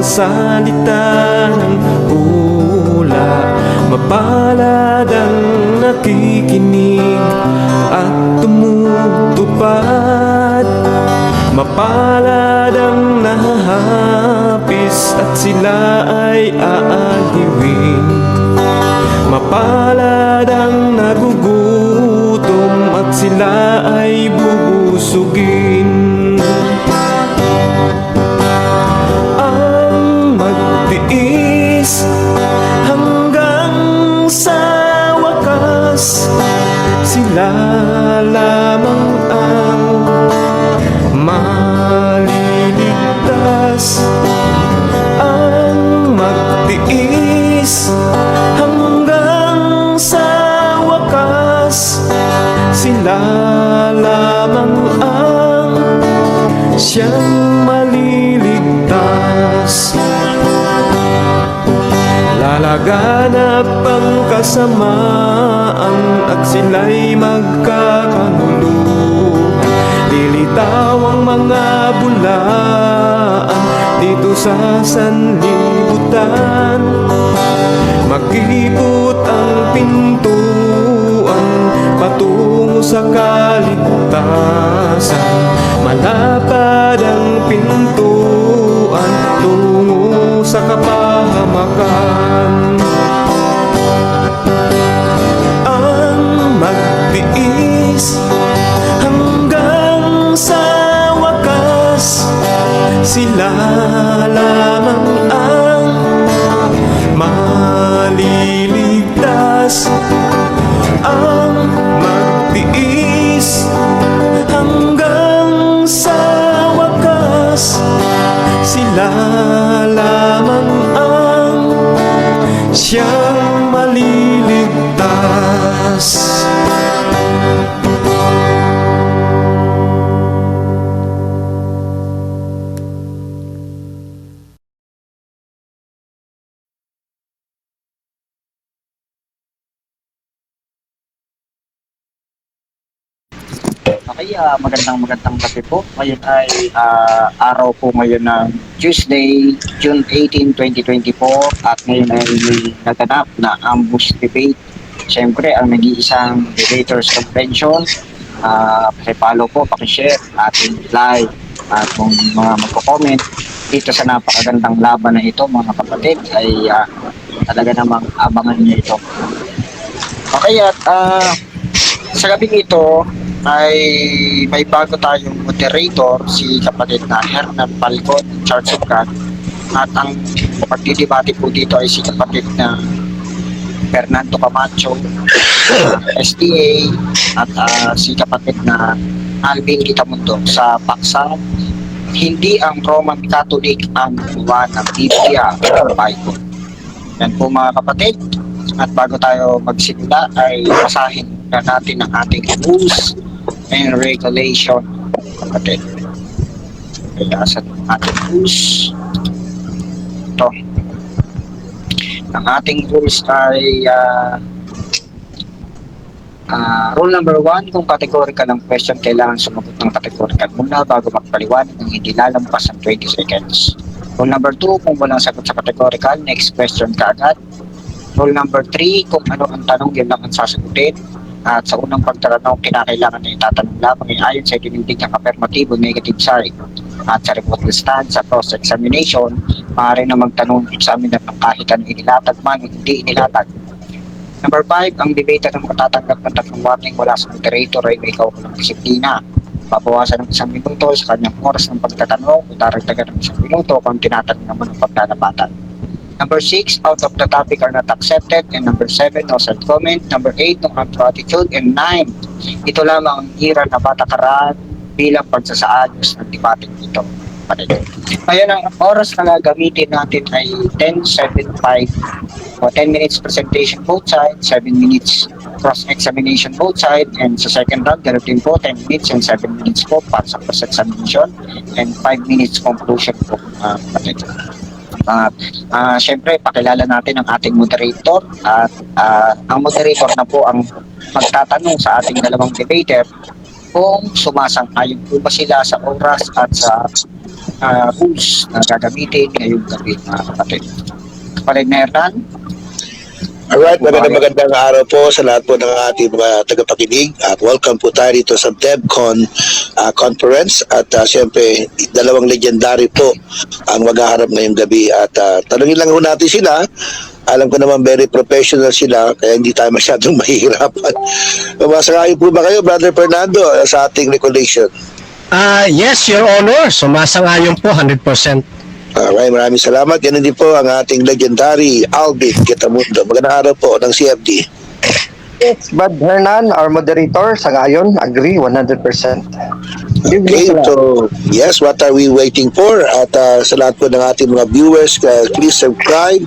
salita ng hula. Mapalad ang nakikinig at tumutupad. Mapalad ang nahahapis at sila ay aaliwin. Mapalad ang nagugutom at sila ay bubusugin. Ang magtiis hanggang sa wakas, sila lamang ang maliligtas. Ang magtiis hanggang sa wakas, sila lamang ang siyang maliligtas. Lalaganap ang kasamaan at sila'y magkakanuluhan. Lilitaw ang mga bulaan dito sa sanlibutan. Magkipot ang pintuan patungo sa kaligtasan. Malapad ang pintuan tungo sa kapahamakan. Ang magtiis hanggang sa wakas, sila lamang ang maliligtas. Ang magtiis hanggang sa wakas, sila lamang ang siyang maliligtas. Okay, magandang gabi po. Ngayon ay araw po ngayon ng Tuesday, June 18, 2024 at ngayon ay may naganap na ambush debate. Siyempre, ang nag-iisang debaters convention. Pakipollow po, pakishare, ating like at kung mga magko-comment dito sa napakagandang laban na ito mga kapatid ay talaga namang abangan niyo ito. Okay, at sa gabing ito ay may bago tayong moderator, si kapatid na Hernan Palcon, Charge of God. At ang pagdidebate po dito ay si kapatid na Fernando Camacho, SDA, at si kapatid na Alvin Quitamundo sa paksa. Hindi ang Roman Catholic ang gumawa ng Biblia o Bible. Yan po mga kapatid. At bago tayo magsimula ay basahin na natin ang ating rules and regulation, kapatid. Kaya sa ating rules, ito. Ang ating rules ay rule number 1, kung categorical ng question, kailangan sumagot ng categorical muna bago magpaliwanag ng hindi lalampas ng 20 seconds. Rule number 2, kung walang sagot sa categorical, next question ka agad. Rule number 3, kung ano ang tanong, yun lang ang sasagutin. At sa unang pagtatanong, kinakailangan na itatanong lamang ay ayon sa itinundig ng affirmative o negative side. At sa rebuttal stand, sa cross-examination, maaari na magtanong sa amin ng kahit anong inilatag man o hindi inilatag. Number 5, ang debater ng matatanggap ng 3 warning mula sa moderator ay may kaukulang disiplina. Babawasan ng 1 minuto sa kanyang oras ng pagtatanong o daragdagan ng 1 minuto kung tinatanong naman ng paglalapatan. Number 6, out of the topic are not accepted. And number 7, no self-comment. Number 8, no attitude. And 9, ito lamang ang hira na patakaran bilang pagsasaayos ng debating ito. Ngayon, ang oras na gagamitin natin ay 10:75 o 10 minutes presentation both sides, 7 minutes cross-examination both sides, and sa second round, ganoon din po, 10 minutes and 7 minutes po para sa cross-examination, and 5 minutes conclusion po. Siyempre, pakilala natin ang ating moderator at ang moderator na po ang magtatanong sa ating dalawang debater kung sumasang-ayon po ba sila sa oras at sa rules na gagamitin ngayong gabi, mga kapatid. Kapatid na Hernan, Alright, magandang araw po sa lahat po ng ating mga tagapakinig at welcome po tayo dito sa DevCon conference at siyempre dalawang legendary po ang maghaharap ngayong gabi at tanungin lang ho natin sila. Alam ko naman very professional sila kaya hindi tayo masyadong mahihirapan. Masakayo po ba kayo, Brother Fernando, sa ating recollection? Yes, Your Honor. Sumasangayon po 100%. Okay, maraming salamat. Yan din po ang ating legendary Alvin Kitamundo. Magandang araw po ng CFD. Yes, Brad Hernan, our moderator, sa ngayon, agree 100%. Okay, so yes, what are we waiting for? At sa lahat po ng ating mga viewers, please subscribe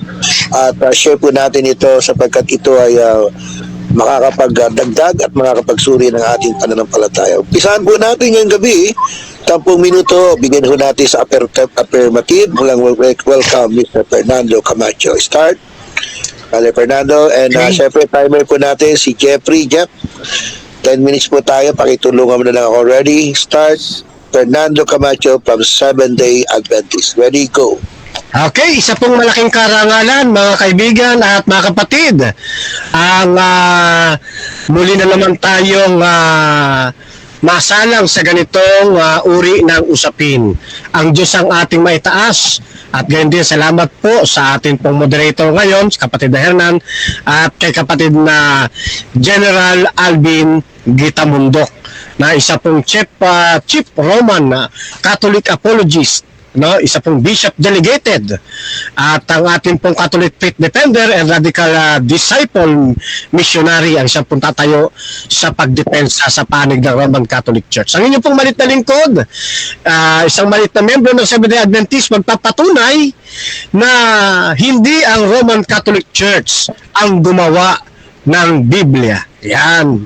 at share po natin ito sapagkat ito ay makakapagdagdag at makakapagsuri ng ating pananampalataya. Umpisahan po natin ngayong gabi, 10 minuto, bigyan ho natin sa affirmative. Mulang welcome Mr. Fernando Camacho. Start. Brother Fernando, and syempre timer po natin si Jeffrey. Jeff, 10 minutes po tayo, pakitulungan mo na lang ako. Ready? Start. Fernando Camacho from 7-Day Adventist. Ready? Go. Okay, isa pong malaking karangalan, mga kaibigan at mga kapatid. Ang muli na naman tayong masalang sa ganitong uri ng usapin. Ang Diyos ang ating maitaas at gayon din salamat po sa ating pong moderator ngayon, si kapatid na Hernan at kay kapatid na General Alvin Gitamundok na isa pong Chief Roman Catholic Apologist, no, isa pong bishop delegated at ang ating pong Catholic faith defender and radical disciple missionary ang siyang pong tatayo sa pagdepensa sa panig ng Roman Catholic Church. Ang inyong pong malit na lingkod, isang malit na membro ng Seventh-day Adventist, magpapatunay na hindi ang Roman Catholic Church ang gumawa ng Biblia. Yan.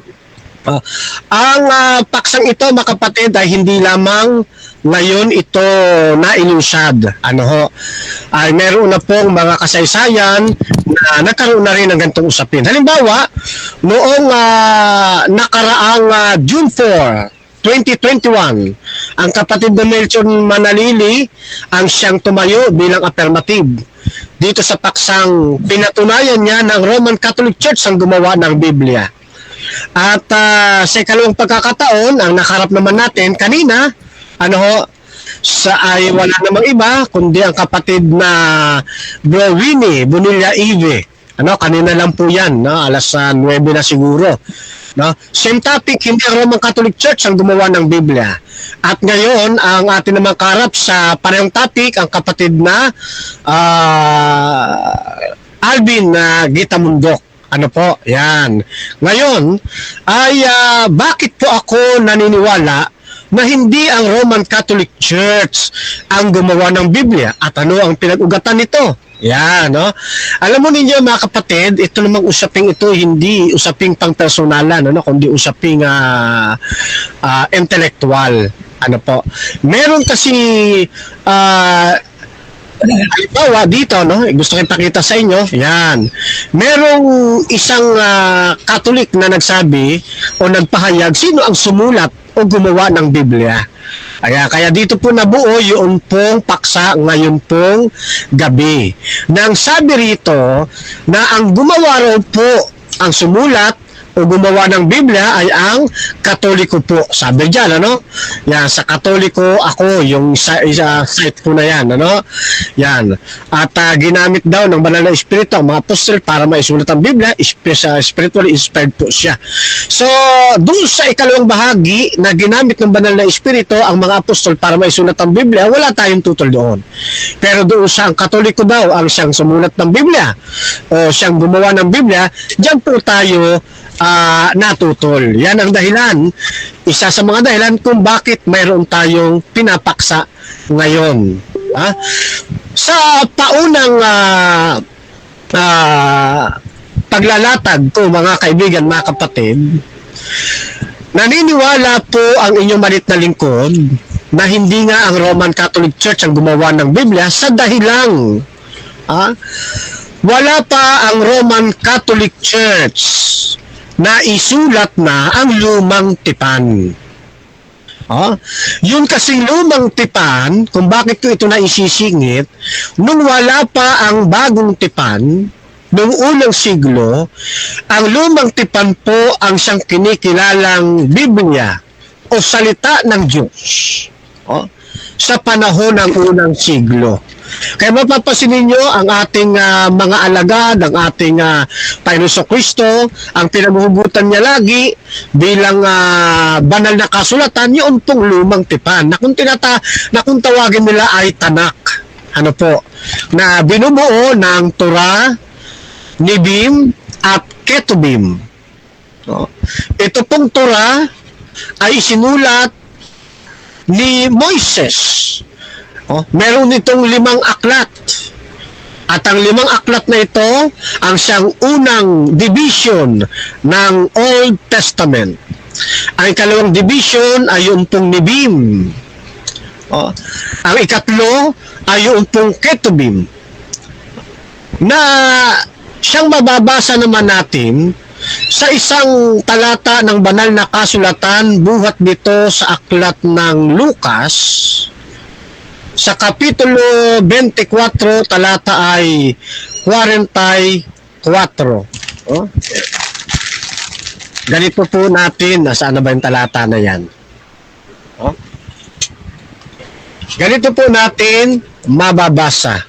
Ang paksang ito, mga kapatid, ay hindi lamang ngayon ito nailunsad. Ay meron na pong mga kasaysayan na nagkaroon na rin ng ganitong usapin. Halimbawa, noong nakaraang June 4, 2021, ang kapatid na Melchor Manalili ang siyang tumayo bilang affirmative. Dito sa paksang pinatunayan niya ng Roman Catholic Church ang gumawa ng Biblia. At sa ikalawang pagkakataon, ang nakarap naman natin kanina, ay wala namang iba kundi ang kapatid na Bro Winnie Bonilla Eve. Kanina lang po yan, alas 9 na siguro. Same topic, hindi ang Roman Catholic Church ang gumawa ng Biblia. At ngayon, ang atin naman karap sa parehong topic, ang kapatid na Alvin Gitamundok. Yan. Ngayon, ay bakit po ako naniniwala na hindi ang Roman Catholic Church ang gumawa ng Biblia? At ano ang pinag-ugatan nito? Yan, no? Alam mo ninyo, mga kapatid, ito namang usaping ito, hindi usaping pang-personalan, kundi usaping intellectual. Meron kasi halimbawa dito, gusto ko ipakita sa inyo, yan. Merong isang Catholic na nagsabi o nagpahayag sino ang sumulat o gumawa ng Biblia. Kaya dito po nabuo yung pong paksa ngayon pong gabi. Nang sabi rito na ang gumawa raw po, ang sumulat o gumawa ng Biblia ay ang Katoliko po. Sabi dyan, Yan, sa Katoliko ako, yung site ko na yan, Yan. At ginamit daw ng Banal na Espiritu ang mga apostol para maisulat ang Biblia, spiritually inspired po siya. So, doon sa ikalawang bahagi na ginamit ng Banal na Espiritu ang mga apostol para maisulat ang Biblia, wala tayong tutol doon. Pero doon sa ang Katoliko daw ang siyang sumulat ng Biblia o siyang gumawa ng Biblia, dyan po tayo natutol. Yan ang dahilan. Isa sa mga dahilan kung bakit mayroon tayong pinapaksa ngayon. Sa paunang paglalatag ko, mga kaibigan, mga kapatid, naniniwala po ang inyong malit na lingkod na hindi nga ang Roman Catholic Church ang gumawa ng Biblia sa dahilang wala pa ang Roman Catholic Church na isulat na ang lumang tipan. Yun kasing lumang tipan, kung bakit ko ito na isisingit, nung wala pa ang bagong tipan, noong unang siglo, ang lumang tipan po ang siyang kinikilalang Biblia o salita ng Diyos sa panahon ng unang siglo. Kaya mapapasin ninyo ang ating mga alagad, ang ating Panginoon Kristo, ang pinaghuhugutan niya lagi bilang banal na kasulatan, yun pong lumang tipan na kung tawagin nila ay Tanak. Ano po? Na binubuo ng Torah, Nibim at Ketubim. Ito pong Torah ay sinulat ni Moises. Meron itong 5 aklat. At ang 5 aklat na ito ang siyang unang division ng Old Testament. Ang ikalawang division ay yung pong Nibim. Ang ikatlo ay yung pong Ketubim. Na siyang mababasa naman natin sa isang talata ng banal na kasulatan buhat dito sa aklat ng Lucas sa kapitulo 24 talata ay 44. Ganito po natin, nasaan na ba yung talata na yan? Ganito po natin mababasa.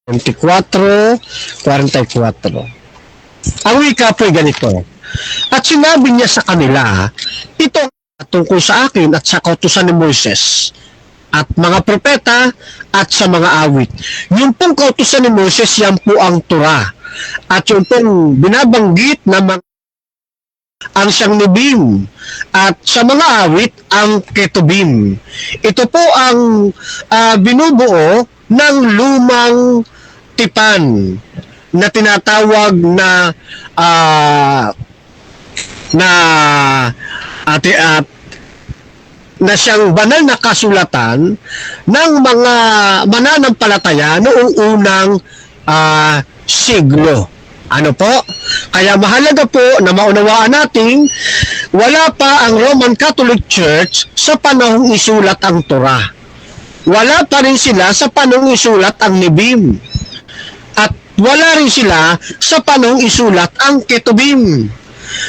24, 44. Ang wika po ay ganito. At sinabi niya sa kanila, ito tungkol sa akin at sa kautusan ni Moises at mga propeta at sa mga awit. Yung pong kautusan ni Moises, yan po ang Torah. At yung pong binabanggit na ang siyang Nibim at sa mga awit ang Ketubim. Ito po ang binubuo ng lumang tipan na tinatawag na siyang banal na kasulatan ng mga mananampalataya noong unang siglo. Ano po? Kaya mahalaga po na maunawaan natin, wala pa ang Roman Catholic Church sa panahong isulat ang Torah. Wala pa rin sila sa panahong isulat ang Nibim. At wala rin sila sa panahong isulat ang Ketubim.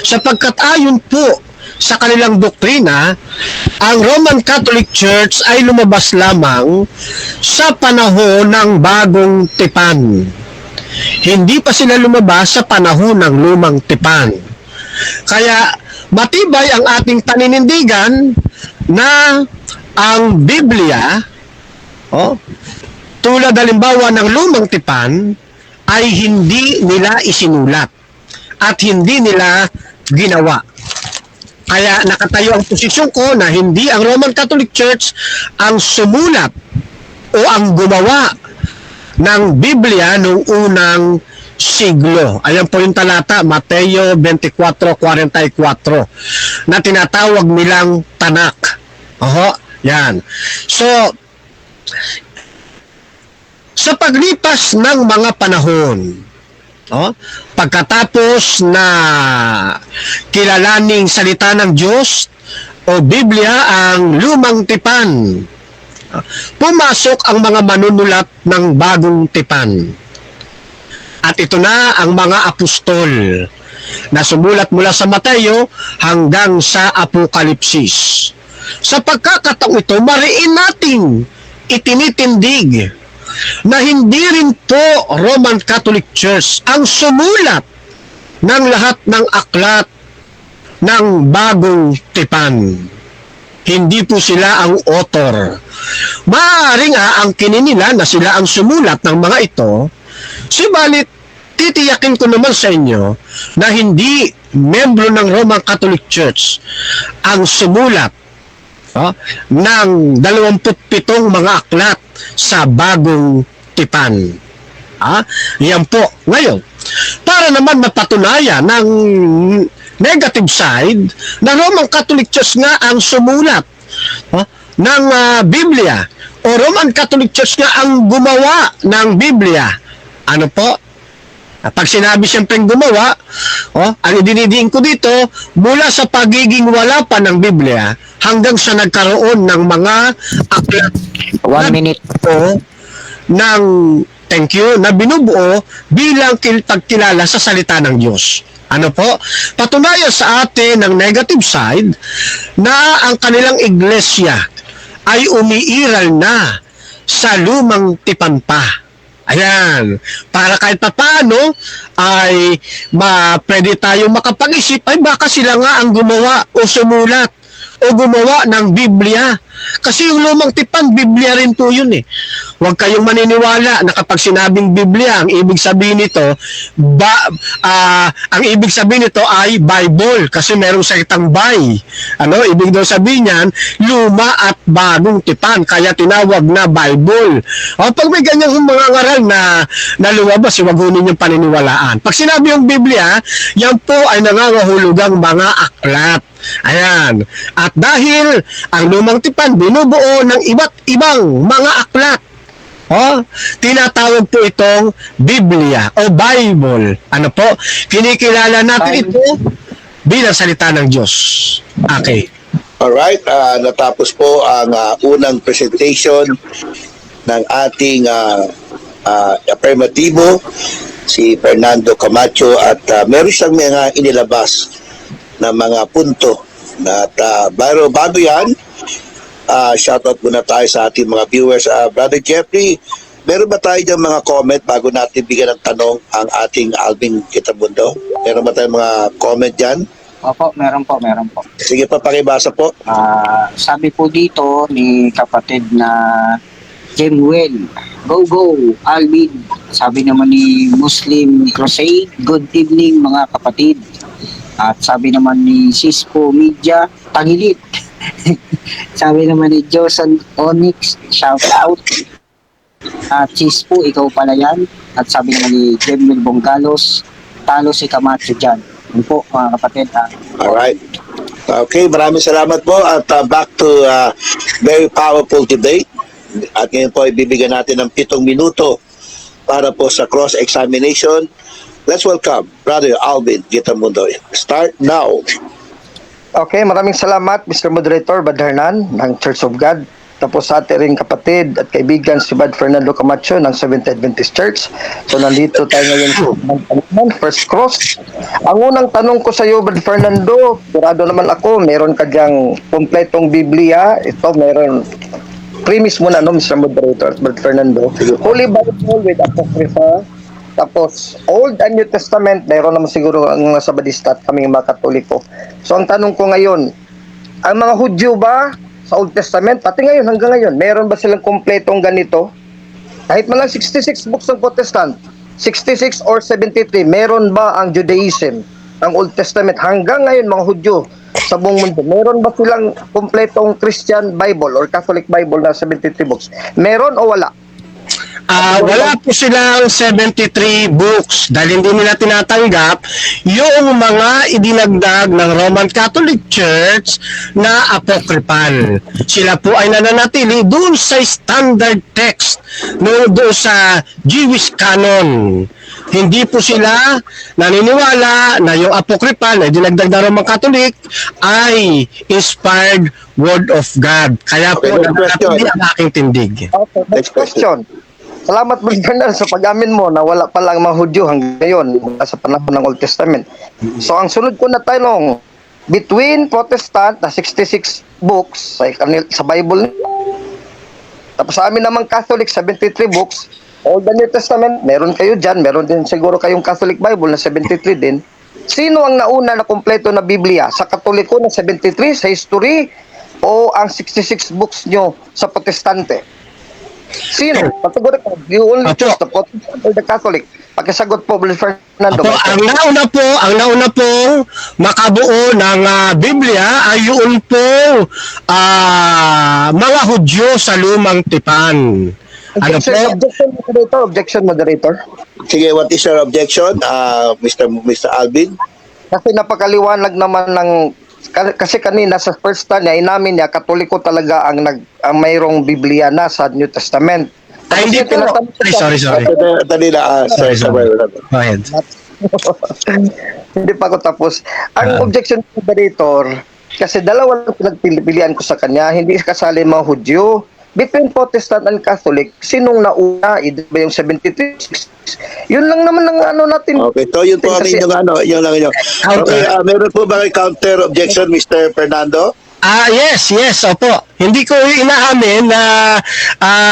Sapagkat ayon po sa kanilang doktrina, ang Roman Catholic Church ay lumabas lamang sa panahon ng bagong tipan. Hindi pa sila lumabas sa panahon ng lumang tipan. Kaya matibay ang ating paninindigan na ang Biblia, tulad halimbawa ng lumang tipan, ay hindi nila isinulat at hindi nila ginawa. Kaya nakatayo ang posisyon ko na hindi ang Roman Catholic Church ang sumulat o ang gumawa ng Biblia noong unang siglo. Ayan po yung talata, Mateo 24:44, na tinatawag nilang Tanak. Yan. So, sa paglipas ng mga panahon, pagkatapos na kilalaning salita ng Diyos o Biblia ang lumang tipan, pumasok ang mga manunulat ng bagong tipan. At ito na ang mga apostol na sumulat mula sa Mateo hanggang sa Apokalipsis. Sa pagkakataong ito, mariin nating itinitindig na hindi rin po Roman Catholic Church ang sumulat ng lahat ng aklat ng bagong tipan. Hindi po sila ang author. Maaaring ang kininila na sila ang sumulat ng mga ito, subalit titiyakin ko naman sa inyo na hindi membro ng Roman Catholic Church ang sumulat ng 27 mga aklat sa bagong tipan. Yan po. Ngayon, para naman mapatunayan ng negative side, na Roman Catholic Church nga ang sumulat ng Biblia, o Roman Catholic Church nga ang gumawa ng Biblia. Ano po? Pag sinabi siyempre gumawa, ang idinidiin ko dito, mula sa pagiging wala pa ng Biblia hanggang sa nagkaroon ng mga aklat 1 minute. ng thank you, na binubuo bilang pagkilala sa salita ng Diyos. Ano po? Patunayan sa atin ng negative side na ang kanilang iglesia ay umiiral na sa lumang tipan pa. Ayan. Para kahit paano ay pwede tayong makapag-isip ay baka sila nga ang gumawa o sumulat o gumawa ng Biblia. Kasi yung lumang tipan, Biblia rin po yun eh. Huwag kayong maniniwala na kapag sinabing Biblia, ang ibig sabihin nito, ang ibig sabihin nito ay Bible. Kasi merong salitang by. Ano? Ibig daw sabihin niyan, luma at bagong tipan. Kaya tinawag na Bible. O pag may ganyang mga ngaral na lumabas, huwag ho ninyong paniniwalaan. Pag sinabi yung Biblia, yan po ay nangangahulugang mga aklat. Ayan. At dahil ang lumang tipan binubuo ng iba't ibang mga aklat, tinatawag po itong Biblia o Bible. Ano po? Kinikilala natin ito bilang salita ng Diyos. Okay. Alright, natapos po ang unang presentation ng ating affirmatibo, si Fernando Camacho, at meron siyang mga inilabas na mga punto. At bago yan, shoutout muna tayo sa ating mga viewers. Brother Jeffrey, meron ba tayo dyan mga comment bago natin bigyan ng tanong ang ating Alvin Kitabundo? Meron ba tayong mga comment dyan? Opo, meron po. Sige pa, pakibasa po. Sabi po dito ni kapatid na Jemuel, go, Alvin. Sabi naman ni Muslim Crusade, good evening mga kapatid. At sabi naman ni Cisco Media, Tangilit. Sabi naman ni Josan Onyx, shout out. At Cisco, ikaw pala yan. At sabi naman ni Jemuel Bongalos, talo si Camacho dyan. Yun po mga kapatid. Alright. Okay, maraming salamat po at back to very powerful debate. At ngayon po ibibigyan natin ng 7 minuto para po sa cross-examination. Let's welcome Brother Alvin Kitabundo. Start now. Okay, maraming salamat Mr. Moderator Bad Hernan ng Church of God. Tapos sa ating ring kapatid at kaibigan si Bad Fernando Camacho ng Seventh Adventist Church. So nandito tayo ngayon sa first cross. Ang unang tanong ko sa iyo, Bad Fernando, sigurado naman ako, meron ka diyang kompletong Biblia. Ito, meron premise muna, no, Mr. Moderator, Bad Fernando. Holy Bible with Apocrypha. Tapos, Old and New Testament, mayroon naman siguro ang nasa Badista at kaming mga Katoliko. So, ang tanong ko ngayon, ang mga Hudyo ba sa Old Testament, pati ngayon, hanggang ngayon, meron ba silang kompletong ganito? Kahit man lang 66 books ng Protestant, 66 or 73, meron ba ang Judaism, ang Old Testament, hanggang ngayon, mga Hudyo sa buong mundo, meron ba silang kompletong Christian Bible or Catholic Bible na 73 books? Meron o wala? Wala po silang 73 books dahil hindi nila tinatanggap yung mga idinagdag ng Roman Catholic Church na apocryphal. Sila po ay nananatili doon sa standard text, doon sa Jewish canon. Hindi po sila naniniwala na yung apocryphal na dinagdag ng Roman Catholic ay inspired word of God. Kaya po nananatili ang aking tindig. Okay, next question. Salamat Bernal sa pag-amin mo na wala pa lang mga Hudyo hanggang ngayon sa panahon ng Old Testament. So ang sunod ko na tanong, between Protestant na 66 books sa Bible, tapos sa amin naman Catholic 73 books, Old and New Testament, meron kayo dyan, meron din siguro kayong Catholic Bible na 73 din. Sino ang nauna na kompleto na Biblia? Sa Katoliko na 73, sa history, o ang 66 books nyo sa Protestante? Sino? Patugot ko. You only choose the Protestant or the Catholic. Pakisagot po, Brother Fernando. Ang nauna po makabuo ng Biblia ay yun po mga Hudyo sa lumang tipan. Objection, moderator. Sige, what is your objection, Mr. Alvin? Kasi napakaliwanag naman ng kasi kanina sa first time niya inamin niya Katoliko talaga ang mayroong Biblia na sa New Testament. Ay, hindi po. Ay, sorry. Dali na, Sorry. Go ahead. Hindi pa ako tapos. Ang objection ng moderator, kasi dalawa lang pinagpilian ko sa kanya, hindi kasali mga Hudyo. Between Protestant and Catholic, sinong nauna? Ito ba yung 73? Yun lang naman ang ano natin. Okay, so yun po ang Kasi- inyong ano, yun lang inyo. Okay, meron po ba kayo counter objection, Mr. Fernando? Yes, opo. Hindi ko inaamin na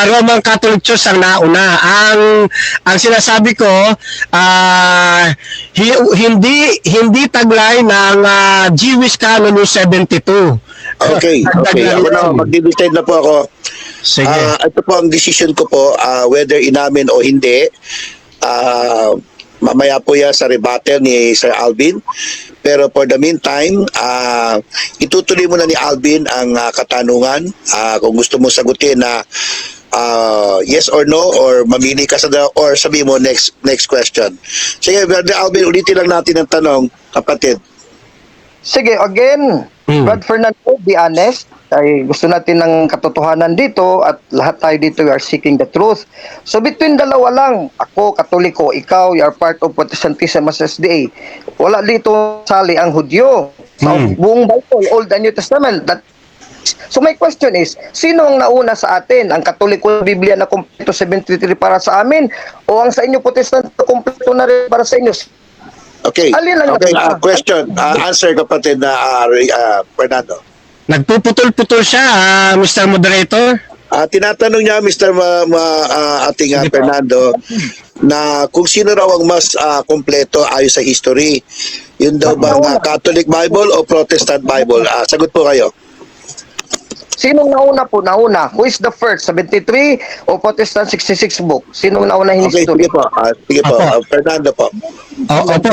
Roman Catholic Church ang nauna. Ang sinasabi ko, hindi taglay ng Jewish Canon yung 72. Okay, ako na, mag-decide na po ako. Sige. Ito po ang decision ko po, whether inamin o hindi. Mamaya po yan sa rebuttal ni Sir Alvin. Pero for the meantime, itutuloy muna ni Alvin ang katanungan. Kung gusto mo sagutin na yes or no, or mamili ka or sabi mo next question. Sige, Brother Alvin, ulitin lang natin ang tanong, kapatid. Sige, again, Brad Fernando, be honest. Ay gusto natin ng katotohanan dito at lahat tayo dito we are seeking the truth. So between dalawa lang, ako Katoliko, ikaw you are part of Protestantism as SDA. Wala dito sali ang Hudyo. Sa buong Bible, Old and New Testament. So my question is, sino ang nauna sa atin? Ang Katoliko Biblia na kompleto 73 para sa amin o ang sa inyo Protestant na kompleto na rin para sa inyo? Okay, Alin lang okay, natin? question, answer kapatid na Fernando. Nagpuputol-putol siya, Mr. Moderator. Tinatanong niya, Mr. Ating Fernando, na kung sino raw ang mas kompleto ayon sa history. Yun daw bang Catholic Bible o Protestant Bible? Sagot po kayo. Sinong nauna po? Nauna. Who is the first? 73 o Protestant 66 book? Sinong nauna in Okay, history? sige po. Sige po, Opo. Fernando po. Opo.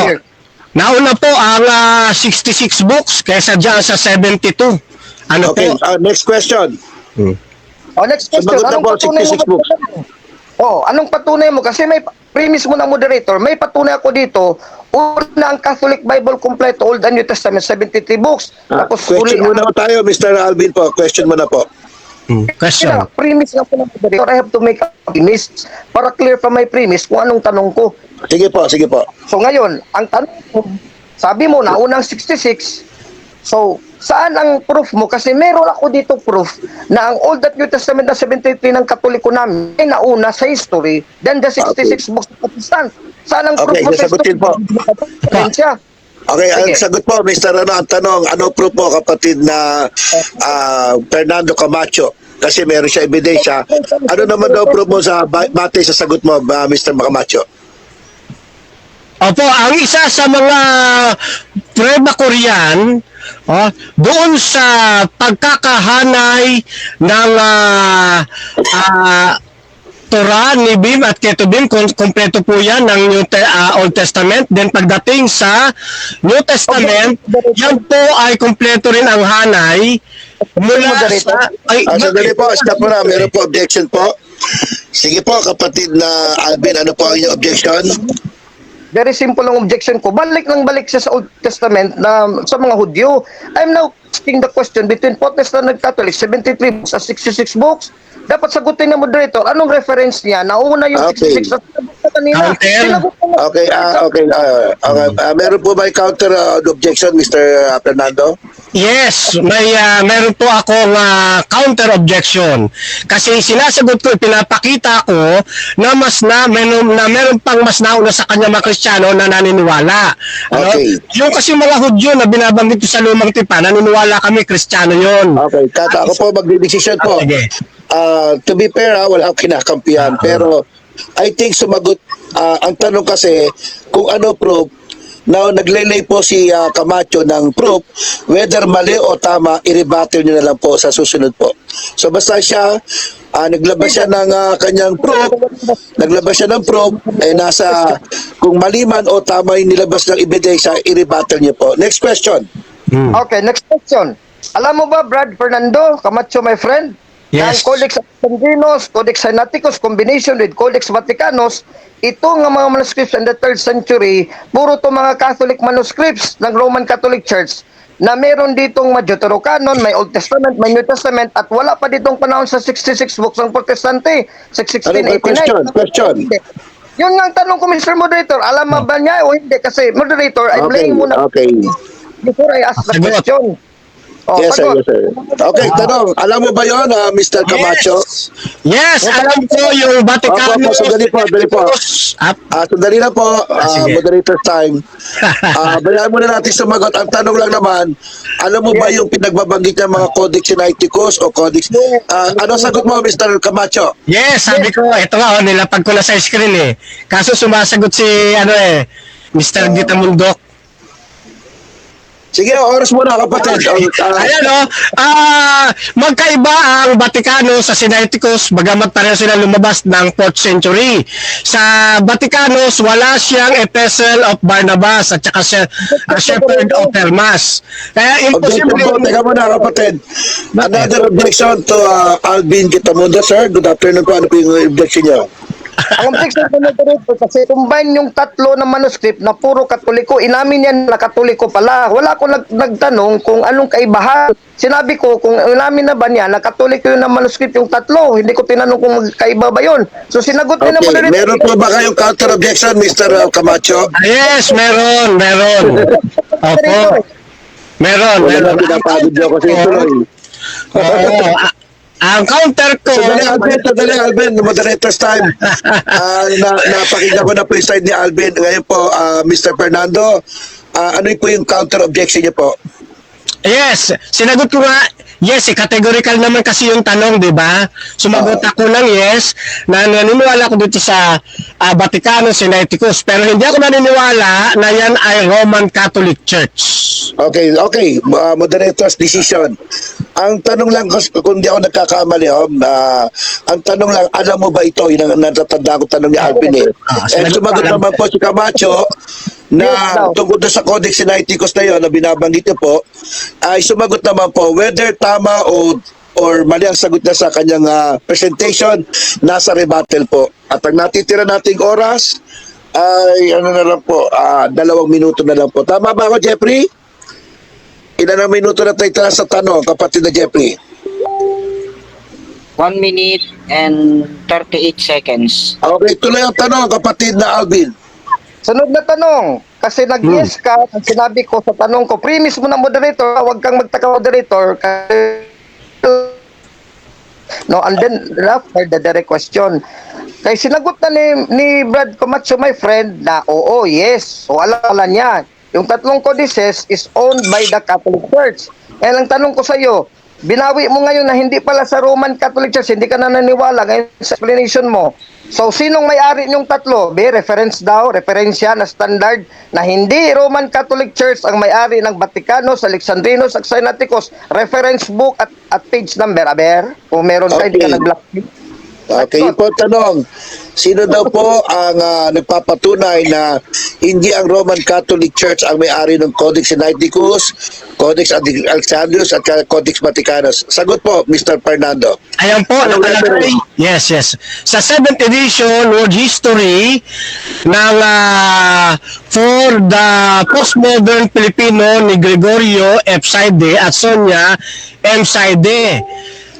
Nauna po ang 66 books kaysa dyan sa 72. Ano Okay, po? next question. Next question. Sumagot na po, 66 books. Anong patunay mo? Kasi may premise mo na moderator. May patunay ako dito. Una ang Catholic Bible kompleto, Old and New Testament, 73 books. Tapos Question muna po tayo, Mr. Alvin po. Question muna po. Question. Premise lang po ng moderator. I have to make a premise para clear from my premise kung anong tanong ko. Sige po, sige po. So ngayon, ang tanong ko, sabi mo na unang 66. So, saan ang proof mo? Kasi meron ako dito proof na ang Old at New Testament na 73 ng Katoliko namin ay nauna sa history than the 66 books of Protestant. Saan ang proof Okay, mo sa sagutin po. Siya. Okay, ang Sige. sagot po, Mr. ang tanong, ano proof po kapatid na Fernando Camacho? Kasi meron siya ebidensya. Ano naman daw proof mo sa batay sa sagot mo, Mr. Camacho? Opo, ang isa sa mga prueba ko riyan, doon sa pagkakahanay ng Torah ni Bim at Ketubim, kompleto po yan ng Old Testament. Then pagdating sa New Testament, yan po ay kompleto rin ang hanay mula sa... Sandali po, stop mo na. Meron po objection po. Sige po, kapatid na Alvin, ano po ang inyong objection? Very simple ang objection ko. Balik siya sa Old Testament na sa mga Hudyo. I'm now asking the question between Protestant and Catholic, 73 books at 66 books. Dapat sagutin ng moderator, anong reference niya? Nauna yung Okay. 66 at kanina. Counter. Sinagot mo. Okay, okay. Meron po ba counter objection, Mr. Fernando? Yes, meron po akong counter objection. Kasi sinasagot ko, pinapakita ko na meron pang mas nauna sa kanya mga Kristiyano na naniniwala. Ano? Okay. Yung kasi mga Hudyo na binabanggit ko sa lumang tipan, naniniwala kami Kristiyano yun. Okay, ako po magdidesisyon po. Sige. To be fair, wala akong kinakampihan. Pero I think sumagot, ang tanong kasi kung ano proof, na naglelay po si Camacho ng proof, whether mali o tama, i-rebuttal nyo na lang po sa susunod po. So basta siya, naglabas siya ng kanyang proof, nasa, kung mali man o tama yung nilabas ng ebidensya, i-rebuttal nyo po. Next question. Okay, next question. Alam mo ba, Brad Fernando Camacho, my friend? Yes. Ang Codex Alexandrinos, Codex Sinaiticus, combination with Codex Vaticanus, ito nga mga manuscripts in the 3rd century, puro to mga Catholic manuscripts ng Roman Catholic Church. na meron ditong Deuterocanon, may Old Testament, may New Testament, at wala pa ditong panahon sa 66 books ng Protestante, sa Ano ba 1689. question? Hindi. Yun nga ang tanong ko, Mr. Moderator. Alam mo ba niya o hindi? Kasi, Moderator, I'm Okay, laying muna okay. before I ask the Sagot. question. Oh, Yes, sir, sagot. yes, sir. Okay, tanong. Alam mo ba yon, Mr. Camacho? Yes, alam ko yung Vaticano. Opo, sandali po. At, Sandali na po, sige. moderator's time. Bayaan muna natin sumagot. Ang tanong lang naman, alam mo ba yung pinagbabanggit ng mga Codex Sinaiticus o Codex? Ano sagot mo, Mr. Camacho? yes, sabi ko, ito nga, nilapag ko na sa screen eh. Kaso sumasagot si, Mr. Dita Mundok. Sige, oras muna, kapatid. Ayan magkaiba ang Vaticano sa Sinaiticus, bagamat pareho sila lumabas ng 4th century. Sa Vaticanos, wala siyang Epistle of Barnabas at saka Shepherd of Hermas. Kaya Objection imposible. po, teka muna, kapatid. Another objection to Alvin Kitamundo, sir. Good afternoon po. Ano po yung objection niyo? Ang objection ko na dito, kasi combine yung tatlo na manuscript na puro Katoliko, inamin yan na Katoliko pala. Wala ko nagtanong kung anong kaibahan. Sinabi ko, kung inamin na ba niya na Katoliko yun na manuscript yung tatlo, hindi ko tinanong kung magkaiba ba yun. So sinagot niya Okay, naman meron po ba kayong counter objection, Mr. Camacho? Yes, meron. Opo. Meron. Wala na pinapagod niyo kasi tuloy. Oo. Ang counter ko, Sandali, Alvin, moderator's time. Napakinggan ko na po yung side ni Alvin. Ngayon po, Mr. Fernando, ano po yung counter objection niyo po? yes, sinagot ko nga, yes, categorical naman kasi yung tanong, di ba? Sumagot ako ng yes, na naniniwala ko dito sa Vaticano, Sinaiticus, pero hindi ako naniniwala na yan ay Roman Catholic Church. Okay. Moderator's decision. Ang tanong lang, kung di ako nagkakamali, ang tanong lang, alam mo ba ito? Yung natatanda ko tanong ni Alvin eh. And sumagot naman po si Camacho na tungkol sa Codex Sinaiticus na yun, na binabanggit niyo po, ay sumagot naman po whether tama or mali ang sagot niya sa kanyang presentation, nasa rebuttal po. At ang natitira nating oras ay ano na lang po, 2 minuto na lang po. Tama ba ako, Jeffrey? Ilan ang minuto na tayo tira sa tanong, kapatid na Jeffrey? 1 minute and 38 seconds. Okay, tuloy ang tanong, kapatid na Alvin. Sunod na tanong, kasi nag-yes ka, ang sinabi ko sa tanong ko, premise mo na moderator, huwag kang magtaka moderator, kasi no, and then after the direct question, kaya sinagot na ni Brad Camacho, my friend, na oo, yes, so alam niya, yung tatlong codices is owned by the Catholic Church. Eh, ang tanong ko sa iyo, binawi mo ngayon na hindi pala sa Roman Catholic Church, hindi ka na naniwala ngayon sa explanation mo. So, sinong may-ari niyong tatlo? Reference daw, referensya na standard na hindi Roman Catholic Church ang may-ari ng Vaticanos, Alexandrinos, at Sinaiticus. Reference book at page number, aber? Kung meron ka, hindi ka Okay. nag-block. Okay, yun po ang tanong. Sino daw po ang nagpapatunay na hindi ang Roman Catholic Church ang may-ari ng Codex Sinaiticus, Codex Alexandrinus at Codex Vaticanus? Sagot po, Mr. Fernando. Ayan po, Anong nakalagay. Yes. Sa 7th edition, World History ng for the postmodern Filipino ni Gregorio F. Saide at Sonia M. Saide.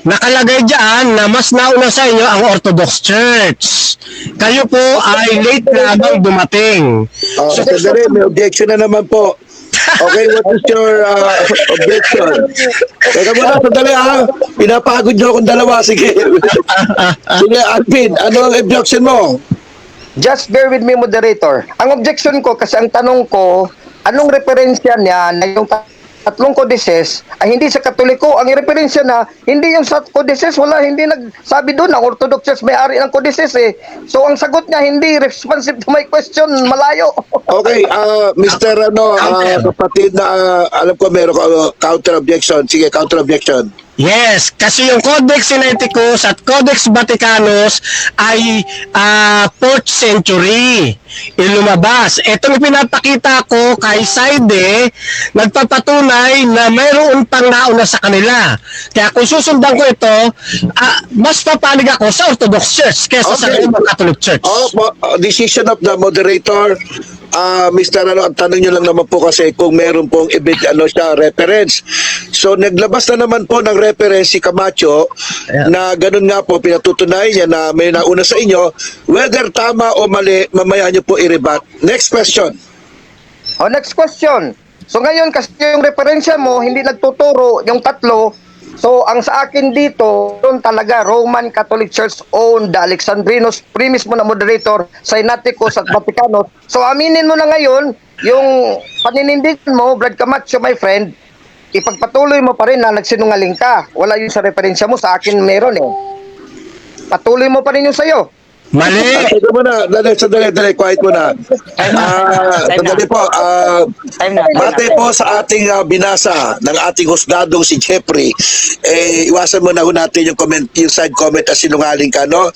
Nakalagay dyan na mas nauna sa inyo ang Orthodox Church. Kayo po ay late lamang dumating. Sandali, may objection na naman po. Okay, what is your objection? Teka muna, sandali pinapagod niyo akong dalawa. Sige, Alvin, ano ang objection mo? Just bear with me, moderator. Ang objection ko, kasi ang tanong ko, anong referensya niya na yung tatlong codices ay hindi sa Katoliko? Ang referensya na, hindi yung sa codices, hindi nagsabi doon, ang Orthodox Church may-ari ng codices eh. So, ang sagot niya, hindi responsive to my question, malayo. Okay, Mr. Kapatid na alam ko meron ka counter objection. Sige, counter objection. Yes, kasi yung Codex Sinaiticus at Codex Vaticanus ay 4th century ilumabas. Itong pinapakita ko kay Saide, nagpapatunay na mayroon pang nauna sa kanila. Kaya kung susundan ko ito, mas papanig ako sa Orthodox Church kaysa sa Okay. Roman Catholic Church. Decision of the moderator. Mr. Ano, ang tanong nyo lang naman po kasi kung meron pong reference. So, naglabas na naman po ng reference si Camacho na ganun nga po, pinatutunayan niya na may nauna sa inyo. Whether tama o mali, mamaya nyo po i-rebut. Next question. Next question. So ngayon kasi yung referensya mo hindi nagtuturo yung tatlo. So ang sa akin dito, doon talaga Roman Catholic Church owned the Alexandrinos premise mo na moderator, Sinaiticus at Vaticanos. So aminin mo na ngayon yung paninindigan mo, Brad Camacho, my friend, ipagpatuloy mo pa rin na nagsinungaling ka. Wala yun sa referensya mo, sa akin meron eh. Patuloy mo pa rin yung sa'yo. Mali! Ito muna, dali, quiet muna. Sandali po, bate po sa ating binasa ng ating husgadong si Jeffrey, iwasan mo na ho natin yung comment, yung side comment at sinungaling ka, no?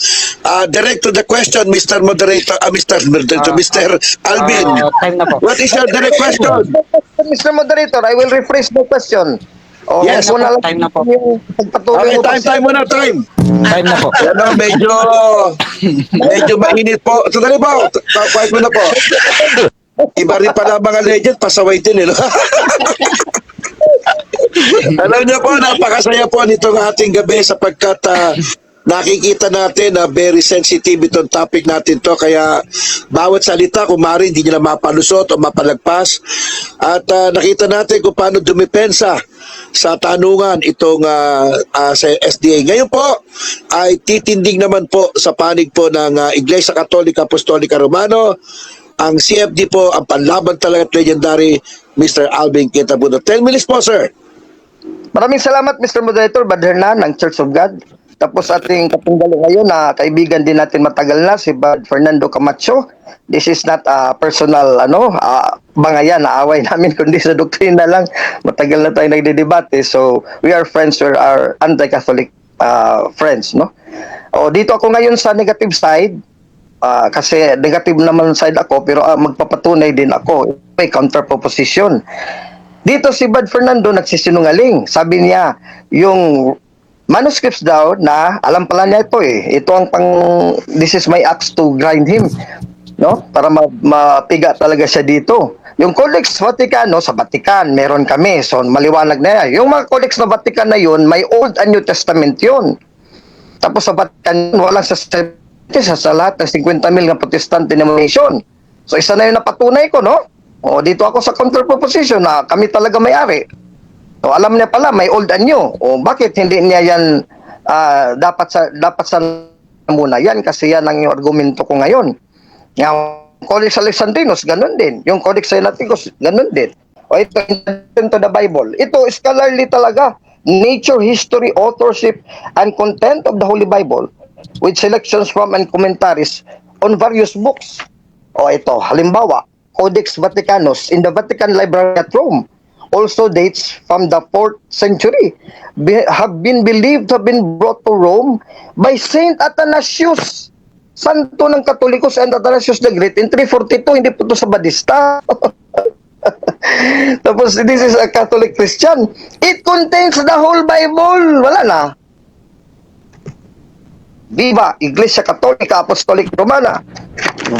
Direct to the question, Mr. Moderator, Mr. Alvin. Time na po. What is your direct question? Mr. Moderator, I will rephrase the question. Yes, time na po. Okay, time muna, time. Time na po. Ano, medyo mainit po. Sandali po, quiet muna po. Iba rin pala ang mga legend, pasaway din, no? Alam niyo po, napakasaya po nitong ating gabi sapagkat nakikita natin na very sensitive itong topic natin to, kaya bawat salita kumari hindi nila mapalusot o mapalagpas at nakita natin kung paano dumipensa sa tanungan itong sa SDA. Ngayon po ay titindig naman po sa panig po ng Iglesia Katolika Apostolika Romano ang CFD po, ang panlaban talaga at legendary Mr. Alvin Quintabuno. 10 minutes po, sir. Maraming salamat, Mr. Moderator, Brad Hernan ng Church of God. Tapos ating katunggali ngayon na kaibigan din natin matagal na, si Brad Fernando Camacho. This is not a personal bangayan na away namin, kundi sa doktrina lang. Matagal na tayo nagdedebate. So, we are friends, we are anti-Catholic friends, no? Dito ako ngayon sa negative side, kasi negative naman side ako, pero magpapatunay din ako. May counter proposition. Dito si Brad Fernando nagsisinungaling. Sabi niya, yung manuscripts daw na alam pala niya ito eh. Ito ang this is my axe to grind him. No? Para mapiga talaga siya dito. Yung Codex Vaticano, sa Vatican, meron kami. So, maliwanag na yan. Yung mga Codex na Vatican na yun, may Old and New Testament yun. Tapos sa Vatican, walang sa lahat ng 50,000 na Protestant denomination. So, isa na yung napatunay ko, no? Dito ako sa counter proposition na kami talaga may-ari. Alam niya pala may old and new. Bakit hindi niya yan dapat sa muna yan kasi yan ang yung argumento ko ngayon. Yung Codex Alexandrinus, ganun din. Yung Codex Sinaiticus, ganun din. Ito into the Bible. Ito scholarly talaga. Nature, history, authorship, and content of the Holy Bible with selections from and commentaries on various books. Ito, halimbawa, Codex Vaticanus in the Vatican Library at Rome also dates from the 4th century, have been believed to have been brought to Rome by Saint Athanasius, santo ng Katolikos, and Athanasius the Great in 342, hindi po ito sa Badista. Tapos, this is a Catholic Christian. It contains the whole Bible. Wala na. Viva Iglesia Católica Apostolica Romana.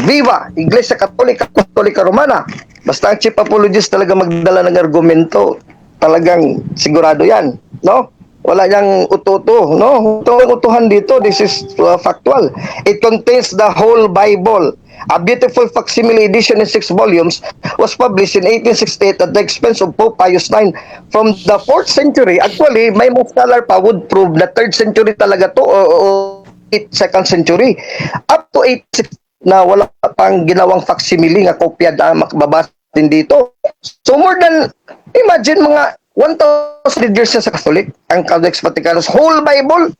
Viva Iglesia Católica Apostolica Romana. Basta ang chief apologist talaga magdala ng argumento, talagang sigurado yan, no? Wala niyang ututo, no? Ito ang utuhan dito, this is factual. It contains the whole Bible. A beautiful facsimile edition in 6 volumes was published in 1868 at the expense of Pope Pius IX from the 4th century. Actually, may mga scholar pa would prove na 3rd century talaga to o 2nd century. Up to 860 na wala pang ginawang facsimile nga kopya na makababasa din dito. So more than, imagine mga 1,000 years na sa Catholic, ang Codex Vaticanus, whole Bible.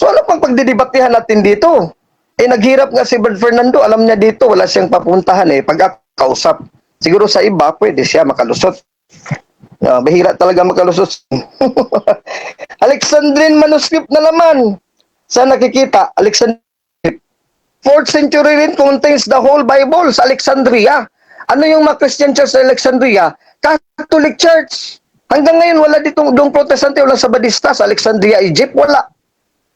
So ano pang pagdidebatehan natin dito? Naghirap nga si Brad Fernando, alam niya dito, wala siyang papuntahan pagkakausap. Siguro sa iba, pwede siya makalusot. Bahira talaga makalusot. Alexandrine manuscript na naman. Saan nakikita? Alexandrine 4th century rin contains the whole Bible sa Alexandria. Ano yung mga Christian church sa Alexandria? Catholic Church. Hanggang ngayon, wala ditong protestante, wala sa Badista, sa Alexandria, Egypt, wala.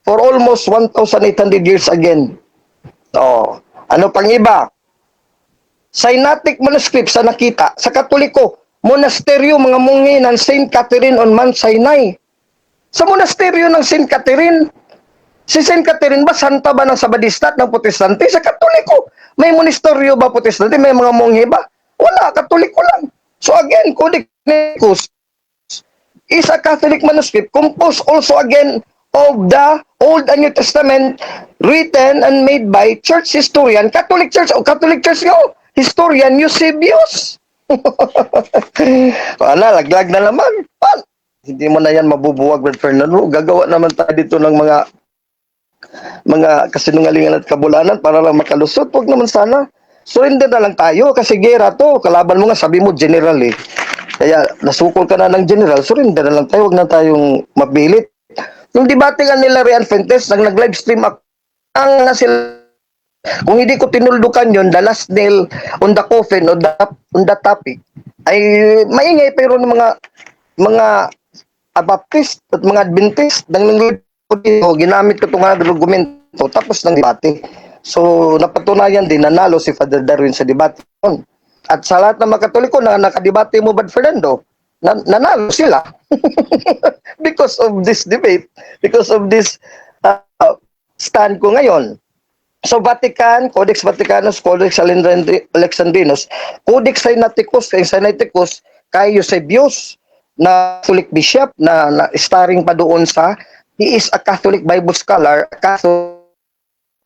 For almost 1,800 years again. Ano pang iba? Sinaitic manuscript sa nakita sa Katoliko, monasteryo mga munghi ng Saint Catherine on Mount Sinai. Sa monasteryo ng Saint Catherine, si Saint Catherine ba, santa ba ng Sabadista at ng Protestante? Sa Katoliko, may monasteryo ba Protestante? May mga munghi ba? Wala, Katoliko lang. So again, Codex Sinaiticus is a Catholic manuscript composed also again of the Old and New Testament written and made by church historian, Catholic Church nga, historian Eusebius. Wala, laglag na naman. Hindi mo na yan mabubuwag, Brad Fernando. Gagawa naman tayo dito ng mga kasinungalingan at kabulanan para lang makalusot. Huwag naman sana. Surrender na lang tayo kasi gera to. Kalaban mo nga, sabi mo general eh. Kaya nasukol ka na ng general, surrender na lang tayo. Huwag na tayong mapilit. Yung debate nga nila Rian Fuentes, nang nag-livestream ako, ang sila, kung hindi ko tinuldukan yon, the last nail on the coffin on the topic, ay maingay pero ng mga Baptist at mga Adventist nang ginamit ko itong argumento tapos ng debate. So napatunayan din nanalo si Father Darwin sa debate. At sa lahat ng mga Katoliko na nakadebate mo, Brad Fernando, nanalo sila because of this debate, because of this stand ko ngayon. So Vatican, Codex Vaticanus, Codex Alexandrinus, Codex Sinaiticus kay Eusebius na Catholic bishop na starring pa doon sa, he is a Catholic Bible scholar, a Catholic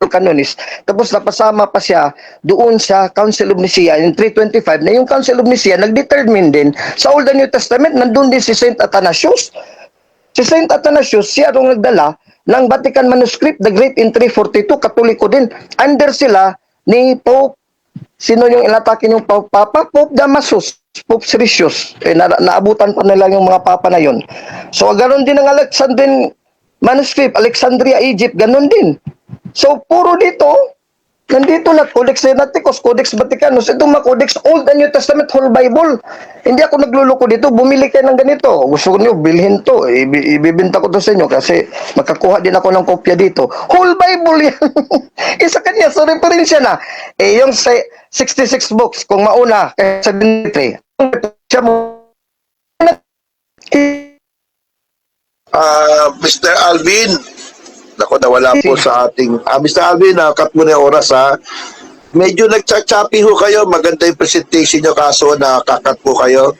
canonist. Tapos napasama pa siya doon sa Council of Nicaea in 325 na yung Council of Nicaea nag-determine din sa Old and New Testament, nandun din si Saint Athanasius. Si Saint Athanasius, siya rong nagdala ng Vatican manuscript, the Great in 342, Katoliko din. Under sila ni Pope, sino yung inatake yung Papa? Pope Damasus, Pope Siricius. Naabutan pa nila yung mga Papa na yun. So, ganoon din ang Alexandrian manuscript, Alexandria, Egypt, ganoon din. So, puro dito, nandito na Codex Sinaiticus, Codex Vaticanus, itong mga Codex, Old and New Testament, whole Bible. Hindi ako nagluluko dito, bumili kayo ng ganito. Gusto niyo bilhin to, ibibenta ko to sa inyo kasi makakuha din ako ng kopya dito. Whole Bible yan. Isa kanya, so referensya na. Yung 66 books, kung mauna, kaya 73, siya mo. Mr. Alvin, ako nawala po sa ating Mr. Alvin, cut mo na yung oras ha. Medyo nagchachapi ho kayo, maganda yung presentation nyo kaso nakakat po kayo.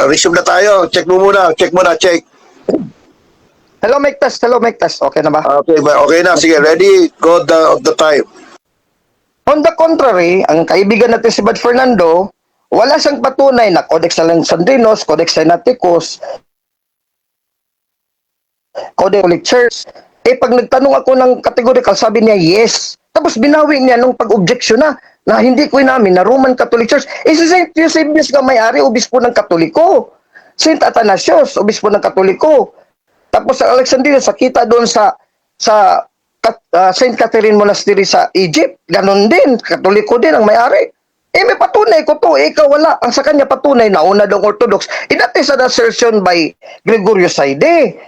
Resume na tayo, check muna, check. Hello, mic test, okay na ba? Okay na, sige, ready, go the time. On the contrary, ang kaibigan natin si Brad Fernando, wala siyang patunay na Codex Alexandrinus, Codex Sinaiticus, Catholic Church. Pag nagtanong ako ng categorical, sabi niya yes. Tapos binawi niya nung pag-objection na hindi ko inamin na Roman Catholic Church. Si Saint Eusebius nga may-ari, obispo ng Katoliko. Saint Athanasius, obispo ng Katoliko. Tapos sa Alexandria, sakita doon sa Saint Catherine Monastery sa Egypt, ganon din, Katoliko din ang may-ari. May patunay ko to, ikaw wala. Ang sa kanya patunay, nauna daw Orthodox. That is an assertion by Gregorio Saide.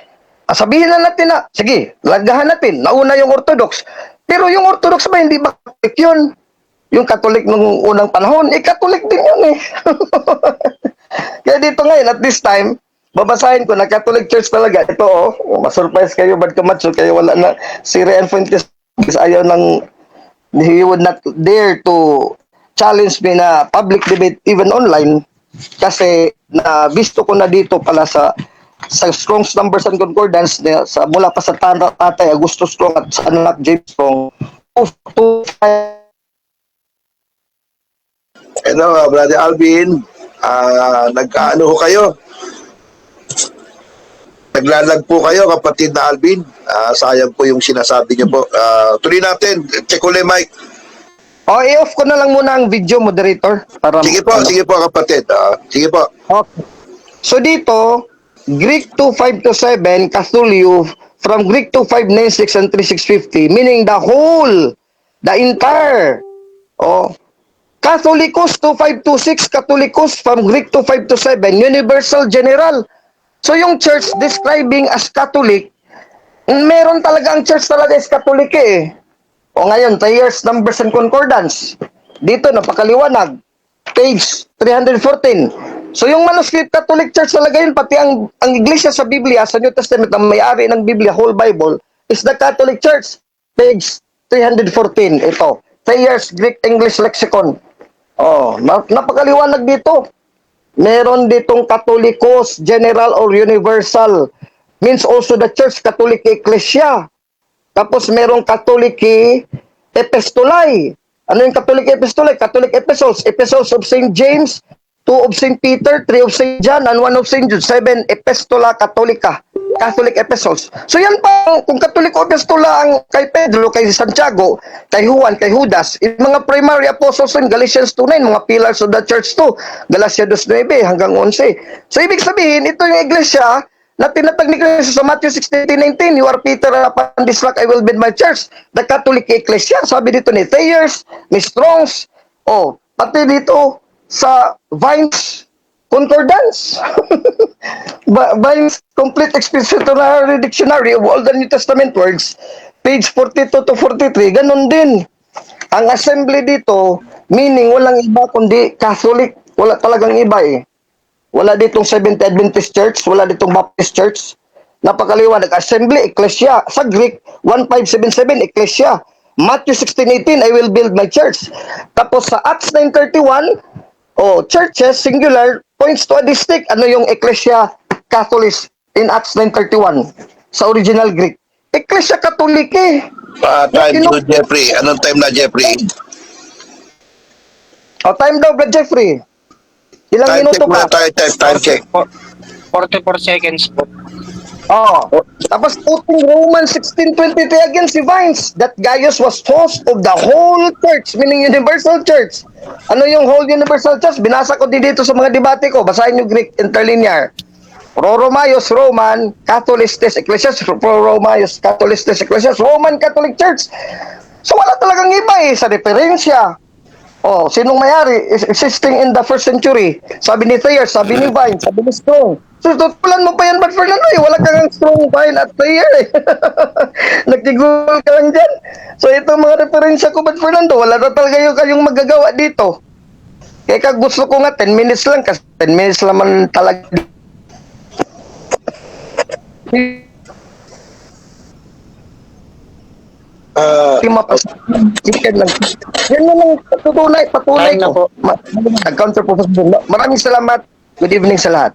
Sabihin na natin na, sige, lagahan natin, nauna yung Orthodox. Pero yung Orthodox ba, hindi ba Catholic yun? Yung Catholic nung unang panahon, Catholic din yun eh. Kaya dito ngayon, at this time, babasahin ko na Catholic Church talaga. Ito masurprise kayo, Brad Camacho, kayo wala na si Rian Fuentes, ayaw ng, he would not dare to challenge me na public debate even online kasi na visto ko na dito pala sa Strong's Numbers and Concordance sa mula pa sa Tatay Augusto Strong at sa anak James Strong. Hello, Brother Alvin, nag-ano ho kayo? Naglalag po kayo, kapatid na Alvin. Sayang po yung sinasabi niyo po. Tuloy natin, check ulit mic. I-off ko na lang muna ang video, moderator. Para Sige po kapatid. Sige po. Okay. So dito, Greek 2527, Catholic from Greek 2596 and 3650, meaning the whole, the entire. Catholicos 2526, Catholicos from Greek 2527, Universal General. So yung church describing as Catholic, meron talaga ang church talaga is Catholic eh. O ngayon, Thayer's Numbers and Concordance. Dito, napakaliwanag. Page 314. So yung manuscript Catholic Church talaga yun, pati ang iglesia sa Biblia, sa New Testament, ang may-ari ng Biblia, whole Bible, is the Catholic Church. Page 314. Ito. Thayer's Greek English Lexicon. Oh, napakaliwanag dito. Meron ditong Catholicos, General or Universal. Means also the Church Catholic Ecclesia. Tapos merong Catholic Epistolae. Ano yung Catholic Epistolae? Catholic Epistles. Epistles of St. James, 2 of St. Peter, 3 of St. John, and 1 of St. Jude. 7 Epistola Catholica. Catholic Epistles. So yan pa, kung Catholic Epistola ang kay Pedro, kay Santiago, kay Juan, kay Judas, yung mga primary apostles in Galatians 2:9, mga pillars of the church 2, Galatia 2:9 hanggang 11. So ibig sabihin, ito yung iglesia na tinatag ni Cristo sa Matthew 16:19, you are Peter, and upon this rock I will build my church. The Catholic Ecclesia, sabi dito ni Thayers, ni Strongs, pati dito sa Vines Concordance. Vines Complete Expository Dictionary of all the New Testament words, page 42 to 43, ganun din. Ang assembly dito, meaning walang iba kundi Catholic, wala talagang iba eh. Wala ditong Seventh Adventist Church, wala ditong Baptist Church. Napakaliwanag. Assembly, Ecclesia. Sa Greek, 1577, Ecclesia. Matthew 16:18, I will build my church. Tapos sa Acts 9:31, churches, singular, points to a distinct. Ano yung Ecclesia Catholic in Acts 9:31? Sa original Greek. Ecclesia Catholic eh. Time to Jeffrey. Anong time na, Jeffrey? Time daw, Brad Jeffrey. Ilang Time minuto check muna ka? tayo. Time check. 44 seconds po. Tapos putting Romans 16:23 again si Vines that Gaius was host of the whole church, meaning universal church. Ano yung whole universal church? Binasa ko din dito sa mga debate ko. Basahin yung Greek interlinear. Pro Romaios Roman Catholicos Ecclesias, Pro Romaios Catholicos Ecclesias, Roman Catholic Church. So wala talagang iba sa referensya. Sinong mayari? Existing in the first century. Sabi ni Thayer, sabi ni Vine, sabi ni Strong. So, tutulan mo pa yan, Bad Fernando Wala kang Strong, Vine at Thayer Nagtigul ka lang dyan. So, itong mga referensya ko, Bad Fernando, wala na talaga kayong magagawa dito. Kaya gusto ko nga, 10 minutes lang, kasi 10 minutes naman talaga. Yan na lang, patunay ko. Nag-counter po. Maraming salamat. Good evening sa lahat.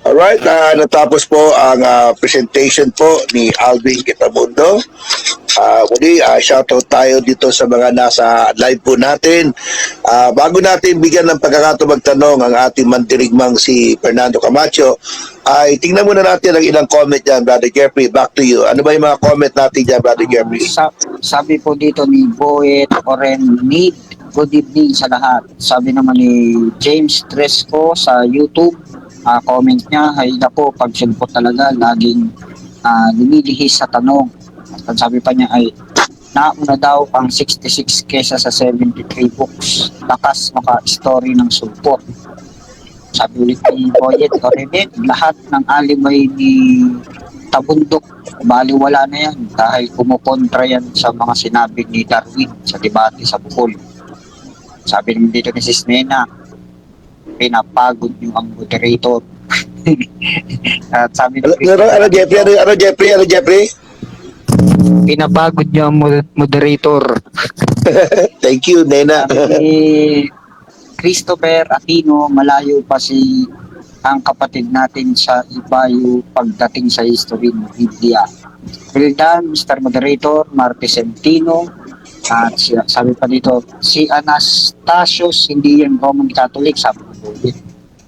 Alright, natapos po ang presentation po ni Alvin Kitamundo. Muli, shoutout tayo dito sa mga nasa live po natin. Bago natin bigyan ng pagkakataon magtanong ang ating mandirigmang si Fernando Camacho, ay tingnan muna natin ang ilang comment dyan, Brother Jeffrey. Back to you. Ano ba yung mga comment natin dyan, Brother Jeffrey? Sabi po dito ni Boet Oren Need, good evening sa lahat. Sabi naman ni James Tresco sa YouTube, comment niya, ay po, pagsulpot talaga, laging lumilihis sa tanong. At sabi pa niya ay, nauna daw ang 66 kesa sa 73 books. Lakas maka-story ng sulpot. Sabi ulit ni Boyet Oremet, lahat ng alimay ni Tabundok, baliwala na yan dahil kumukontra yan sa mga sinabi ni Darwin sa debate sa Bukol. Sabi naman dito ni Sis Nena, pinapagod yung ang moderator. At sabi ni Ano, Jeffrey? Pinapagod niyo ang moderator. Thank you, Nena. Christopher Aquino, malayo pa ang kapatid natin sa ibayo pagdating sa history ng Biblia. Well done, Mr. Moderator, Marty Centino. At sabi pa dito, si Anastasios, hindi yan Roman Catholic, sabi ko.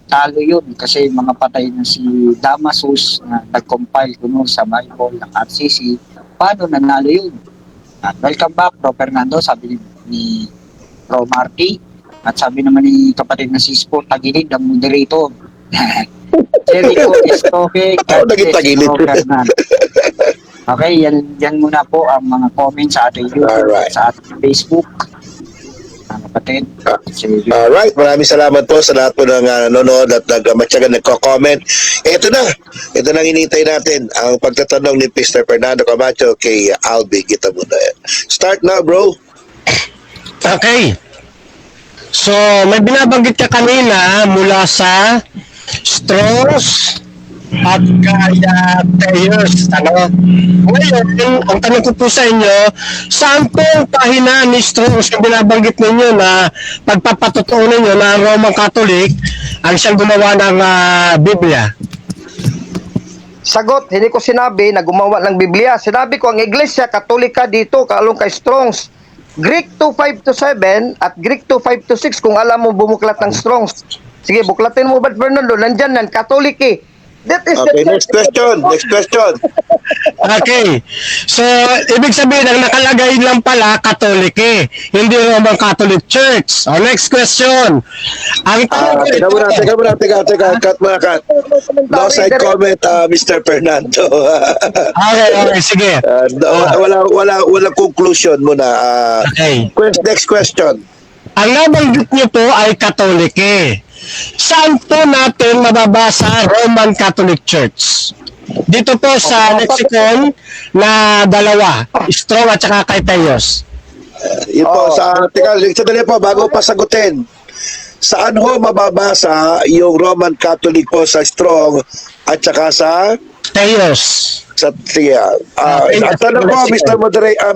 Talo yun kasi mga patay na si Damasus na nag-compile kuno sa Bible ng RCC. Paano nanalo yun? At welcome back, Bro Fernando, sabi ni Bro Marty. At sabi naman ni kapatid na si Sport Tagilid, ang moderator. Jericho Estoque, Naging tagilid. Okay, yan muna po ang mga comments sa ating YouTube, Alright. sa ating Facebook. kapatid. Si Alright, maraming salamat po sa lahat po ng nanonood at matyagang nagko-comment. Ito na ang hinihintay natin, ang pagtatanong ni Mr. Fernando Camacho kay Alvin. Kita mo na yan. Start na, bro. Okay. So, may binabanggit ka kanina mula sa Strauss at kaya Thayers. Ano? Ngayon, ang tanong ko po sa inyo, saan po ang pahina ni Strauss yung binabanggit ninyo na pagpapatotoo ninyo na Roman Catholic ang siyang gumawa ng Biblia? Sagot, hindi ko sinabi na gumawa ng Biblia. Sinabi ko ang Iglesia Katolika dito, kaalong kay Strong's. Greek 2:5-7 at Greek 2:5-6 kung alam mo bumuklat ng Strong's. Sige, buklatin mo ba, Fernando? Nandyan nan, Katolik eh. That is Okay, the next question. Okay. So, ibig sabihin, ang nakalagay lang pala, Catholic eh. Hindi Roman Catholic Church. O, next question. Ang tanong ko Teka muna. Cut muna, cut. No side comment, Mr. Fernando. Okay, sige. Wala conclusion muna. Okay. Next question. Ang nabanggit niyo po ay Catholic eh. Saan po natin mababasa Roman Catholic Church? Dito po sa lexicon na dalawa, Strong at saka kay Thayos. Yun po, sandali po, bago pa sagutin. Saan ho mababasa yung Roman Catholic po sa Strong at saka sa Thayos. at ano po,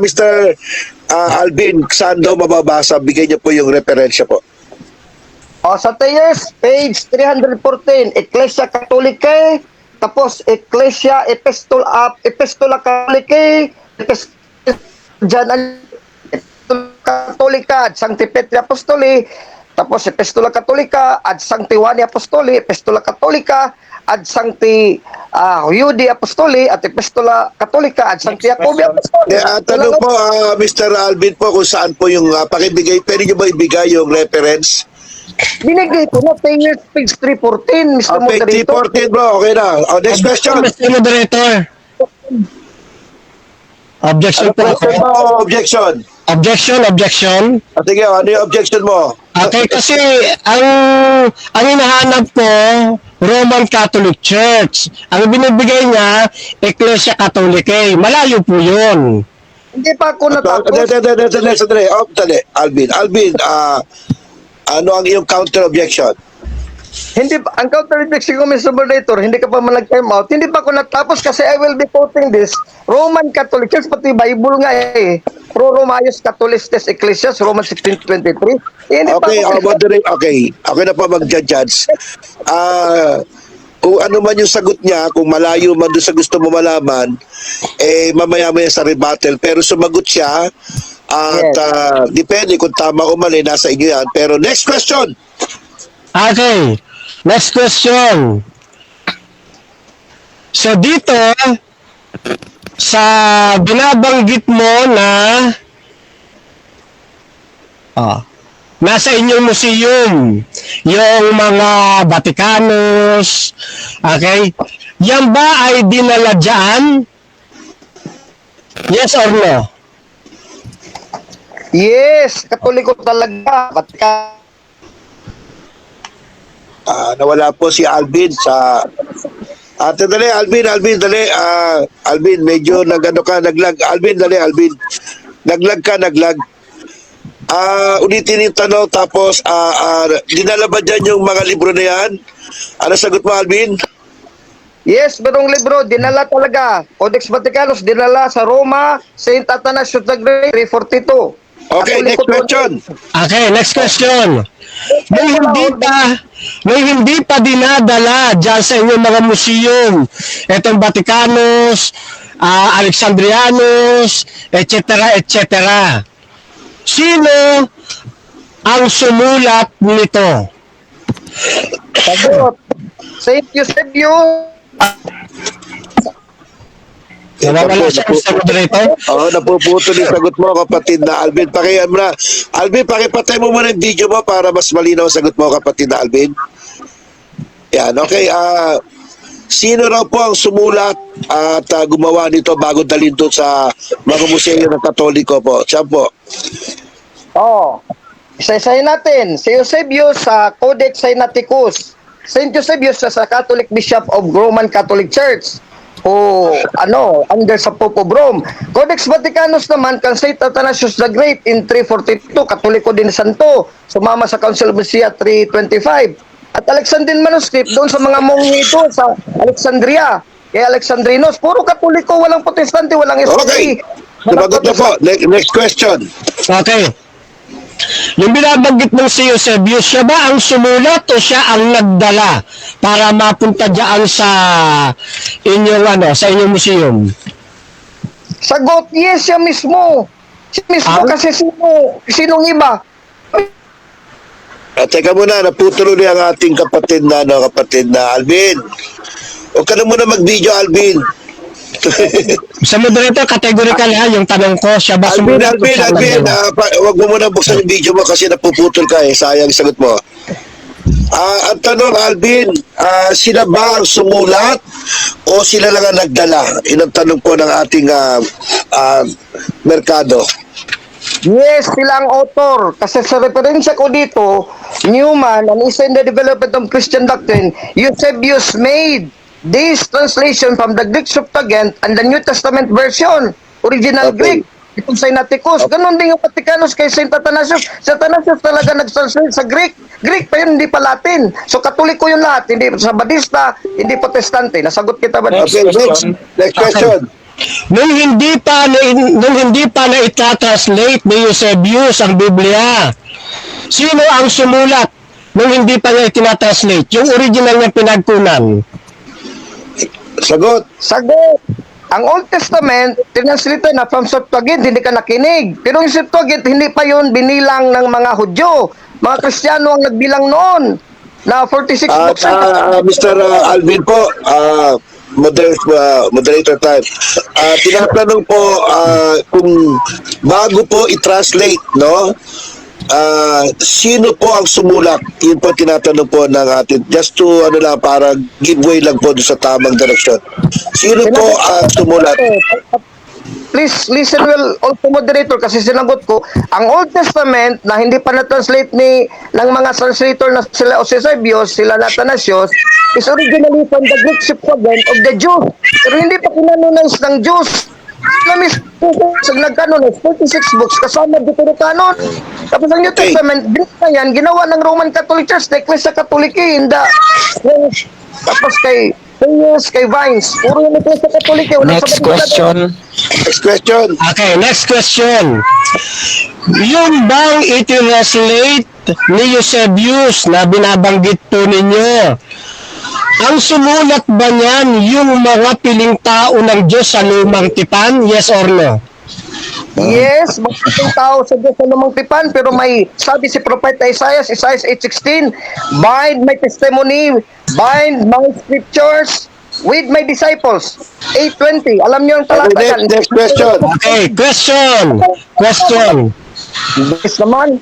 Mr. Alvin, saan daw mababasa? Bigay niyo po yung referensya po. Sa Thayers, page 314, Ecclesia Catholicae, tapos Ecclesia Epistola Catholicae, Catholica ad Sancti Petri Apostoli, tapos Epistola Catholica ad Sancti Juani Apostoli, Epistola Catholica ad Sancti Judi Apostoli, at Epistola Catholica ad Sancti Jacobi Apostoli. Tanong po, Mr. Alvin po, kung saan po yung pakibigay, pwede niyo ba ibigay yung reference? Binigay ko na Thayers, page 314, Mr. Page Moderator. 14 bro, okay na. Next question. Mr. Moderator. Objection po. Objection. Objection. Sige, ano yung objection mo? Okay, kasi ang hinahanap ko, Roman Catholic Church. Ang binibigay niya, Ecclesia Catholicae. Malayo po yun. Hindi pa ako natapos. Dali. Alvin, ano ang iyong counter objection? Hindi pa, ang counter-objection ko, Mr. Moderator, hindi ka pa man nag-time out. Hindi pa ako natapos kasi I will be quoting this Roman Catholic Church, pati Bible nga eh. Pro Romaios Catholicus Ecclesias, Romans 16:23. Hindi pa Okay, ako- okay. Ako na pa mag-judge. Kung ano man yung sagot niya, kung malayo man doon sa gusto mo malaman, mamaya-maya sa rebuttal. Pero sumagot siya, at depende kung tama o mali, nasa inyo yan. Pero next question. Okay. Next question. So dito, sa binabanggit mo na nasa inyong museum, yung mga Vaticanos, okay? Yan ba ay dinala dyan? Yes or no? Yes, Katoliko talaga. Nawala po si Alvin sa... dali, Alvin, dali. Alvin, medyo naglag. Alvin. Naglag. Ulitin yung tanong, tapos dinala ba dyan yung mga libro na yan? Ano sagot mo, Alvin? Yes, barong libro, dinala talaga. Codex Vaticanus, dinala sa Roma, Saint Athanasius the Great, 342. Okay, next question. Okay, next question. May hindi pa dinadala dyan sa inyong mga museum, etong Vaticanus, Alexandrianus, etc. Sino ang sumulat nito? Sagot. Saint Eusebio. Nawawala siya sa moderator? Napuputol yung sagot mo, kapatid na Alvin. Alvin, pakipatay mo muna yung video mo para mas malinaw ang sagot mo, kapatid na Alvin. Yan, okay. Sino raw po ang sumulat at gumawa nito bago dalhin doon sa mga museo ng Katoliko po? Siya po. Isa-isahin natin. Si Eusebius sa Codex Sinaiticus. Saint Eusebius sa Catholic Bishop of Roman Catholic Church. O under sa Pope of Rome. Codex Vaticanus naman kang Saint Athanasius the Great in 342, Katoliko din santo. Sumama sa Council of Nicaea 325. At Alexandrian manuscript doon sa mga monghi doon sa Alexandria. Kay Alexandrinos, puro Katoliko, walang Protestante, walang Okay. Sumagot na po. Next question. Okay. Yung binabanggit ng si Eusebius, siya ba ang sumulat o siya ang nagdala para mapunta diyan sa inyong sa inyong museum? Sagot, yes, siya mismo. Siya mismo kasi sinong iba? Teka muna, naputuloy ang ating kapatid na Alvin. Huwag ka na muna mag-video, Alvin. Sa moderator, categorical yung tanong ko, siya ba sumulat o siya ang Alvin, nagdala? huwag mo muna buksan yung video mo kasi napuputol ka sayang yung sagot mo. Ang tanong, Alvin, sila ba ang sumulat o sila lang ang nagdala? Yun ang tanong po ng ating merkado. Yes, sila ang author. Kasi sa referensya ko dito, Newman, an essay in the development of Christian doctrine, Eusebius made this translation from the Greek Septuagint and the New Testament version, original Okay. Greek. Itong Sinaiticus. Ganon din yung Vaticanus kay Saint Athanasius. Si Athanasius talaga nag-translate sa Greek. Greek pa yun, hindi pa Latin. So, Katoliko yung lahat. Hindi Sabadista, hindi Protestante. Nasagot kita ba? Okay, next question. Nung hindi pa na ita-translate ni Eusebius ang Biblia, sino ang sumulat nung hindi pa niya itinatranslate? Yung original niya pinagkunan. Sagot. Sagot. Ang Old Testament, tinanslita na from Septuagint, hindi ka nakinig. Pero yung Septuagint, hindi pa yun binilang ng mga Hudyo. Mga Kristiyano ang nagbilang noon na 46 books. Mr. Alvin po, moderator time. Tinatanong po kung bago po i-translate, no? Sino po ang sumulat? Yun po tinatanong po ng atin. Just to, para giveaway lang po doon sa tamang direksyon. Sino po ang sumulat? Please listen well also moderator kasi sinagot ko ang Old Testament na hindi pa na-translate ng mga translator na sila Eusebius, sila Athanasius is originally from the Greek Septuagint of the Jews. Pero hindi pa kinanonize ng Jews. Namis sa nag-canonize 46 books kasama dito ng canon. Tapos ang New Testament, Greek na yan, ginawa ng Roman Catholic Church, request sa Katoliki, tapos kay Vines. Puro yung request sa Katoliki. Next question. Next question. Okay, next question. Yung bang itinranslate ni Eusebius na binabanggit po ninyo, ang sumulat ba niyan yung mga piling tao ng Diyos sa lumang tipan? Yes or no? Yes, magiging tao sa Diyos sa lumang tipan, pero may sabi si Prophet Isaiah 8:16, bind my testimony, bind my scriptures with my disciples. 8:20, alam niyo ang talata yan. Next question. Okay, question. Yes naman.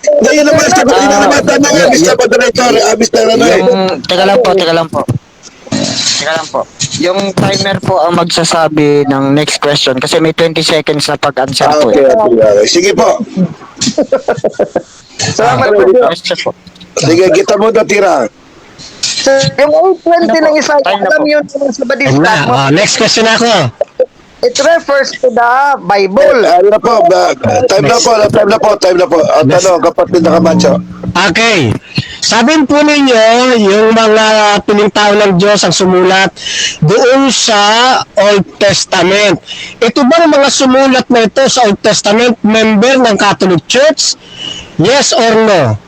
Ngayon naman, Mr. Moderator, Mr. Teka lang po. Yung timer po ang magsasabi ng next question kasi may 20 seconds na pag-answer po. Okay. Sige po. Salamat po. Question po. Sige, kita mo na tira. Yung 8:20 ng Isaiah, alam niyo yung sa Badista. Next question ako. It refers to the Bible. Ano na po, time na po. Tanong, kapatid na Camacho. Okay. Sabihin po ninyo, yung mga piling tao ng Diyos ang sumulat doon sa Old Testament. Ito bang mga sumulat na ito sa Old Testament member ng Catholic Church? Yes or no?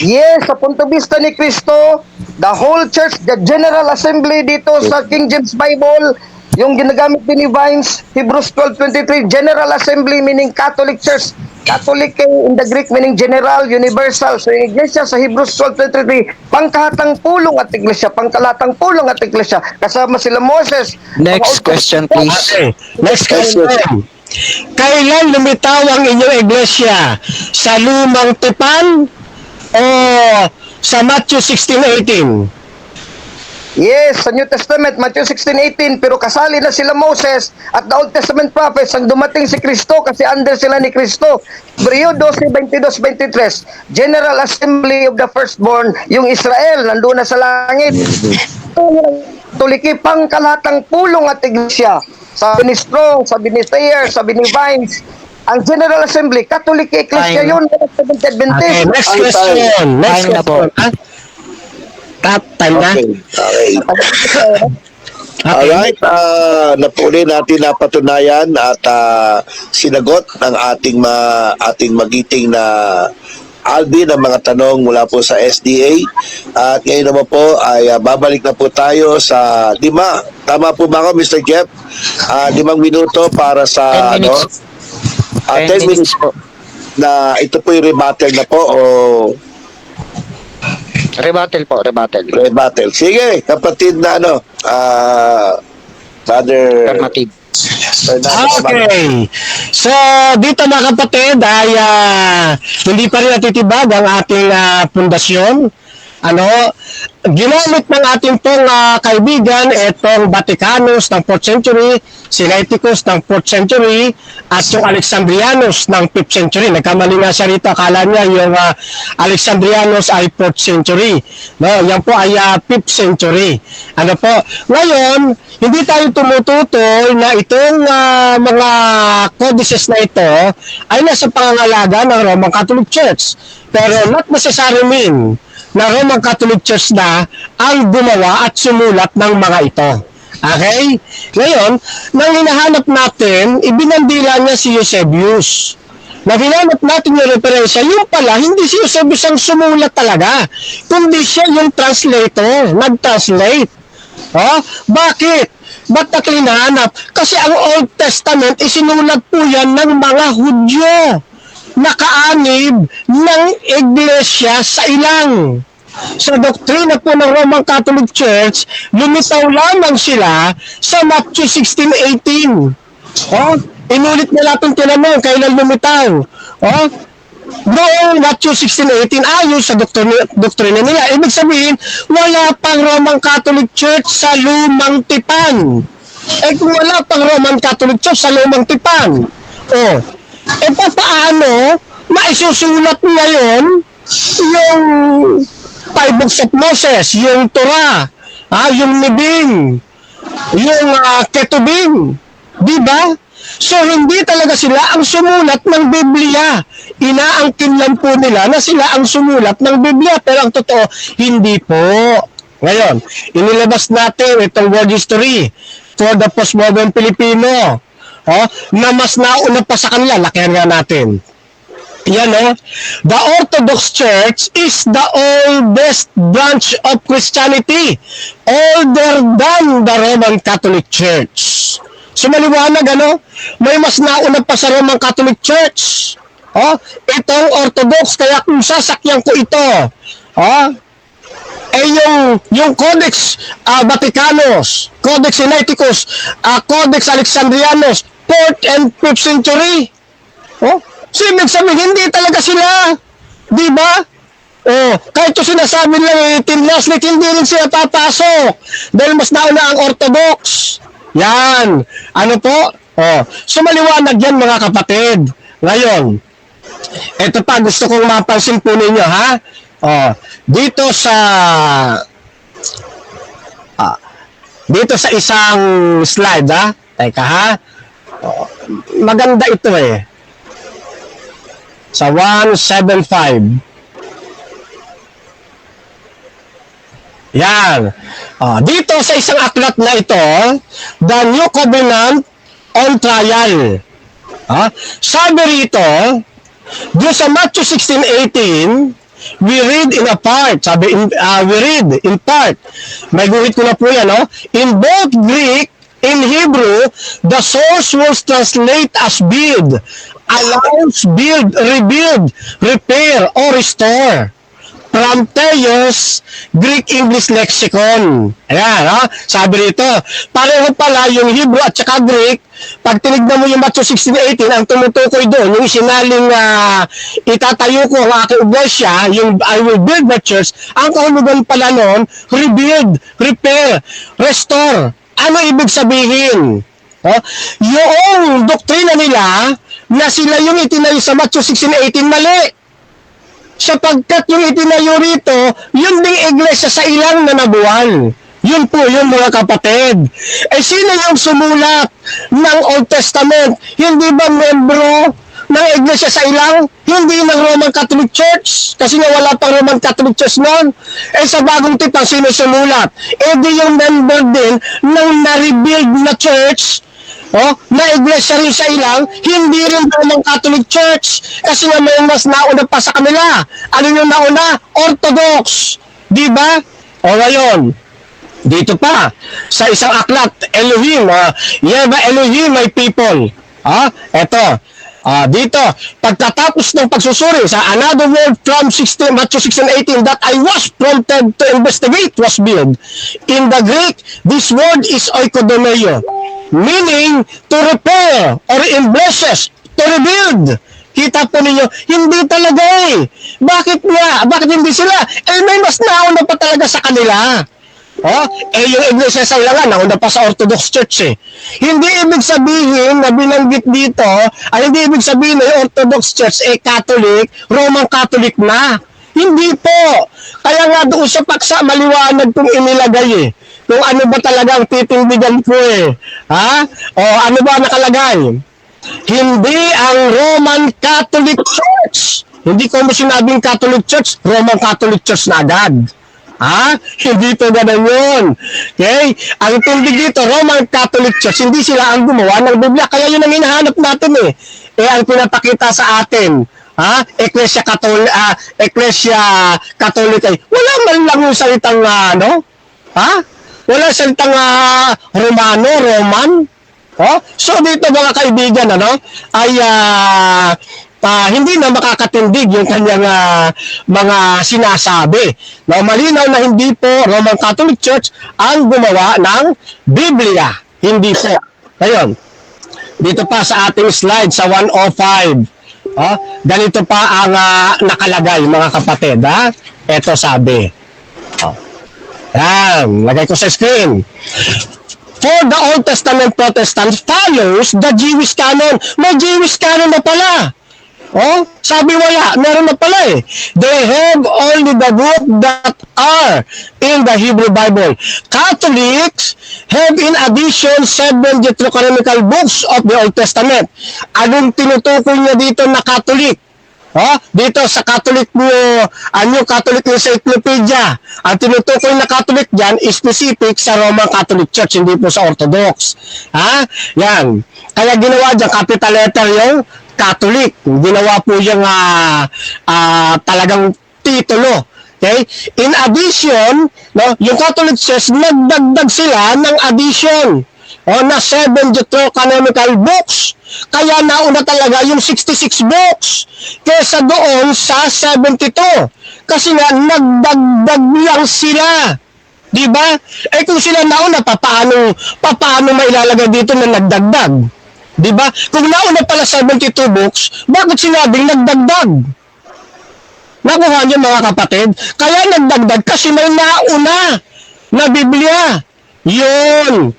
Yes, sa punto vista ni Cristo, the whole church, the General Assembly dito sa King James Bible, yung ginagamit din ni Vines, Hebrews 12:23, General Assembly meaning Catholic Church. Catholic in the Greek meaning general, universal. So yung iglesia sa Hebrews 12:23, pangkahatang pulong at iglesia, pangkalatang pulong at iglesia. Kasama sila Moses. Next question please. Okay. Next question. Kailan lumitaw ang inyong iglesia? Sa lumang tipan o sa Matthew 16:18? Yes, sa New Testament, Matthew 16:18, pero kasali na sila Moses at the Old Testament prophets ang dumating si Kristo kasi under sila ni Kristo. Hebreo 12:22-23, General Assembly of the Firstborn, yung Israel, nandun na sa langit. Tulikipang kalatang pulong at iglesia. Sabi ni Strong, sabi ni Thayer, sabi ni Vines, ang General Assembly, Catholic Ecclesia Time. yun, Adventist. Okay, next Ay, question. Next Time na po. question. Ha? Time na? Okay. Alright, napuli natin napatunayan at sinagot ng ating magiting na Alvin ang mga tanong mula po sa SDA. At ngayon naman po ay babalik na po tayo sa 5. Tama po ba ako, Mr. Jeff? 5 minuto para sa 10 minutes. 10 minutes po. na ito po yung rebuttal na po o Rebuttal po, rebuttal. rebuttal. Sige, kapatid na Brother Affirmative. Fernando. Okay. So, dito mga kapatid ay hindi pa rin natitibag ang ating pundasyon. Ginamit ng ating pong kaibigan itong Vaticanus ng 4th century, Sinaiticus ng 4th century, at yung Alexandrianus ng 5th century. Nagkamali nga siya rito, akala niya yung Alexandrianus ay 4th century. No, yan po ay 5th century. Ngayon, hindi tayo tumututoy na itong mga codices na ito ay nasa pangangalaga ng Roman Catholic Church. Pero not necessarily mean na Roman Catholic Church na ang gumawa at sumulat ng mga ito. Okay? Ngayon, nang hinahanap natin, ibinandila niya si Eusebius. Nang hinanap natin yung referensya, yung pala, hindi si Eusebius ang sumulat talaga, kundi siya yung translator, nag-translate. Bakit? Ba't natin hinahanap? Kasi ang Old Testament, isinulat po yan ng mga Hudyo. Nakaanib ng iglesia sa ilang. Sa doktrina po ng Roman Catholic Church, lumitaw lamang sila sa Matthew 16:18. Inulit na natin tinanong, kailan lumitaw? Noong Matthew 16:18, ayon sa doktrina nila. Ibig sabihin, wala pang Roman Catholic Church sa Lumang Tipan. Kung wala pang Roman Catholic Church sa Lumang Tipan, paano maisusulat ngayon yung 5 books of Moses, yung Torah, yung Nibing, yung Ketubim, di ba? So, hindi talaga sila ang sumulat ng Biblia. Inaangkin lang po nila na sila ang sumulat ng Biblia. Pero ang totoo, hindi po. Ngayon, inilabas natin itong world history for the postmodern Filipino. Na mas nauna pa sa kanila, lakihan nga natin. Yan the Orthodox Church is the oldest branch of Christianity, older than the Roman Catholic Church. So maliwanag may mas nauna pa sa Roman Catholic Church. Itong Orthodox, kaya kung sasakyan ko ito, yung Codex Vaticanus, Codex Sinaiticus, Codex Alexandrianus, 4th and 5th century. So, ibig sabihin, hindi talaga sila. Di ba? Kahit yung sinasabi lang, tinlaslit, hindi rin sila papasok. Dahil mas nauna ang Orthodox. Yan. So, maliwanag yan, mga kapatid. Ngayon, ito pa, gusto kong mapansin po ninyo, ha? Dito sa isang slide, ha? Teka, ha? Maganda ito sa 175. Yan. Dito sa isang aklat na ito, The New Covenant on Trial. Sabi rito, doon sa Matthew 16:18, we read in a part. We read in part. May guhit ko na po yan, In both Greek and Hebrew, the source was translated as build, allows, build, rebuild, repair, or restore. from Thayer's Greek English Lexicon. Ayan, sabi rito, pareho pala yung Hebrew at saka Greek. Pag tinignan mo yung Matthew 16:18, ang tumutukoy doon, yung isinaling itatayo ko ang aking iglesia, yung I will build my church, ang kahulugan pala noon, rebuild, repair, restore. Ano ibig sabihin? Yung doktrina nila na sila yung itinayo sa Matthew 16:18, mali. Sapagkat yung itinayo rito, yun ding iglesia sa ilang na nabuwal. Yun po yun, mga kapatid. Sino yung sumulat ng Old Testament? Hindi ba membro ng iglesia sa ilang? Hindi ng Roman Catholic Church? Kasi nga wala pang Roman Catholic Church noon. Sa bagong tipan, sino sumulat? Di yung member din ng na-rebuild na church, na iglesia rin sa ilang, hindi rin Roman Catholic Church. Kasi nga may mas nauna pa sa kanila. Ano yung nauna? Orthodox. Di ba? Ngayon, dito pa, sa isang aklat, Elohim, Yeva Elohim, my people. Eto, dito, pagkatapos ng pagsusuri sa another word from Matthew 16:18 that I was prompted to investigate was build. In the Greek, this word is oikodomeo, meaning to repair or in blesses, to rebuild. Kita po ninyo, hindi talaga Bakit nga? Bakit hindi sila? May mas nauna pa talaga sa kanila. Yung iglesia sa ilangan, nauna pa sa Orthodox Church Hindi ibig sabihin na binanggit dito, hindi ibig sabihin na yung Orthodox Church Catholic, Roman Catholic na. Hindi po. Kaya nga doon sa paksa, maliwanag kung inilagay Kung ano ba talaga ang titindigan po ano ba nakalagay? Hindi ang Roman Catholic Church. Hindi ko mo sinabing Catholic Church, Roman Catholic Church na agad. Hindi po ganun yun. Okay? Ang tindig dito, Roman Catholic Church, hindi sila ang gumawa ng Biblia. Kaya yun ang hinahanap natin ang pinapakita sa atin. Ecclesia Catholic wala man lang yung salitang wala salitang Roman. So dito mga kaibigan, hindi na makakatindig yung kanyang mga sinasabi. Malinaw na hindi po Roman Catholic Church ang gumawa ng Biblia. Hindi po. Ngayon, dito pa sa ating slide sa 105. Ganito pa ang nakalagay, mga kapatid. Ito sabi. Yan, lagay ko sa screen. For the Old Testament Protestant follows the Jewish canon. May Jewish canon na pala. Sabi wala, meron na pala They have only the book that are in the Hebrew Bible. Catholics have in addition 7 Deuterocanonical books of the Old Testament. Anong tinutukoy niya dito na Catholic? Dito sa Catholic New Catholic Encyclopedia, ang tinutukoy na Catholic dyan is specific sa Roman Catholic Church, hindi po sa Orthodox. Yan. Kaya ginawa dyan, capital letter yung Catholic. Ginawa po yung talagang titulo. Okay? In addition, yung Catholic Church, nagdagdag sila ng addition na 7 Deuterocanonical books. Kaya nauna talaga yung 66 books kesa doon sa 72. Kasi nga, nagdagdag lang sila. Diba? Kung sila nauna, paano mailalagay dito na nagdagdag? Diba? Kung nauna pala 72 books, bakit sinabing nagdagdag? Nakuha niyo mga kapatid? Kaya nagdagdag kasi may nauna na Biblia. Yun.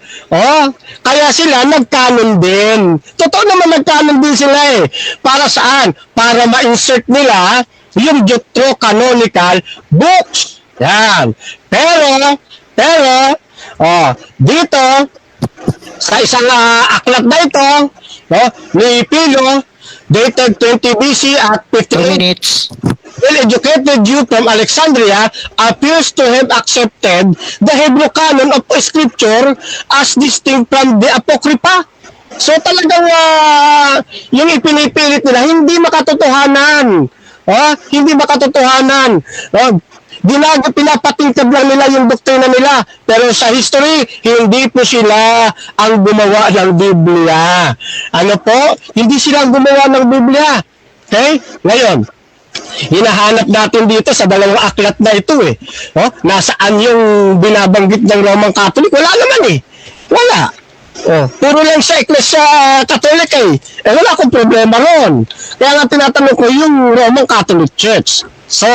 Kaya sila nagkanon din. Totoo naman nagkanon din sila Para saan? Para ma-insert nila yung Deuterocanonical books. Yan. Pero, dito, sa isang aklat na ito, ni Pilo, dated 20 BC at 58 minutes. well-educated Jew from Alexandria appears to have accepted the Hebrew canon of Scripture as distinct from the Apocrypha. So talagang yung ipinipilit nila, hindi makatotohanan. Hindi makatotohanan. Pinapatingkad lang nila yung doktrina nila. Pero sa history, hindi po sila ang gumawa ng Biblia. Ano po? Hindi sila ang gumawa ng Biblia. Okay? Ngayon, Hinahanap natin dito sa dalawang aklat na ito eh. Oh, nasaan yung binabanggit ng Roman Catholic? Wala naman eh. Wala. Oh, puro lang sa Iglesia Catholic eh. Wala akong problema ron. Kaya nga tinatanong ko yung Roman Catholic Church. So,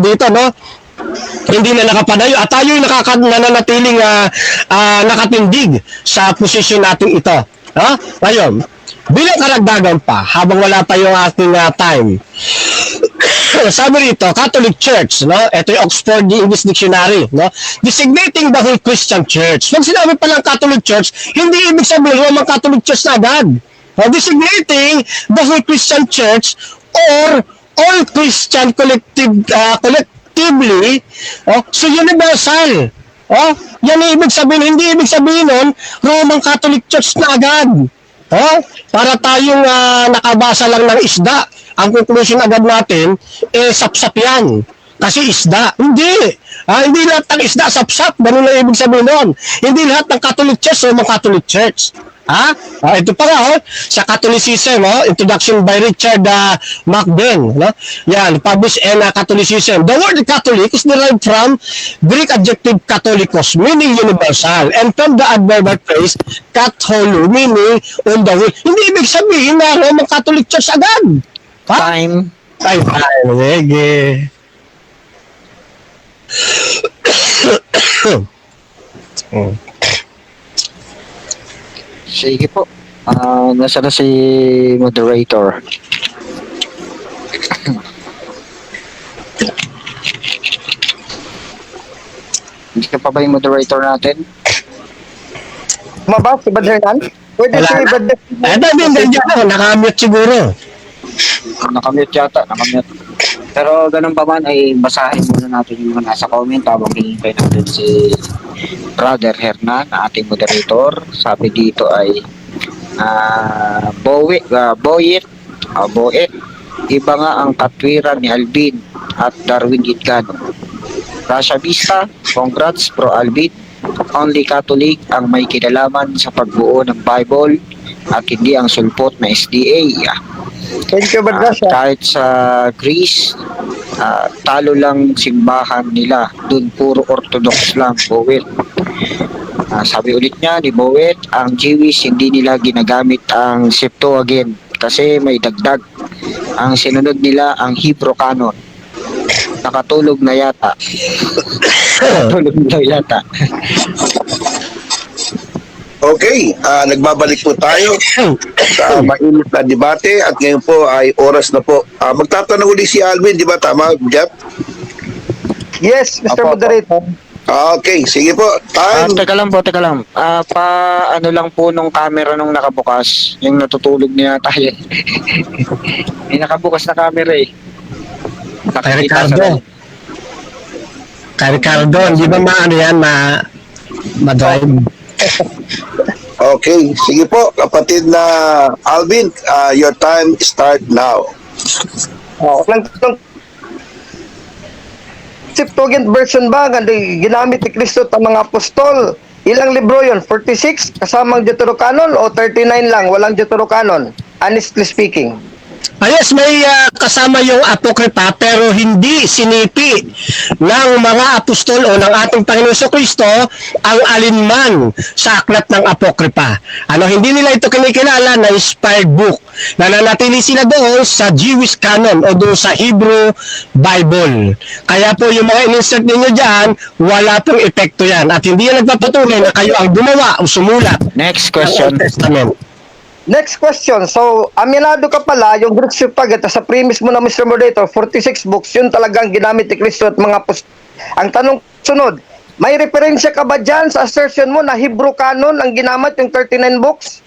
dito no, hindi na nakapanayo at tayo yung nananatiling nakatindig sa posisyon natin ito. Ngayon, bilang karagdagan pa, habang wala pa yung ating time, sabi rito, Catholic Church, no? Ito yung Oxford English Dictionary, no? Designating the whole Christian Church. Pag sinabi pa lang Catholic Church, hindi ibig sabihin Roman Catholic Church na agad. Designating the whole Christian Church or all Christian collectively, so universal. Yan ang ibig sabihin. Hindi ibig sabihin nun, Roman Catholic Church na agad. Para tayong nakabasa lang ng isda. Ang conclusion agad natin, sapsap yan. Kasi isda. Hindi. Hindi lahat ng isda sapsap. Ganun lang ibig sabihin nun. Hindi lahat ng Catholic Church, Roman Catholic Church. Ito pa nga, sa Catholicism, introduction by Richard McBain. Yan, published in Catholicism. The word Catholic is derived from Greek adjective Catholicos, meaning universal, and from the adverbial phrase katholo, meaning on the whole. Hindi ibig sabihin na Roman Catholic Church agad. Time. Sige. Sige po. Nasa na si moderator? Hindi ka pa ba yung moderator natin? Maba, si Brother Hernan? Pwede si Brother Nakamute siguro. Nakamute yata, nakamute. Pero ganun pa man ay basahin muna natin yung mga nasa comment habang hinihintay natin si Brother Hernan, ating moderator. Sabi dito ay Boyet, iba nga ang katwiran ni Alvin at Darwin Gitgano. Rasha Vista, congrats Bro Alvin. Only Catholic ang may kinalaman sa pagbuo ng Bible at hindi ang sulpot na SDA. Thank you, Brother. Kahit sa Greece, talo lang simbahan nila. Doon puro Orthodox lang, Bowet. Sabi ulit niya ni Bowet, ang Jewish hindi nila ginagamit ang Septuagint kasi may dagdag. Ang sinunod nila ang Hebrew Canon. Nakatulog na yata. Nakatulog na yata. Okay, nagbabalik po tayo sa mainit na debate at ngayon po ay oras na po. Magtatanong uli si Alvin, di ba? Tama, Jeff? Yes, Mr. Apo. Moderator. Okay, sige po. Time. Teka lang. Ano lang po nung camera nung nakabukas, yung natutulog niya tayo. May nakabukas na camera eh. Kay Ricardo, hindi ba maano yan, ma-drive? Okay, sige po, kapatid na Alvin, your time start now. Lang Septuagint version ba nga ginamit ni Kristo at mga apostol? Ilang libro yon? 46 kasamang Deuterocanon o 39 lang walang Deuterocanon? Honestly speaking. Yes, may kasama yung Apokripa pero hindi sinipi ng mga apostol o ng ating Panginoon Kristo ang alinman sa aklat ng Apokripa. Hindi nila ito kinikilala na inspired book. Nananatili sila doon sa Jewish canon o doon sa Hebrew Bible. Kaya po yung mga in-insert ninyo dyan, wala pong epekto yan. At hindi yan nagpapatunay na kayo ang gumawa o sumulat Next ng question. Old Testament. Next question. So, aminado ka pala, yung Greek Septuagint sa premise mo na Mr. Moderator, 46 books, yun talagang ginamit ni Kristo at mga Ang tanong sunod, may referensya ka ba dyan sa assertion mo na Hebrew Canon ang ginamit yung 39 books?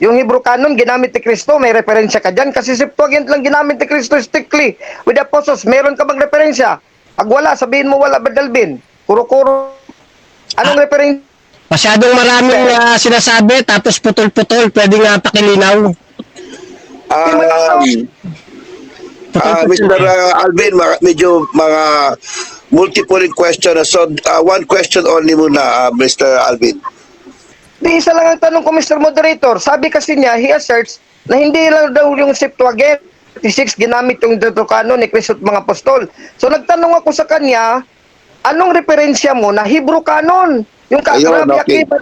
Yung Hebrew Canon ginamit ni Kristo, may referensya ka dyan? Kasi Septuagint lang ginamit ni Kristo strictly with the apostles. Meron ka bang referensya? Pag wala, sabihin mo wala, Badalbin. Kuro-kuro. Anong referensya? Masyadong maraming sinasabi tapos putol-putol. Pwede nga pakilinaw. Mr. Alvin, medyo mga multiple question. So, one question only muna, Mr. Alvin. Di isa lang ang tanong ko, Mr. Moderator. Sabi kasi niya, he asserts na hindi lang daw yung Septuagint. 36 ginamit yung Deuterocanon ni Kristo at mga apostol. So nagtanong ako sa kanya, anong referensya mo na Hebrew canon? Yung Ayun, Rabbi okay. Akiva.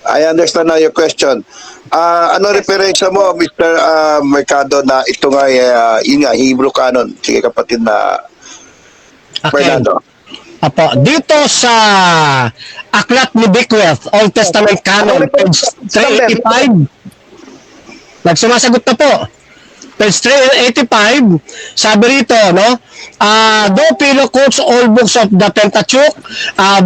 I understand now your question. Ano referensya mo, Mr. Mercado, na ito nga, yun nga, Hebrew canon? Sige, kapatid na Fernando. Apo, dito sa Aklat ni Bequeth, Old Testament Canon, page 385, nagsumasagot na po. Page 385, sabi rito, no? Though Philo quotes all books of the Pentateuch,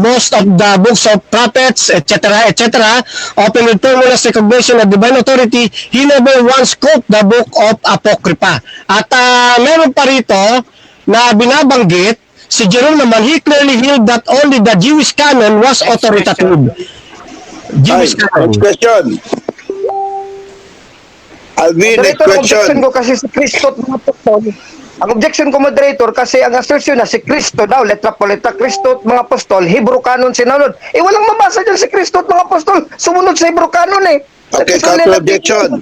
most of the books of prophets, etc., etc., often with formulous recognition of divine authority, he never once quote the book of Apocrypha. At meron pa rito na binabanggit, si Jerome naman, he clearly held that only the Jewish canon was authoritative. Jewish canon. Next question. Alvin, next Moderator, ang objection question. ko kasi si Kristo at mga apostol. Ang objection ko, moderator, kasi ang assertion na si Kristo daw, letra po letra, Kristo at mga apostol, Hebrew canon sinunod. Walang mabasa dyan si Kristo at mga apostol. Sumunod sa Hebrew canon eh. Okay, So, counter objection.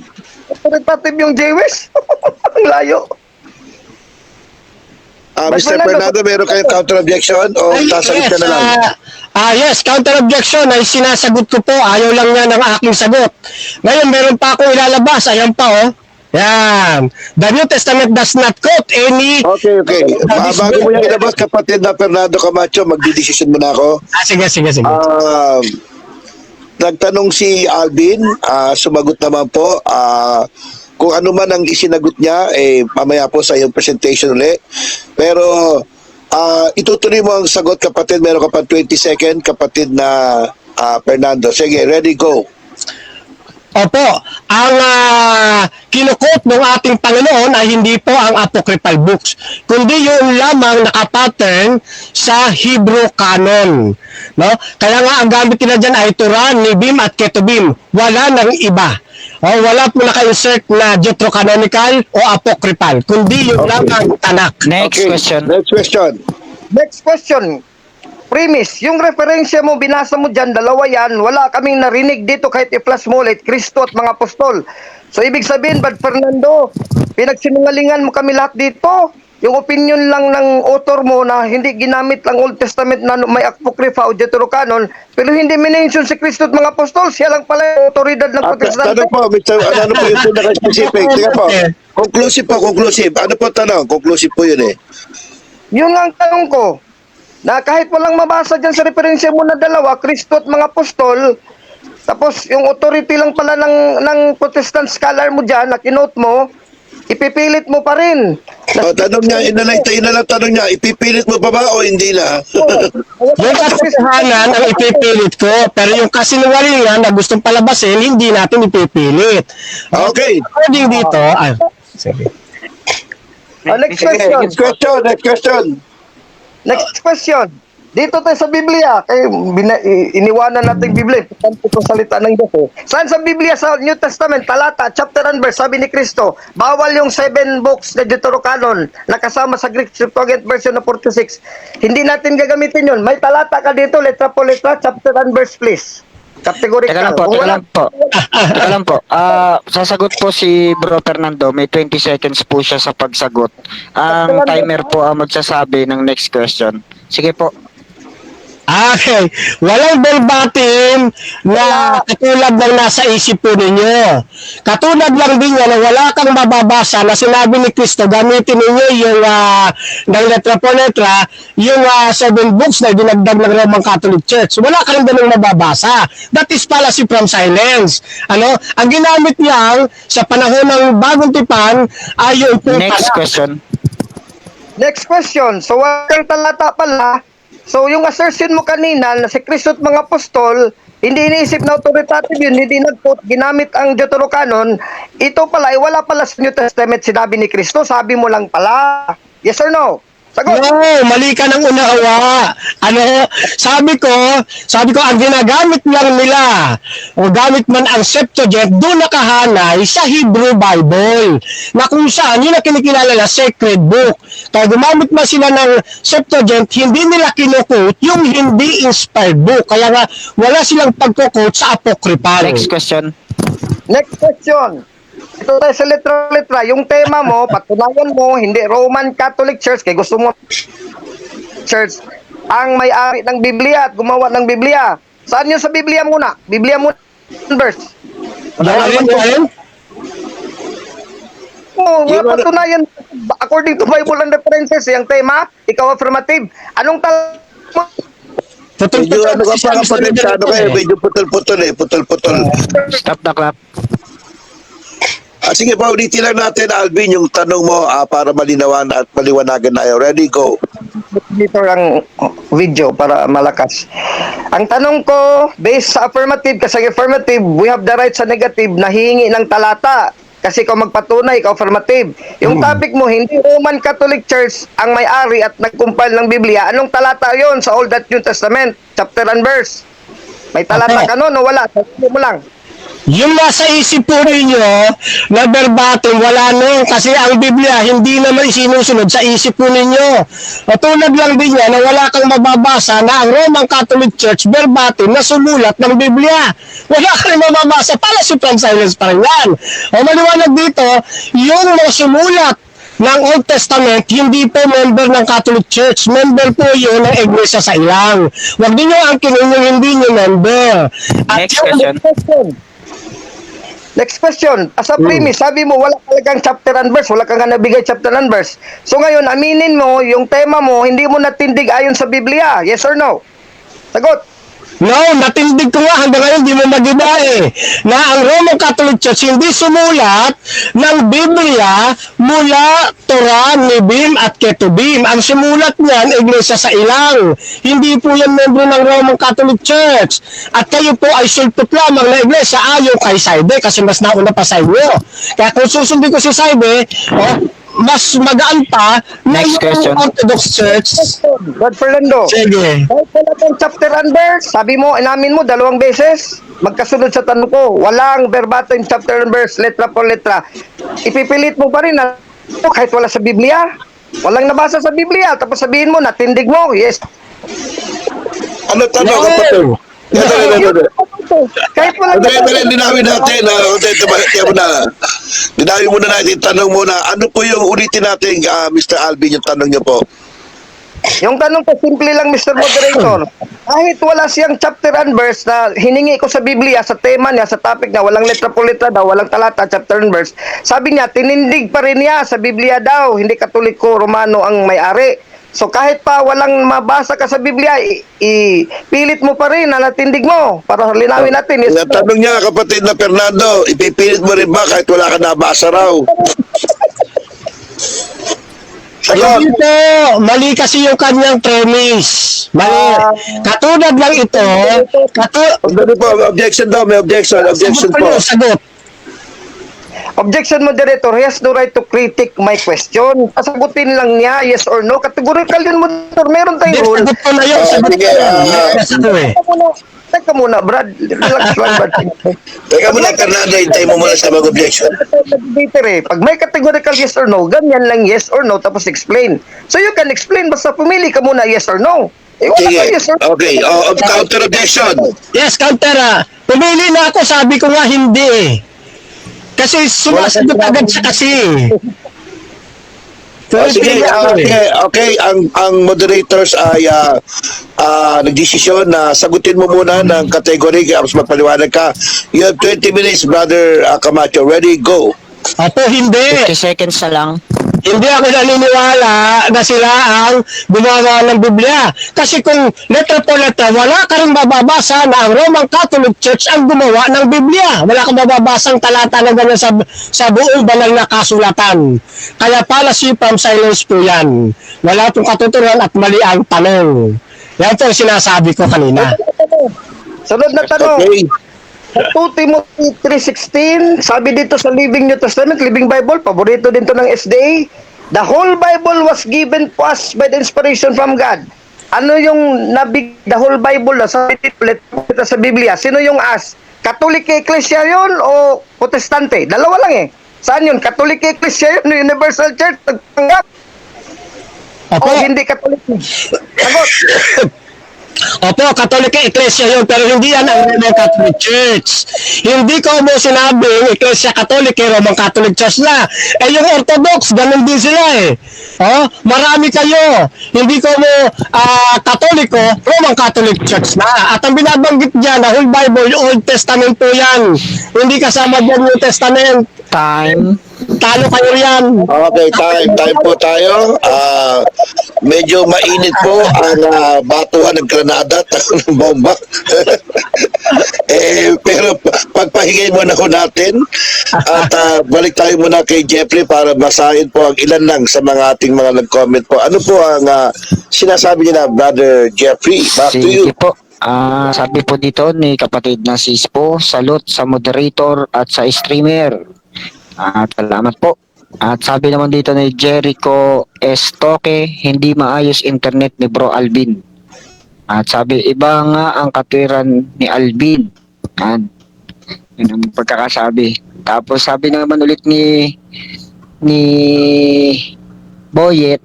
authoritative yung Jewish. Ang layo. Mr. Fernando, meron kayong counter objection o sasagot ka na lang? Yes, counter objection ay sinasagot ko po. Ayaw lang niya ng aking sagot. Ngayon, meron pa akong ilalabas. Ayan pa, oh. Yan. The New Testament does not quote any... Okay. Bago mo yung ilabas, kapatid na Fernando Camacho, magdidesisyon muna ako. Sige. Nagtanong si Alvin, sumagot naman po. Kung ano man ang isinagot niya, mamaya po sa iyong presentation ulit. Pero itutuloy mo ang sagot, kapatid. Meron ka pa 20 second, kapatid na Fernando. Sige, ready, go. Opo, ang kinukot ng ating Panginoon ay hindi po ang apocryphal books, kundi yung lamang nakapattern sa Hebrew canon. No? Kaya nga ang gamit nila dyan ay Torah, Nebim at Ketubim. Wala nang iba. Wala po naka-insert na deuterocanonical o apocryphal, kundi yung lamang Tanakh. Next question. Next question. Premise, yung referensya mo, binasa mo dyan, dalawa yan, wala kaming narinig dito kahit i-flash mo ulit, Kristo at mga apostol. So, ibig sabihin, Bad Fernando, pinagsinungalingan mo kami lahat dito. Yung opinion lang ng author mo na hindi ginamit lang Old Testament na may Apocrypha o Deuterocanon, pero hindi minention si Kristo at mga apostol, siya lang pala yung autoridad ng protestante. Tanong po, Mr. Ano po yung pinaka-specific? Sige po. Conclusive. Ano po tanong? Conclusive po yun eh. Yun nga ang tanong ko, na kahit walang mabasa dyan sa referensya mo na dalawa, Kristo at mga apostol, tapos yung authority lang pala ng Protestant scholar mo dyan, na kinote mo, ipipilit mo pa rin. Tanong niya, inalang tanong niya, ipipilit mo pa ba o hindi na? Yung katotohanan ang ipipilit ko, pero yung kasinungalingan na gustong palabasin, hindi natin ipipilit. Okay. According dito, sige. Next question. Next question. Dito tayo sa Biblia. Iniwanan natin yung Biblia. Importante itong salita ng Diyos. Saan sa Biblia, sa New Testament, talata, chapter and verse, sabi ni Kristo, bawal yung 7 books na Deuterocanon na kasama sa Greek Septuagint version na 46. Hindi natin gagamitin yun. May talata ka dito, letra po letra, chapter and verse, please. Categorical. Teka lang po. Sasagot po si Bro Fernando. May 20 seconds po siya sa pagsagot. Ang timer po ang magsasabi ng next question. Sige po. Okay. Walang verbatim na katulad ng nasa isip po ninyo. Katulad lang din yan na wala kang mababasa na sinabi ni Kristo, gamitin ninyo yung ng letra po letra, yung 7 books na dinagdag ng Roman Catholic Church. Wala ka rin ganun mababasa. That is fallacy from silence. Ang ginamit niya sa panahon ng bagong tipan ay yung Next question. So, walang talata pala. So, yung assertion mo kanina na si Kristo at mga apostol, hindi iniisip na authoritative yun, hindi nag-quote, ginamit ang Deuterocanon, ito pala ay wala pala sa New Testament sinabi ni Kristo, sabi mo lang pala. Yes or no? Sagot. No, mali ka ng unawa. Sabi ko, ang ginagamit lang nila, o gamit man ang Septuagint, doon nakahanay sa Hebrew Bible, na kung saan yun ang kinikilala na sacred book. Kaya gumamit man sila ng Septuagint, hindi nila kinukot yung hindi inspired book. Kaya nga, wala silang pagkukot sa Apocryphal. Next question. Ito tayo sa letra-letra. Yung tema mo, patunayan mo, hindi Roman Catholic Church, kaya gusto mo church ang may-ari ng Biblia at gumawa ng Biblia. Saan yun sa Biblia muna? Biblia muna verse. Ayun. Oh, wala patunayan. According to Bible and references, yung tema, ikaw affirmative. Anong Medyo ano ka pa kapatid, ano kayo, medyo putol-putol eh, putol-putol. Stop the clock. Sige pa, ulitin lang natin, Alvin, yung tanong mo para malinawan at maliwanagan na. Ready, go. dito ang video para malakas. Ang tanong ko, based sa affirmative, kasi affirmative, we have the right sa negative na hihingi ng talata. Kasi ikaw magpatunay, ikaw affirmative. Yung topic mo, hindi Roman Catholic Church ang may-ari at nag-compile ng Biblia. Anong talata yon sa Old at New Testament? Chapter and verse. May talata ka nun o wala? Sabi mo lang. Yung nasa isip po ninyo na verbatim, wala nun. Kasi ang Biblia, hindi naman isinusunod sa isip po ninyo. At tulad lang din yan na wala kang mababasa na ang Roman Catholic Church verbatim na sumulat ng Biblia. Wala ka rin mababasa. Policy from silence pa rin yan. O maliwanag dito, yung mga sumulat ng Old Testament, hindi po member ng Catholic Church. Member po yun ng Iglesia sa ilang. Huwag ninyo ang kinunyong hindi nyo member. At Next question. Next question. As a premise, sabi mo wala talagang chapter and verse, wala kang nabigay chapter and verse. So ngayon, aminin mo, yung tema mo, hindi mo natindig ayon sa Biblia. Yes or no? Sagot. No, natindig ko nga hanggang ngayon di mo magiba na ang Roman Catholic Church hindi sumulat ng Biblia mula Torah, Nebim at Ketubim. Ang sumulat niyan, Iglesia sa ilang. Hindi po yan membro ng Roman Catholic Church. At kayo po ay sulpot lamang na Iglesia ayon kay Saibe kasi mas nauna pa sa inyo. Kaya kung susundin ko si Saibe, mas magaan pa na Next yung question. Orthodox Church. God Fernando. Sige. Kahit wala kang chapter and verse, sabi mo, inamin mo 2 beses, magkasunod sa tanong ko, walang verbatim chapter and verse, letra po letra. Ipipilit mo pa rin na kahit wala sa Biblia, walang nabasa sa Biblia, tapos sabihin mo, natindig mo, yes. Ano tanong kapatid? Kahit wala Dinawin natin, dinawin muna natin, tanong muna, ano po yung ulitin natin, Mr. Alvin, yung tanong niyo po? Yung tanong ko, simple lang, Mr. Moderator. Kahit wala siyang chapter and verse na hiningi ko sa Biblia, sa tema niya, sa topic niya, walang letra po letra daw, walang talata, chapter and verse, sabi niya, tinindig pa rin niya sa Biblia daw, hindi Katoliko, Romano ang may-ari. So kahit pa walang mabasa ka sa Biblia, ipilit mo pa rin na natindig mo para linawin natin. Yes, Yung tanong niya, kapatid na Fernando, ipipilit mo rin ba kahit wala ka nabasa raw? Sagot. Dito, mali kasi yung kanyang premise. Mali. Katulad lang ito, Ano po, objection daw, may objection po. sagot. Objection, moderator, he has no right to critique my question. Sagutin lang niya, yes or no. Categorical yun, moderator. Meron Hindi, tayong rule. sagot ko na yun. Sagot ko Sige, na. Teka muna, Brad. Relax lang, Brad. Teka muna, Fernando, hintay mo muna sa mag-objection. Pag may categorical yes or no, ganyan lang yes or no, tapos explain. So you can explain, basta pumili ka muna yes or no. Wala Sige, ka yes or no. okay, counter objection. Yes, counter. Pumili na ako, sabi ko nga hindi. Kasi sumasagot agad siya kasi. Sige, okay, ang moderators ay nagdesisyon na sagutin mo muna ng category kaya mas mapaliwanag ka. You have 20 minutes, brother Camacho. Ready, go. Apo, hindi. 50 seconds na lang. Hindi ako naniniwala na sila ang gumawa ng Biblia. Kasi kung letra po letra, wala ka rin mababasa na ang Roman Catholic Church ang gumawa ng Biblia. Wala kang mababasang talata na ganyan sa buong banal na kasulatan. Kaya policy from silence po yan. Wala pong katuturan at mali ang tanong. Yan po ang sinasabi ko kanina. Sunod na tanong. Okay. 2 Timothy 3:16, sabi dito sa Living New Testament, Living Bible, paborito din to ng SDA. The whole Bible was given to us by the inspiration from God. Ano yung the whole Bible na sa Biblia? Sino yung us? Catholic Ecclesia yun o Protestante? Dalawa lang eh. Saan yun? Catholic Ecclesia yun, Universal Church, nagtanggap. Apo, O hindi Catholic. Sagot. Opo, Katolika Iglesia yun, pero hindi yan ang Roman Catholic Church. Hindi ko mo sinabi, Iglesia Catholic, Roman Catholic Church na. Eh, yung Orthodox, ganun din sila eh. Oh, marami kayo. Hindi ko mo Katoliko, Roman Catholic Church na. At ang binabanggit dyan, na whole Bible, Old Testament po yan. Hindi kasama dyan New Testament. Time. Talo kayo yan. Okay, time po tayo. Medyo mainit po ang batuhan ng granada at ng bomba. Pero pagpahingay muna ho natin at balik tayo muna kay Jeffrey para basahin po ang ilan lang sa mga ating mga nag-comment po. Ano po ang sinasabi niya na, Brother Jeffrey? Back to you. Sige po. Sabi po dito ni kapatid na Sispo, salute sa moderator at sa streamer. At salamat po. At sabi naman dito ni Jericho Estoque, hindi maayos internet ni Bro Alvin. At sabi, iba nga ang katwiran ni Alvin. Yun ang pagkakasabi. Tapos sabi naman ulit ni Boyet,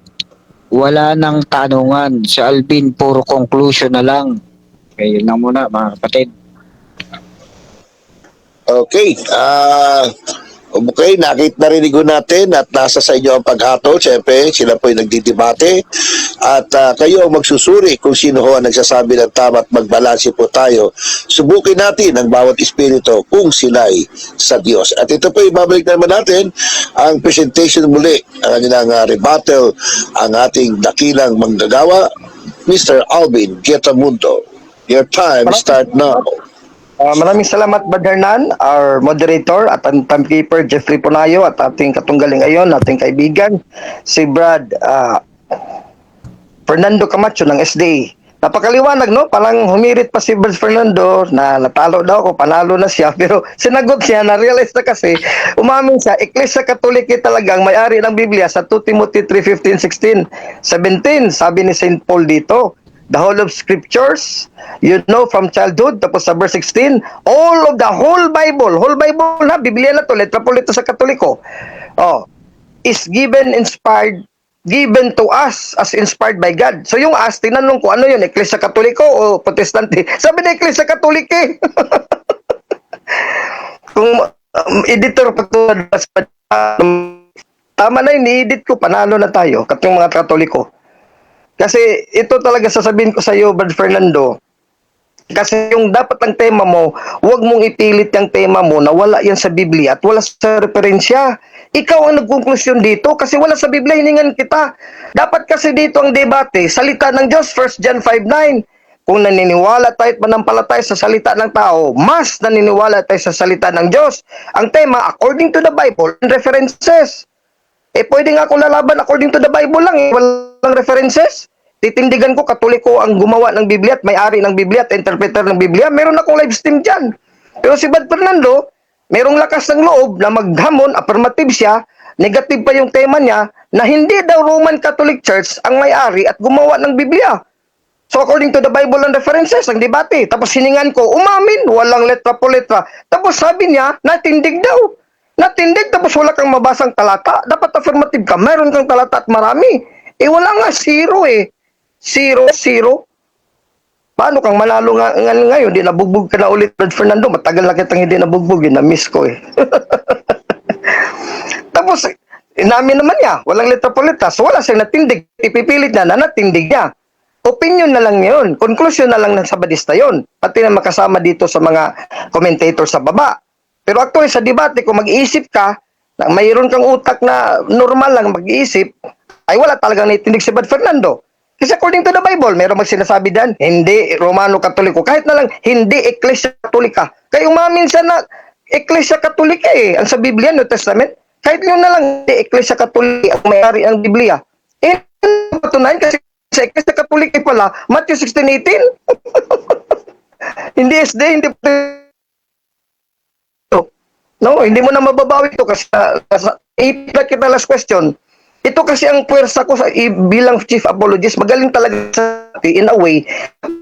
wala nang tanungan. Si Alvin, puro conclusion na lang. Kaya yun lang muna mga kapatid. Okay. Okay, narinig ko natin at nasa sa inyo ang paghatol. Siyempre, sila po yung nagdidebate. At kayo ang magsusuri kung sino ho ang nagsasabi ng tama at magbalanse po tayo. Subukin natin ang bawat espiritu kung sila'y sa Diyos. At ito po, ibabalik naman natin ang presentation muli, ang kanilang rebuttal, ang ating dakilang manggagawa, Mr. Alvin Guetamundo. Your time start now. Maraming salamat, Brother Hernan, our moderator at ang timekeeper, Jeffrey Punayo, at ating katunggaling ayon, ating kaibigan, si Brad Fernando Camacho ng SDA. Napakaliwanag, no? Parang humirit pa si Brad Fernando na natalo daw ako, panalo na siya. Pero sinagot siya, na-realize na kasi, umamin siya, Iglesia Katolika talagang may-ari ng Biblia sa 2 Timothy 3:15, 16, 17. Sabi ni St. Paul dito, the whole of scriptures, you know, from childhood, tapos sa verse 16, all of the whole Bible na, Biblia na to, letra po letra sa Katoliko, is given to us as inspired by God. So yung us, tinanong ko, ano yun, Iglesia Katoliko o Protestante? Sabi na Iglesia Katolika. Kung editor pa to, tama na yun, i-edit ko, panalo na tayo, katong mga Katoliko. Kasi ito talaga sasabihin ko sa iyo, Brad Fernando, kasi yung dapat ang tema mo, huwag mong ipilit yung tema mo na wala yan sa Biblia at wala sa referensya. Ikaw ang nagkonklusyon dito kasi wala sa Biblia, hiningan kita. Dapat kasi dito ang debate, salita ng Diyos, 1 John 5:9. Kung naniniwala tayo at manampalataya sa salita ng tao, mas naniniwala tayo sa salita ng Diyos. Ang tema, according to the Bible, and references. Pwede nga ako lalaban according to the Bible lang, walang references. Titindigan ko, Katoliko ang gumawa ng Biblia at may-ari ng Biblia at interpreter ng Biblia. Meron akong live stream dyan. Pero si Brad Fernando, merong lakas ng loob na maghamon, affirmative siya, negative pa yung tema niya, na hindi daw Roman Catholic Church ang may-ari at gumawa ng Biblia. So according to the Bible and references, ang debate. Tapos hiningan ko, umamin, walang letra po letra. Tapos sabi niya, natindig daw. Natindig, tapos wala kang mabasang talata. Dapat affirmative ka, meron kang talata at marami. Wala nga, zero eh. Zero. Paano kang manalo ngayon? Di nabugbog ka na ulit, Brad Fernando. Matagal na kitang hindi nabugbog, na-miss ko eh. Tapos, namin naman niya, walang letra po letra. So wala siyang natindig. Ipipilit na natindig niya. Opinion na lang yun. Conclusion na lang ng Sabadista yun. Pati na makasama dito sa mga commentator sa baba. Pero actually sa debate, kung mag-iisip ka, na mayroon kang utak na normal lang mag-iisip, ay wala talagang naitindig si Brad Fernando. Kasi according to the Bible, mayroon sinasabi dyan, hindi Romano Katoliko, kahit na lang hindi Iglesia Katolika. Kaya umamin siya na Iglesia Katolika ang sa Biblia, New Testament, kahit yun na lang, hindi Iglesia Katolika ang may-ari ng Biblia. Patunayan kasi sa Iglesia Katolika pala, Matthew 16:18. Hindi SD, hindi no, hindi mo na mababawi ito kasi ipit kita last question. Ito kasi ang puwersa ko bilang chief apologist. Magaling talaga sa in a way.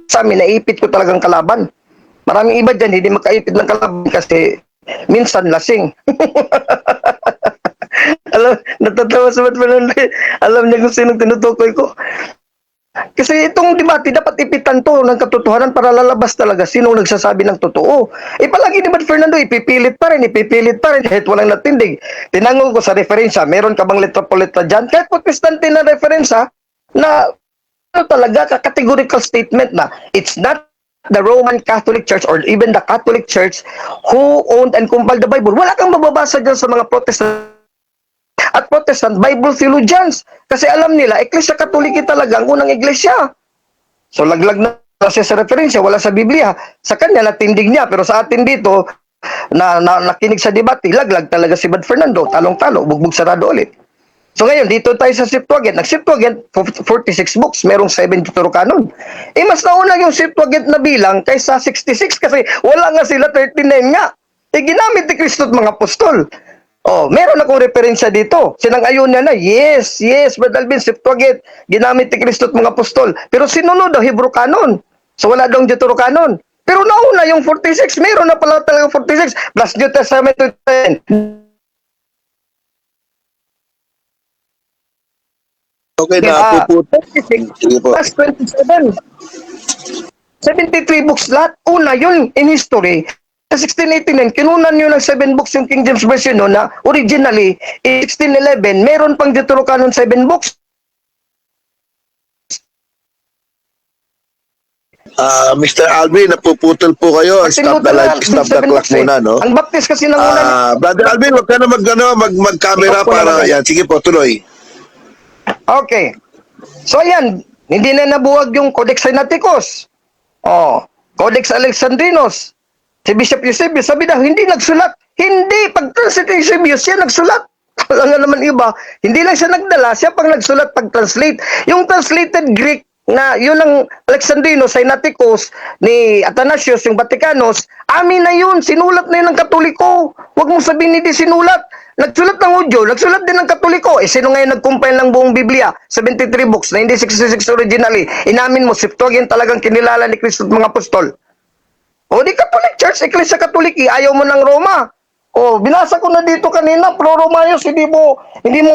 Sa amin, naipit ko talagang kalaban. Maraming iba dyan, hindi makaipit ng kalaban kasi minsan lasing. Alam, natatawa sa Fernando. Alam niya kung sinong tinutukoy ko. Kasi itong debate dapat ipitan to ng katotohanan para lalabas talaga sino nagsasabi ng totoo. Palagi ni Brad Fernando, ipipilit pa rin kahit walang natindig. Tinanong ko sa referensya, meron ka bang letra po letra dyan? Kahit protestante na referensya, na ano talaga, categorical statement na it's not the Roman Catholic Church or even the Catholic Church who owned and compiled the Bible. Wala kang mababasa dyan sa mga Protestant at Protestant Bible theologians. Kasi alam nila, Iglesia Katolika talaga ang unang iglesia. So laglag na siya sa referensya, wala sa Biblia. Sa kanya, natindig niya. Pero sa atin dito, nakinig sa debate, laglag talaga si Brad Fernando. Talong-talo, bugbog sarado ulit. So ngayon, dito tayo sa Septuagint. Nag-Septuagint, 46 books, merong 7 Deuterocanon. Mas nauna yung Septuagint na bilang kaysa 66 kasi wala nga sila, 39 nga. Ginamit ni Kristo at mga apostol. Meron akong referensya dito. Sinang-ayon niya na, yes, Brad Alvin, Septuagint, ginamit ni Kristo at mga apostol. Pero sinunod daw, Hebrew Canon. So wala daw Deuterocanon. Pero nauna yung 46, meron na pala talaga 46, plus New Testament 10. Okay na, puput. 36 Sige po. plus 27. 73 books lahat. Una, yun in history. Sa 1689, kinunan nyo ng 7 books yung King James Version no, na originally, in 1611, meron pang Deuterocanon 7 books. Mr. Alvin, napuputol po kayo. Stop the light, stop the clock muna, no? Ang baptist kasi nang una. Brother Alvin, wag ka na mag-camera Ikaw po para, naman. yan, sige po, tuloy. Okay. So ayan, hindi na nabuwag yung Codex Sinaiticus. Codex Alexandrinus. Si Bishop Eusebius, sabi daw, hindi nagsulat. Hindi, pag-translate ni Eusebius, siya nagsulat. Wala nga naman iba. Hindi lang siya nagdala, siya pang nagsulat pag-translate. Yung translated Greek na yun ang Alexandrinus, Sinaiticus, ni Athanasius, yung Vaticanos, amin na yun, sinulat na yun ng Katoliko. Huwag mong sabihin hindi sinulat. Nagsulat ng Hudyo, nagsulat din ng Katoliko. Sino ngayon nag-compile ng buong Biblia? 73 books na hindi 66 originally. Inamin mo, Septuagint talagang kinilala ni Kristo at mga apostol. Di Catholic Church, Iglesia Katoliki, ayaw mo ng Roma. Binasa ko na dito kanina, Pro-Romayos, hindi mo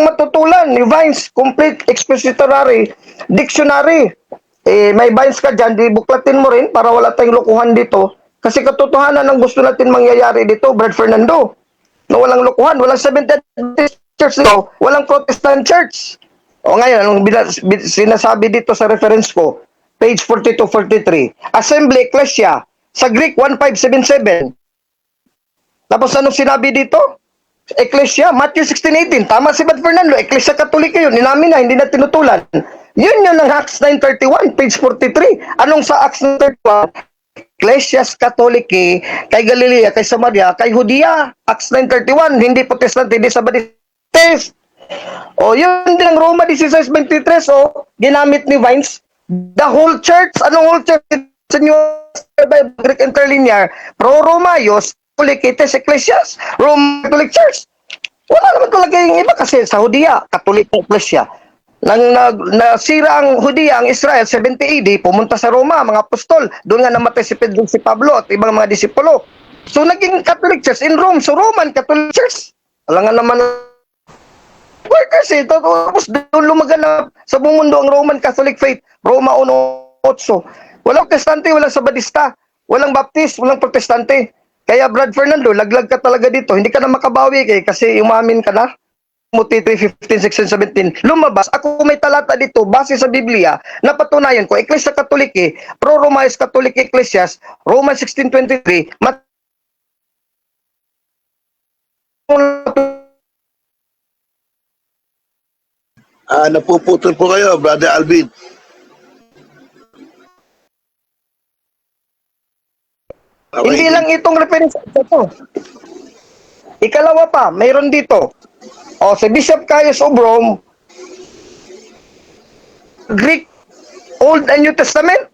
matutulan. Ni Vines, Complete Expository Dictionary. May Vines ka dyan, di buklatin mo rin para wala tayong lokohan dito. Kasi katotohanan ang gusto natin mangyayari dito, Brad Fernando. Na walang lokohan, walang Seventh Adventist Church dito, walang Protestant Church. Ngayon, anong sinasabi dito sa reference ko? Page 42-43. Assembly Ecclesia, sa Greek 1577. Tapos anong sinabi dito? Ecclesia, Matthew 16:18. Tama si Brad Fernando, Ecclesia Katolika yun. Ninamin na, hindi na tinutulan. Yun ng Acts 9:31, page 43. Anong sa Acts 9:31? Ecclesias Katoliki, kay Galilea, kay Samaria, kay Judea. Acts 9:31, hindi Protestante, hindi Sabbathist. Yun din ang Roma 16:23, ginamit ni Vines. The whole church, anong whole church? Sa New Bible, Greek Interlinear, Pro-Romayos, Catholicos Ecclesias, Roman Catholic Church. Wala naman talaga yung iba kasi sa Judea, Catholic Ecclesia. Nang nasira ang Judea, ang Israel, 70 AD, pumunta sa Roma, mga apostol. Doon nga namatay si Pedro, si Pablo at ibang mga disipulo. So naging Catholic Church in Rome, so Roman Catholic Church. Wala nga naman kasi tapos doon lumaganap sa buong mundo ang Roman Catholic faith. Roma 1:8. Walang Protestante, walang Sabadista, walang Baptist, walang Protestante. Kaya Brad Fernando, laglag ka talaga dito. Hindi ka na makabawi kasi umamin ka na. Timothy 3:15, 16, 17. Lumabas, ako may talata dito, base sa Biblia, napatunayan ko, Ecclesia Katoliki, Pro-Romayos Catholic Ecclesias, Romans 16:23, Napuputol po kayo, Brother Alvin. Okay. Hindi lang itong reference ito. Ikalawa pa, mayroon dito. Si Bishop Caius of Rome, Greek, Old and New Testament.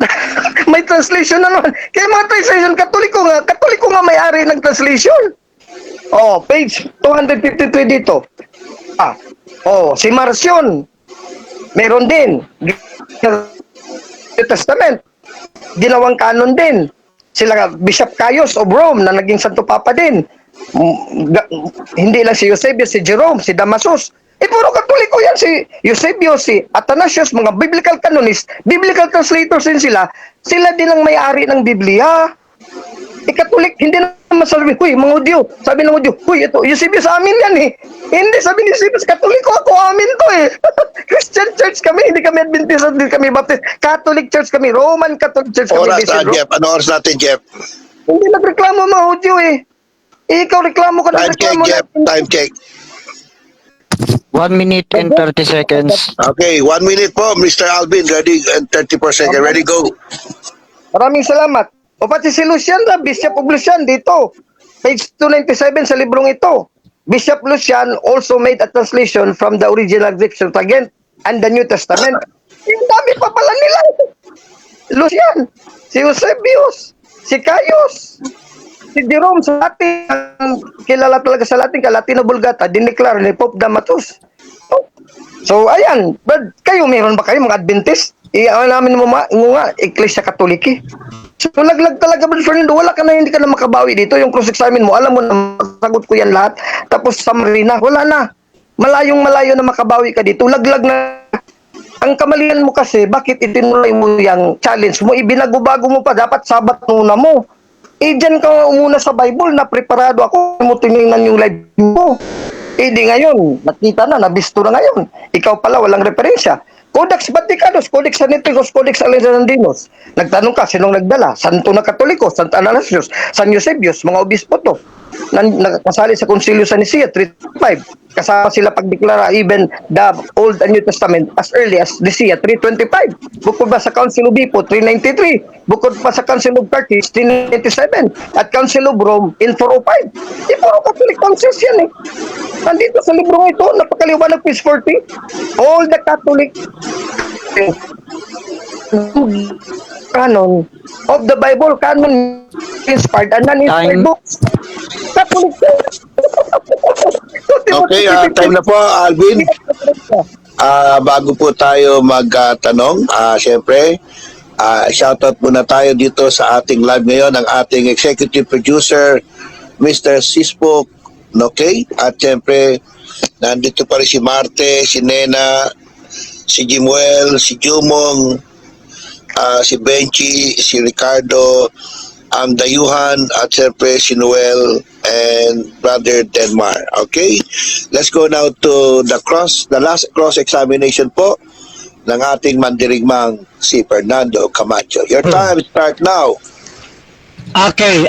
May translation na naman. Kaya mga translation, Katoliko nga may-ari ng translation. Page 253 dito. Si Marcion, meron din. New Testament, ginawang canon din. Sila Bishop Caius of Rome na naging Santo Papa din. Hindi lang si Eusebius, si Jerome, si Damasus. Puro Katoliko yan, si Eusebio, si Athanasius, mga biblical canonists, biblical translators din sila. Sila din ang may-ari ng Biblia. Katolik, hindi naman sabi, huy, mga Hudyo. Sabi ng Hudyo, huy, ito, Eusebio sa amin yan eh. Hindi, sabi ni Eusebio, Katoliko ako, amin to eh. Christian church kami, hindi kami Adventist, hindi kami Baptist. Catholic church kami, Roman Catholic church kami. Oras na, Jeff. Ano oras natin, Jeff? Hindi nagreklamo mga Hudyo eh. Ikaw reklamo ka, Time check, nagreklamo Jeff. Time check. 1 minute and 30 seconds. Okay, 1 minute po, Mr. Alvin. Ready, and 34 seconds. Ready, go. Maraming salamat. O pati si Lucian na, Bishop of Lucian dito. Page 297 sa librong ito. Bishop Lucian also made a translation from the original Greek Septuagint and the New Testament. Yung dami pa pala nila. Lucian, si Eusebius, si Caius, si Jerome sa Latin, kilala talaga sa Latin, ka Latino Vulgata, dineclare ni Pope Damasus. So, ayan. But kayo, meron ba kayo mga Adventist? Ano namin mo nga, Iglesia Katoliki. So, laglag talaga, Brother Fernando. Wala ka na, hindi ka na makabawi dito. Yung cross-examine mo, alam mo na, sagot ko yan lahat. Tapos, summary na. Wala na. Malayong-malayo na makabawi ka dito. Laglag na. Ang kamalian mo kasi, bakit itinuloy mo yung challenge mo? Ibinago-bago mo pa. Dapat sabat muna mo. Diyan ka umuna sa Bible na preparado ako. Mo tinignan yung live mo. Di ngayon, nakita na, nabisto na ngayon. Ikaw pala, walang referensya. Codex Vaticanus, Codex Sinaiticus, Codex Alexandrinus. Nagtanong ka, sinong nagdala? Santo na Katoliko, Sant Athanasius, San Eusebius, mga obispo to. Nakasali sa Konsilyo sa Nicea, 325. Kasama sila pagdeklara even the Old and New Testament as early as Nicea, 325. Bukod pa sa Council of Hippo, 393. Bukod pa sa Council of Carthage, 397. At Council of Rome, in 405. Puro Catholic councils yan eh. Nandito sa libro ito, napakaliwanag, page 40. All the Catholic canon of the Bible, canon inspired and non-inspired Time. books. Catholic. Okay, time na po, Alvin. Bago po tayo magtanong, syempre, shoutout muna tayo dito sa ating live ngayon, ang ating executive producer, Mr. Sispo, okay? At syempre, nandito pa rin si Marte, si Nena, si Jimuel, si Jumong, si Benchi, si Ricardo, ang Dayuhan, at syempre si Noel and Brother Denmar. Okay? Let's go now to the last cross-examination po ng ating mandirigmang si Fernando Camacho. Your time start now. Okay,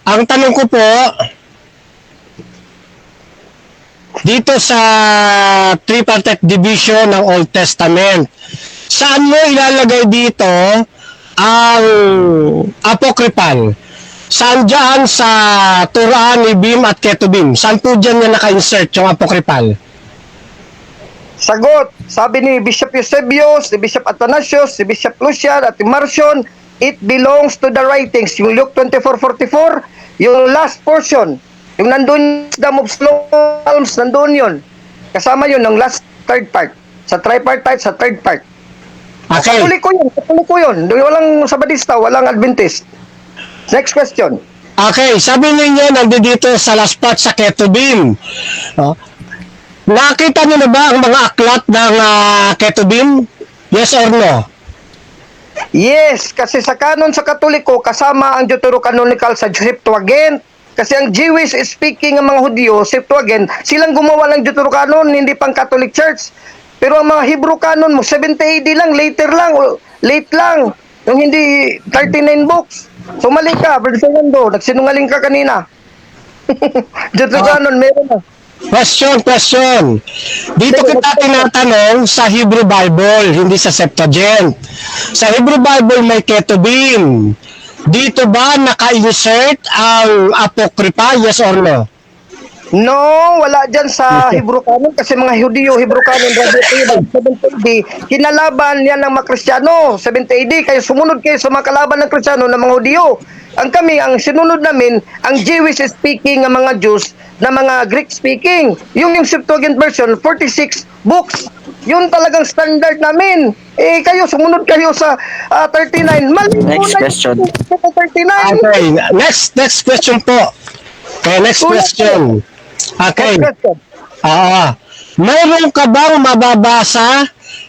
ang tanong ko po dito sa tripartite division ng Old Testament, saan mo ilalagay dito ang apocryphal? Saan dyan sa Torah, Nibim at Ketubim? Saan po dyan na naka-insert yung apocryphal? Sagot, sabi ni Bishop Eusebius, ni Bishop Athanasius, si Bishop Lucian at Marcion, it belongs to the writings. Yung Luke 24:44, yung last portion, yung nandun sa Wisdom of Psalms, nandun yun. Kasama yun ng last third part. Sa tripartite, sa third part. Okay. Katuliko yun. Walang Sabadista, walang Adventist. Next question. Okay, sabi ninyo nandito sa last part sa Ketubim. Oh. Nakita niyo na ba ang mga aklat ng Ketubim? Yes or no? Yes, kasi sa kanon sa Katoliko, kasama ang Deuterocanonical sa Septuagint. Kasi ang Jewish speaking ng mga Hudyo, Septuagint, silang gumawa ng Deuterocanon, hindi pang Catholic Church. Pero ang mga Hebrew canon mo, 70 AD lang, late lang. Yung hindi 39 books. So mali ka, Brother Fernando, nagsinungaling ka kanina. Deuterocanon, meron na. Question. Dito kita tinatanong sa Hebrew Bible, hindi sa Septuagint. Sa Hebrew Bible may Ketubim. Dito ba naka-insert ang Apocrypha, yes or no? No, wala dyan sa Hebrew Canon kasi mga Hudyo, Hebrew Canon, 70 AD, kinalaban yan ng mga Kristiyano, 70 AD, kayo sumunod kayo sa mga kalaban ng Kristiyano ng mga Hudyo. Ang sinunod namin, ang Jewish speaking ng mga Jews, na mga Greek speaking. Yung Septuagint version, 46 books. Yun talagang standard namin. Kayo, sumunod kayo sa 39. Next question. 39. Okay, next question po. Okay, next question. Okay. Mayroon ka bang mababasa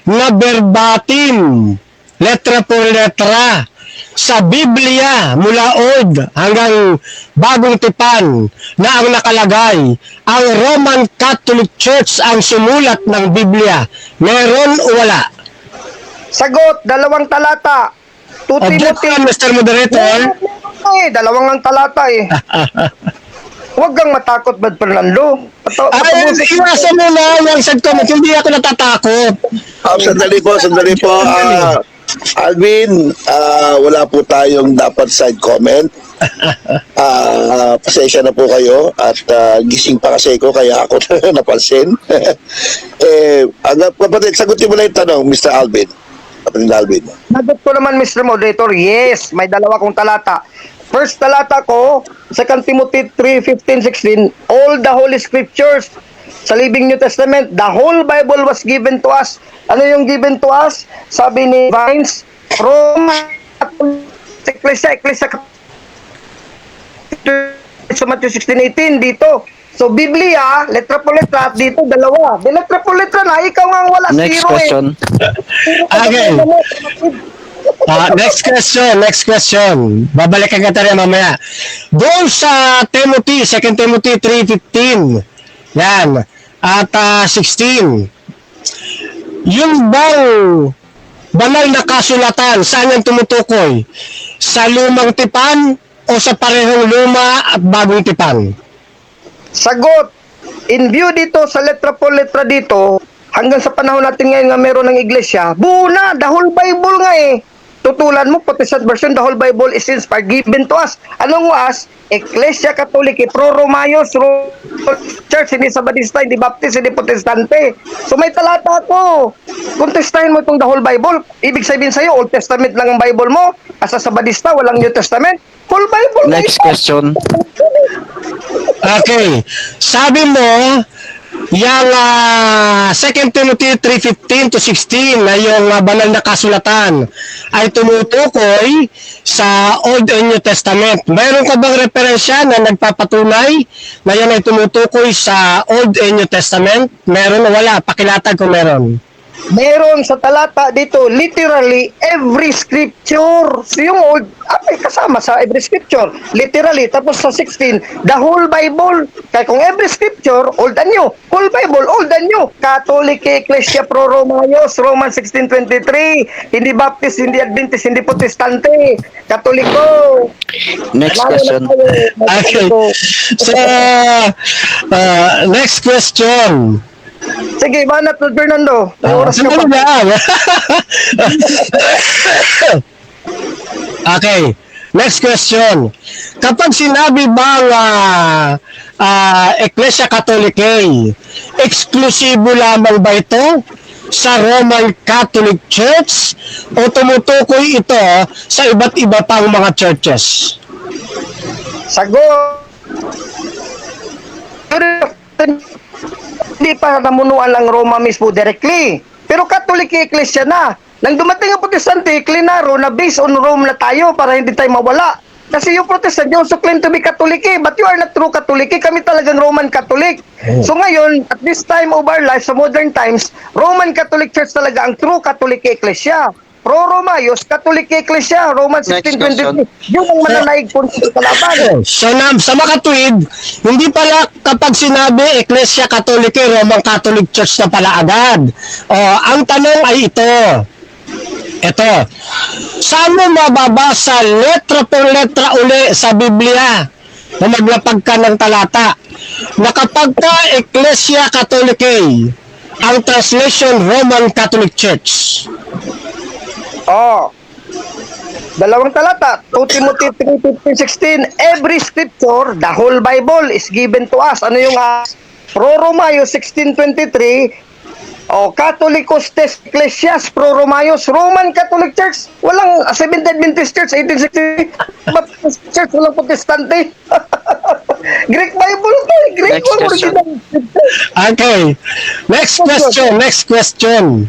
na verbatim, letra por letra, sa Biblia mula Old hanggang Bagong Tipan na ang nakalagay, ang Roman Catholic Church ang sumulat ng Biblia? Meron o wala? Sagot, 2 talata. 2 Timothy. Objection, Mr. Moderator. Dalawang ang talata eh. Huwag kang matakot, Brad Fernando. Ay, iwasan mo na yung sad comment. Hindi ako natatakot. Sandali po. Alvin, wala po tayong dapat side comment. Pasensya na po kayo at gising pa kasi ko kaya ako napansin. Kapatid, sagutin mo na yung tanong, Mr. Alvin. Kapatid Alvin. Sagot ko naman, Mr. Moderator, yes, may 2 kong talata. First talata ko, 2 Timothy 3:15-16, all the Holy Scriptures sa Living New Testament, the whole Bible was given to us. Ano yung given to us? Sabi ni Vines, Roma, Ecclesia, sa Matthew 16:18 dito. So, Biblia, letra po letra, dito 2. Di letra po letra na, ikaw nga ang wala Next zero question. Okay. Next question. Babalikan ka tayo mamaya. Doon sa Timothy, 2 Timothy 3:15. Yan. At 16. Yung bang banal na kasulatan, saan yung tumutukoy? Sa lumang tipan o sa parehong luma at bagong tipan? Sagot, in view dito sa letra po letra dito, hanggang sa panahon natin ngayon nga meron ng iglesia, buo na, the whole Bible nga eh. Tutulan mo, Protestant version, the whole Bible is inspired, given to us. Anong was? Ecclesia Catholic, pro Romayos, Church, hindi Sabadista, hindi Baptist, hindi Protestante. So may talata ko. Contestahin mo itong the whole Bible. Ibig sabihin sa'yo, Old Testament lang ang Bible mo. Asa Sabadista, walang New Testament. Whole Bible. Next question. Okay. Sabi mo, yung 2 Timothy 3:15-16 na yung banal na kasulatan ay tumutukoy sa Old and New Testament. Mayroon ka bang referensya na nagpapatunay na yan ay tumutukoy sa Old and New Testament? Meron o wala? Pakilatag kung meron. Meron sa talata dito, literally, every scripture. So yung old, ay kasama sa every scripture. Literally, tapos sa 16, the whole Bible. Kaya kung every scripture, old and new. Whole Bible, old and new. Catholic, Ecclesia, Pro Romayos, Romans 16:23. Hindi Baptist, hindi Adventist, hindi Protestante. Katoliko. Next question. Okay. So, next question. Sige, banat na Fernando. May oras ka pa. Okay. Next question. Kapag sinabi bang Ecclesia Catholicae, eksklusibo lamang ba ito sa Roman Catholic Church o tumutukoy ito sa iba't iba pang mga churches? Sagot. Hindi pa namunuan lang Roma mismo directly. Pero Catholic Ecclesia na. Nang dumating ang Protestante, klinaro na based on Rome na tayo para hindi tayo mawala. Kasi yung Protestant, you also claim to be Catholic but you are not true Catholic. Kami talagang Roman Catholic. So ngayon, at this time of our life, sa modern times, Roman Catholic Church talaga ang true Catholic Ecclesia. Pro Romayos, Catholic Ecclesia, Romans Next 16:23. Yun ang mananaig po sa kalaban. So, sa makatwid, hindi pala kapag sinabi Ecclesia Catholicae, Roman Catholic Church na pala agad. Ang tanong ay ito. Ito. Saan mo mababasa letra per letra uli sa Biblia na maglapag ka ng talata na kapag ka Ecclesia Catholicae, ang translation Roman Catholic Church? Dalawang talata, 2 Timothy 3:15-16, every scripture, the whole Bible is given to us. Ano yung Pro Romayos 16:23, Catholicos Tes Ecclesias, Pro Romayos, Roman Catholic Church, walang Seventh Adventist Church, 1860, Baptist Church, walang Protestante. Greek Bible to, Greek Next question. original. Okay. Next question.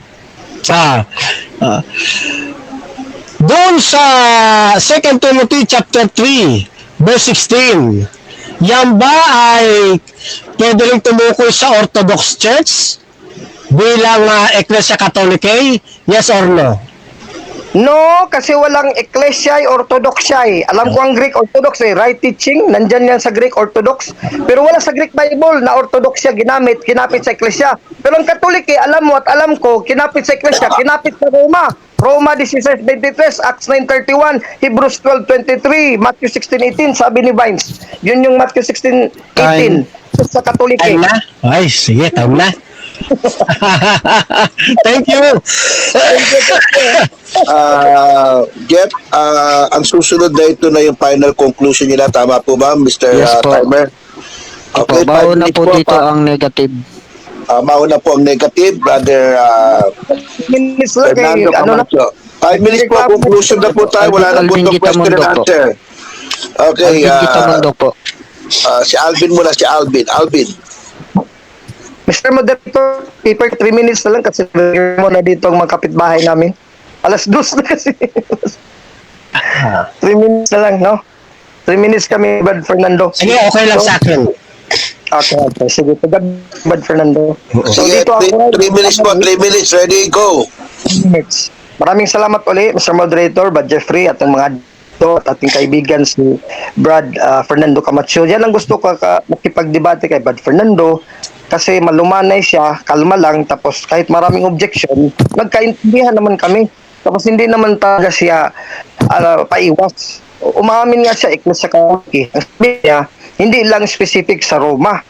Doon sa 2 Timothy chapter 3, verse 16, yan ba ay pwede rin tumukoy sa Orthodox Church bilang Ecclesia Catholicae? Yes or no? No, kasi walang ecclesiae orthodoxae. Alam ko ang Greek Orthodox right teaching, nandyan yan sa Greek Orthodox. Pero wala sa Greek Bible na orthodoxia kinapit sa ecclesia. Pero ang Katolik, alam mo at alam ko, kinapit sa ecclesia, kinapit sa Roma. Roma 16:23, Acts 9:31, Hebrews 12:23, Matthew 16:18, sabi ni Vines. Yun yung Matthew 16:18 sa Katolik. Time na? Ay, sige, time na. Thank you. Jeff, ang susunod na ito na yung final conclusion nila. Tama po ba, Mr. Yes po. Timer? Opo, mauna po dito ang negative. Mauna po ang negative, Brother Minutes lang Fernando ano na, Camacho. 5 minutes po, conclusion na po tayo. Wala na po Alvin itong Gita question and Mundo po. answer. Okay, Alvin Gita Mundo po. si Alvin muna, si Alvin. Alvin. Mr. Moderator, paper 3 minutes na lang kasi mo na dito ang mga kapitbahay namin. Alas 2 na kasi. 3 minutes na lang, no? 3 minutes kami, Bad Fernando. Sige, okay lang sa akin. Okay. Sige, Bad Fernando. So, Sige, dito 3 minutes po, 3 minutes. Ready, go. minutes. Maraming salamat ulit, Mr. Moderator, Bad Jeffrey, at ang mga at ating kaibigan si Brad Fernando Camacho. Yan ang gusto ko makipagdebate kay Brad Fernando kasi malumanay siya, kalma lang, tapos kahit maraming objection, nagkaintindihan naman kami. Tapos hindi naman talaga siya paiwas. Umamin nga siya, Ecclesia Catholic. Ang sabi niya, hindi lang specific sa Roma.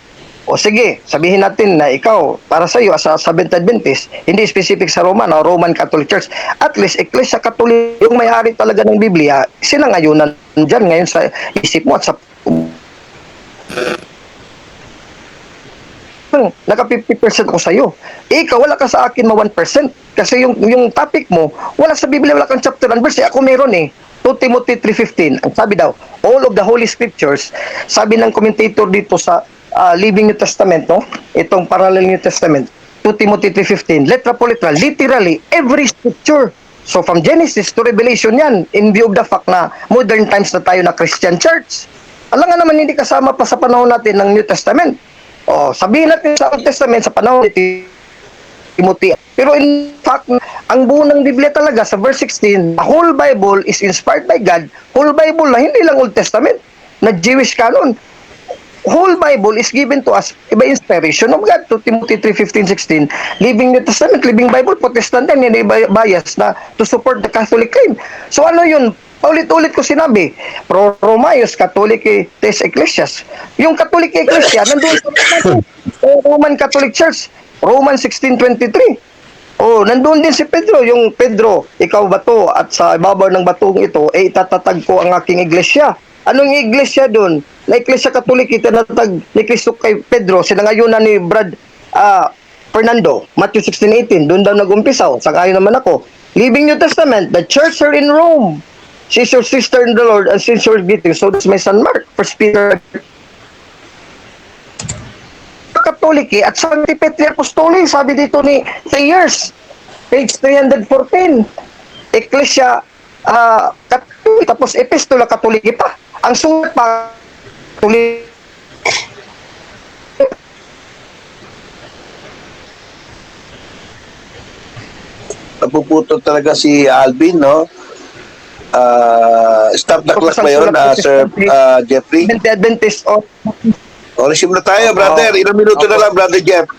O sige, sabihin natin na ikaw, para sa iyo, as a Seventh Adventist, hindi specific sa Roma, na Roman Catholic Church. At least, Ecclesia Catholic, yung may-ari talaga ng Biblia, sinangayunan dyan ngayon sa isip mo at sa naka 50% ako sa'yo. Ikaw, wala ka sa akin 1%. Kasi yung topic mo, wala sa Biblia, wala kang chapter and verse. Ako meron 2 Timothy 3:15. Ang sabi daw, all of the Holy Scriptures, sabi ng commentator dito sa Living New Testament, no? Itong Parallel New Testament, 2 Timothy 3:15, letra po letra, literally, every scripture. So from Genesis to Revelation yan, in view of the fact na modern times na tayo na Christian church. Alam nga naman, hindi kasama pa sa panahon natin ng New Testament. O, sabihin natin sa Old Testament, sa panahon ni Timothy. Pero in fact, ang buo ng Biblia talaga sa verse 16, the whole Bible is inspired by God. Whole Bible na, hindi lang Old Testament, na Jewish canon. Whole Bible is given to us by inspiration of God. To Timothy 3:15-16, Living New Testament, Living Bible, Protestant yan, hindi bias na to support the Catholic claim. So ano yun? Paulit-ulit ko sinabi, pro Romaeus Catholic Tes Ecclesias. Yung Catholic Ecclesia, nandun sa Roman Catholic Church, Roman 16:23. Oh, nandun din si Pedro, yung Pedro, ikaw bato, at sa ibabaw ng batong ito, itatatag ko ang aking iglesia. Anong iglesia doon? Na Iglesia Catholic, itinatag ni Cristo kay Pedro, sinangayunan ni Brad Fernando, Matthew 16:18, doon daw nag-umpisa, sangayon naman ako. Living New Testament, the church are in Rome. She's your sister in the Lord and since your greeting. So that's my son Mark, 1 Peter. Catholic at Sancti Petri Apostoli, sabi dito ni Thayers, page 314. Ecclesia Catholic, tapos Epistola Catholici pa. Ang sulat pa Catholic. Napuputol talaga si Alvin, no? Stop the clock ba yun, Sir Jeffrey? Adventist of O, resume na tayo, brother. Ilang minuto na lang, brother Jeff.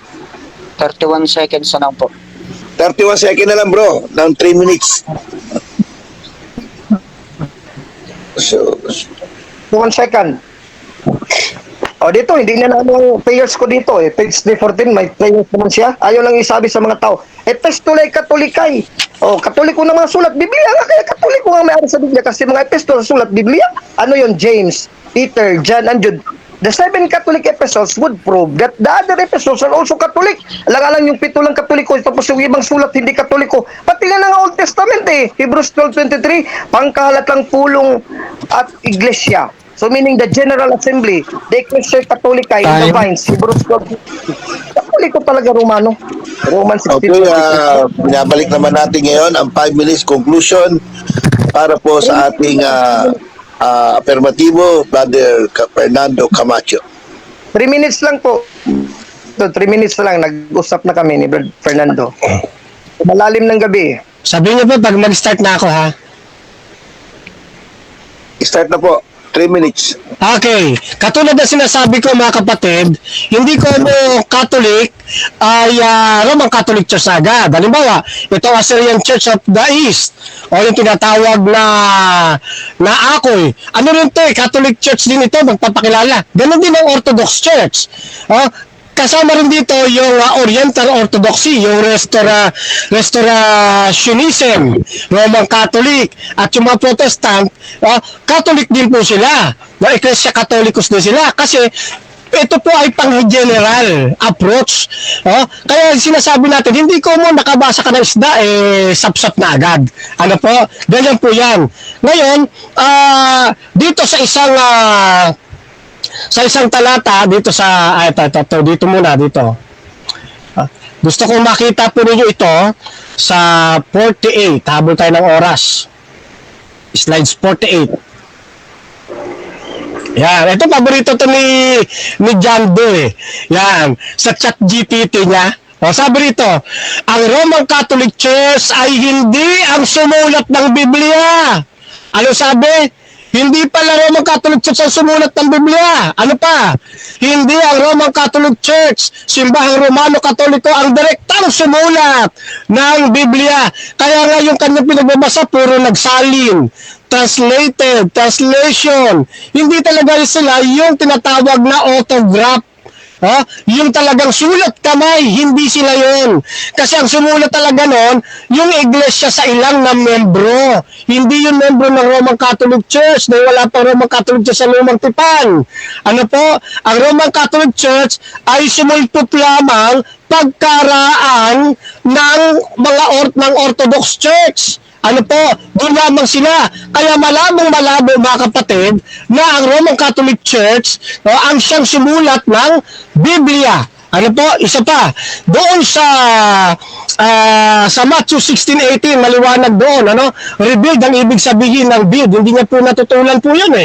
31 seconds na lang po. 31 second na lang, bro. Ng 3 minutes. So, 1 second. O dito, hindi na naman prayers ko dito Page 314, may prayers naman siya. Ayaw lang isabi sa mga tao. Epistolae Catholicay. O, Katoliko na mga sulat. Biblia nga, kaya Katoliko nga may ari sa Biblia. Kasi mga epistola sulat Biblia. Ano yon? James, Peter, John, and Jude. The 7 Catholic epistles would prove that the other epistles are also Catholic. Alang-alang yung 7 lang Katoliko, tapos yung ibang sulat hindi Katoliko. Pati nga ng Old Testament Hebrews 12:23, pangkahalatang pulong at iglesia. So meaning the General Assembly, the Ecclesia Catholica in the Vines, Hebrews 12. Katoliko talaga Romano. Roman 16. okay, binabalik naman natin ngayon ang 5 minutes conclusion para po sa ating Affirmativo, Brother Fernando Camacho. 3 minutes lang po. So, 3 minutes na lang, nag-usap na kami ni Brad Fernando. Malalim ng gabi. Sabi niyo po pag mag-start na ako ha. Start na po. 3 minutes. Okay, katulad na sinasabi ko mga kapatid, hindi ko mo Catholic ay Roman Catholic Church agad. Halimbawa, ito Assyrian Church of the East o yung tinatawag na Akoy. Ano rin to Catholic Church din ito, magpapakilala. Ganon din ang Orthodox Church. Kasama rin dito yung Oriental Orthodoxy, yung Restorationism, Roman Catholic, at yung mga Protestant, Catholic din po sila. Ecclesia Catholicus din sila. Kasi ito po ay pang-general approach. Kaya sinasabi natin, hindi ko mo nakabasa ka ng isda, sapsap na agad. Ano po? Ganyan po yan. Ngayon, dito sa isang talata dito sa dito muna dito. Gusto kong makita po ninyo ito sa 48. Habol tayo ng oras. Slides 48. Yan, ito paborito to ni John Doe. Yan, sa chat GPT niya. Sabi rito, ang Roman Catholic Church ay hindi ang sumulat ng Biblia. Ano sabi? Hindi pala Roman Catholic Church ang sumulat ng Biblia. Ano pa? Hindi ang Roman Catholic Church, simbahang Romano Katoliko, ang direktang sumulat ng Biblia. Kaya nga yung kanyang pinagbabasa, puro nagsalin, translation. Hindi talaga sila yung tinatawag na autograph. Yung talagang sulat kamay, hindi sila yun. Kasi ang sumulat talaga nun, yung iglesia sa ilang na membro. Hindi yung membro ng Roman Catholic Church, dahil wala pa Roman Catholic Church sa lumang tipan. Ano po? Ang Roman Catholic Church ay sumulpot lamang pagkaraan ng ng Orthodox Church. Ano po, doon lamang sila. Kaya malabo mga kapatid na ang Roman Catholic Church ang siyang sumulat ng Biblia. Ano po, isa pa, doon sa Matthew 16:18, maliwanag doon, revealed ang ibig sabihin ng build. Hindi niya po natutulan po yun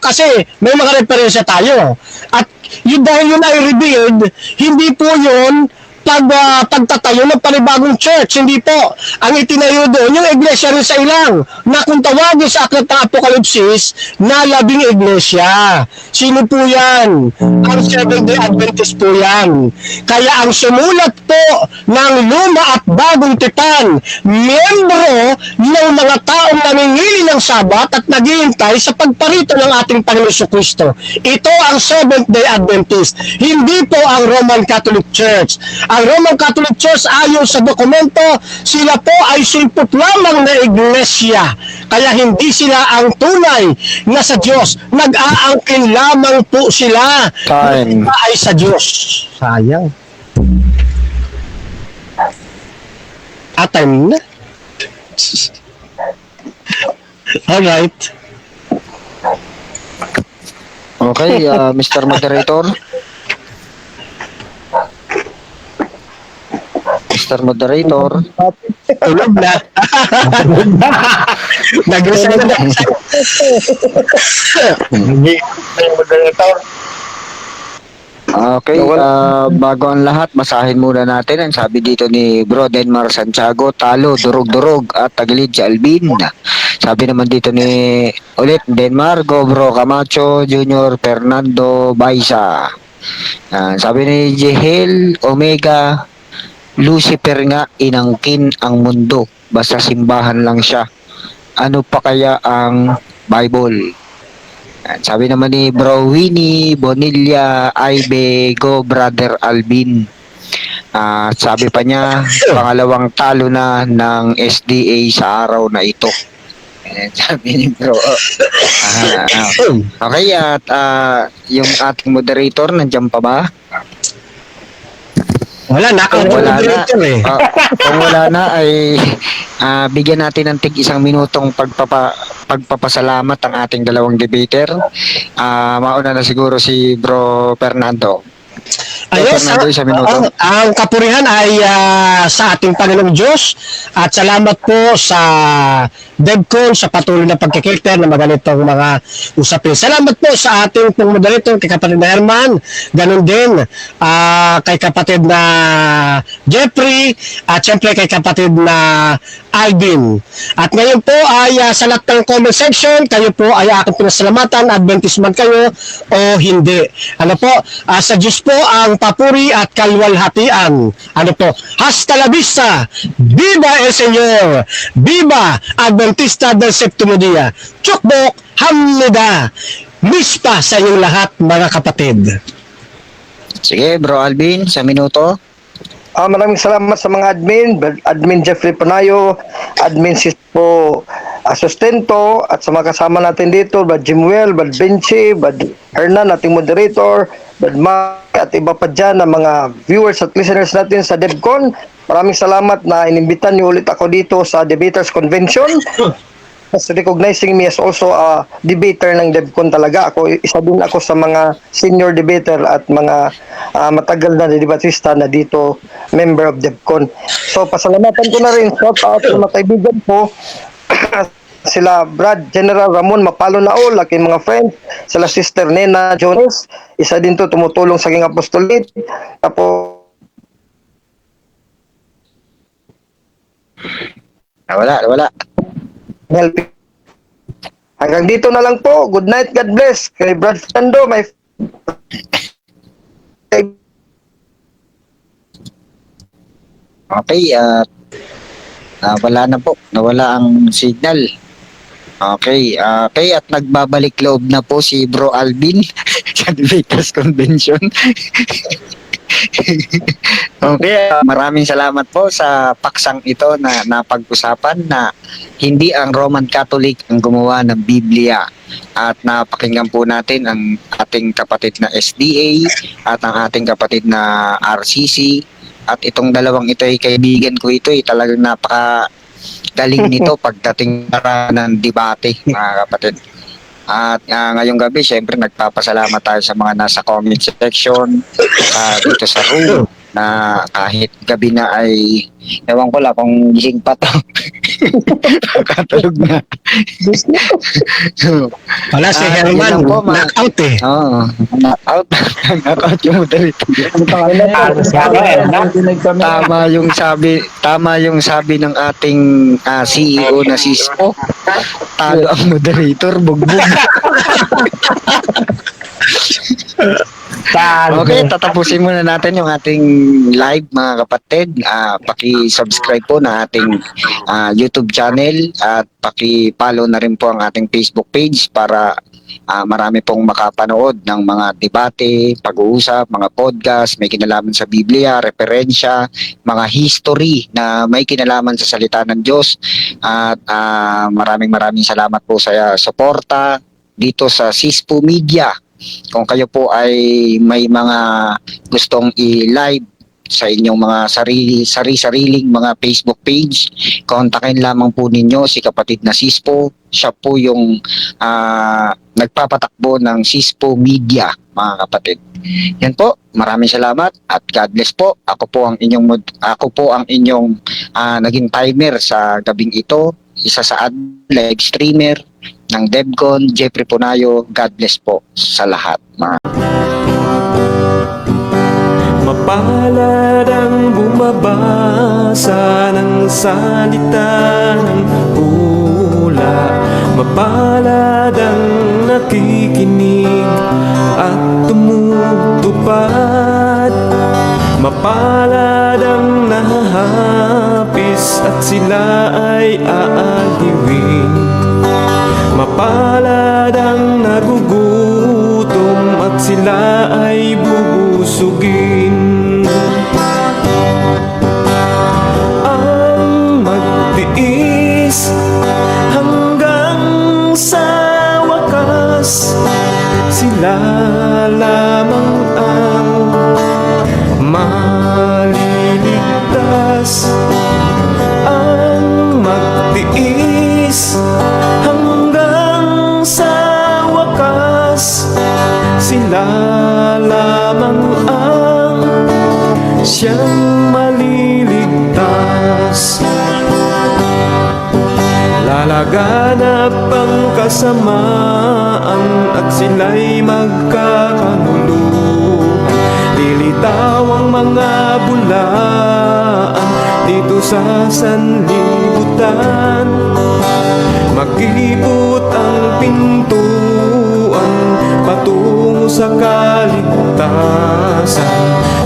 kasi may mga referensya tayo. At yun, dahil yun ay revealed, hindi po yun pagtatayo ng panibagong church. Hindi po. Ang itinayo doon, yung iglesia rin sa ilang, na kung tawagin sa aklat ng Apokalipsis, na 10 iglesia. Sino po yan? Ang Seventh-day Adventist po yan. Kaya ang sumulat po ng luma at bagong tipan, miyembro ng mga taong namingili ng Sabat at naghihintay sa pagparito ng ating Panginoon Kristo. Ito ang Seventh-day Adventist. Hindi po ang Roman Catholic Church. Ang Roman Catholic Church, ayon sa dokumento, sila po ay sulpot lamang na iglesia. Kaya hindi sila ang tunay na sa Diyos. Nag-aangkin lamang po sila. Time. Na ay sa Diyos. Sayang. Time na. Alright. Okay, Mr. Moderator. Mr. Moderator. Tulog na. Nag-resign na. Okay, bago ang lahat, basahin muna natin ang sabi dito ni Bro Denmar Santiago, talo, durog-durog at tagilid si Alvin. Sabi naman dito ni ulit Denmar, go Bro Camacho, Junior Fernando Baisa. Sabi ni Jehel Omega, Lucifer nga inangkin ang mundo, basta simbahan lang siya. Ano pa kaya ang Bible? Sabi naman ni Bro Winnie Bonilla, Aibe, go Brother Alvin. Sabi pa niya, pangalawang talo na ng SDA sa araw na ito. Sabi ni Bro. Okay, at yung ating moderator, nandiyan pa ba? Wala na. Kung wala na ay bigyan natin ng tig 1 minutong pagpapasalamat ang ating dalawang debater. Mauna na siguro si Bro Fernando. Ayos, Fernando, 1 minuto. ang kapurihan ay sa ating Panginoong Diyos at salamat po sa DevCon sa patuloy na pagkikilter na maganitong mga usapin. Salamat po sa ating pong moderator, kay kapatid na Herman, ganun din kay kapatid na Jeffrey, at syempre kay kapatid na Alvin. At ngayon po ay sa lahat ng comment section, kayo po ay aking pinasalamatan, Adventist man kayo o hindi. Ano po, sa Diyos po ang papuri at kalwalhatian. Ano po, hasta la vista, viva el Señor, viva Adventista del Septimo Dia, Chukbok, Hamnida, mispa sa inyong lahat mga kapatid. Sige, Bro Alvin, sa minuto. Maraming salamat sa mga admin Jeffrey Panayo, admin Sispo Sustento, at sa mga kasama natin dito, Brad Jimuel, Brad Benchi, Brad Hernan, ating moderator, Brad Mike, at iba pa dyan na mga viewers at listeners natin sa DevCon. Maraming salamat na inimbitan niyo ulit ako dito sa Debaters Convention. As recognizing me as also a debater ng DevCon talaga. Isa din ako sa mga senior debater at mga matagal na debatista na dito member of DevCon. So pasalamatan ko na rin, shout out sa mga kaibigan ko sila Brad General Ramon Mapalo Naol, aking mga friends, sila Sister Nena Jones, isa din to tumutulong sa aking apostolate. Tapos Wala. helping. Hanggang dito na lang po. Good night, God bless. Kay Brad Fernando, my Okay, wala na po. Nawala ang signal. Okay, at nagbabalik loob na po si Bro Alvin sa Debaters Convention. Okay, maraming salamat po sa paksang ito na napag-usapan na hindi ang Roman Catholic ang gumawa ng Biblia, at napakinggan po natin ang ating kapatid na SDA at ang ating kapatid na RCC, at itong dalawang ito ay kaibigan ko ito, talagang napakagaling nito pagdating ng debate, mga kapatid. At ngayong gabi, syempre nagpapasalamat tayo sa mga nasa comment section dito sa room, na kahit gabi na ay ewan ko lang kung gising pa to. Katulog na. Wala si Herman, knockout eh. Oo, knockout yung moderator. Tama yung sabi ng ating CEO na Sispo. Talo ang moderator, bugbog. Okay, tatapusin muna natin yung ating live, mga kapatid. Paki-subscribe po na ating YouTube channel, at paki-follow na rin po ang ating Facebook page para marami pong makapanood ng mga debate, pag-uusap, mga podcast, may kinalaman sa Biblia, referensya, mga history na may kinalaman sa salita ng Diyos. At maraming salamat po sa suporta dito sa Sispo Media. Kung kayo po ay may mga gustong i-live sa inyong mga sariling mga Facebook page, kontakin lamang po ninyo si kapatid na Sispo. Siya po yung nagpapatakbo ng Sispo Media, mga kapatid. Yan po, maraming salamat at God bless po. Ako po ang inyong naging timer sa gabing ito, isa sa live streamer ng DevCon, Jeffrey Punayo. God bless po sa lahat. Mapalad ang bumabasa ng salita ng pula, mapalad ang nakikinig at tumutupad, mapalad ang nahahapis at sila ay aaliwin, mapalad ang nagugutom at sila ay bubusugin. Ang magtiis hanggang sa wakas, sila lamang ang maliligtas. Ang magtiis hanggang sa wakas, sila lamang ang siyang maliligtas. La la Laganap ang kasamaan at sila'y magkakanuluhan. Lilitaw ang mga bulaan dito sa sanlibutan. Makikipot ang pintuan patungo sa kaligtasan.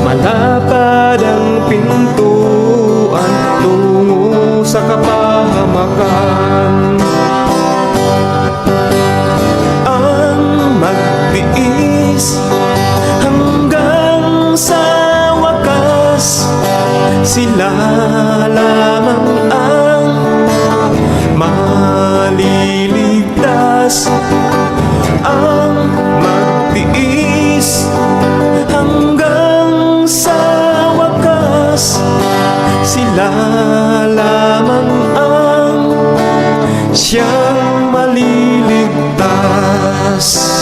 Malapad ang pintuan tungo sa kapahamakan. Ang magtiis hanggang sa wakas, sila lamang ang maliligtas. Ang magtiis hanggang sa wakas, sila lamang ang siyang maliligtas.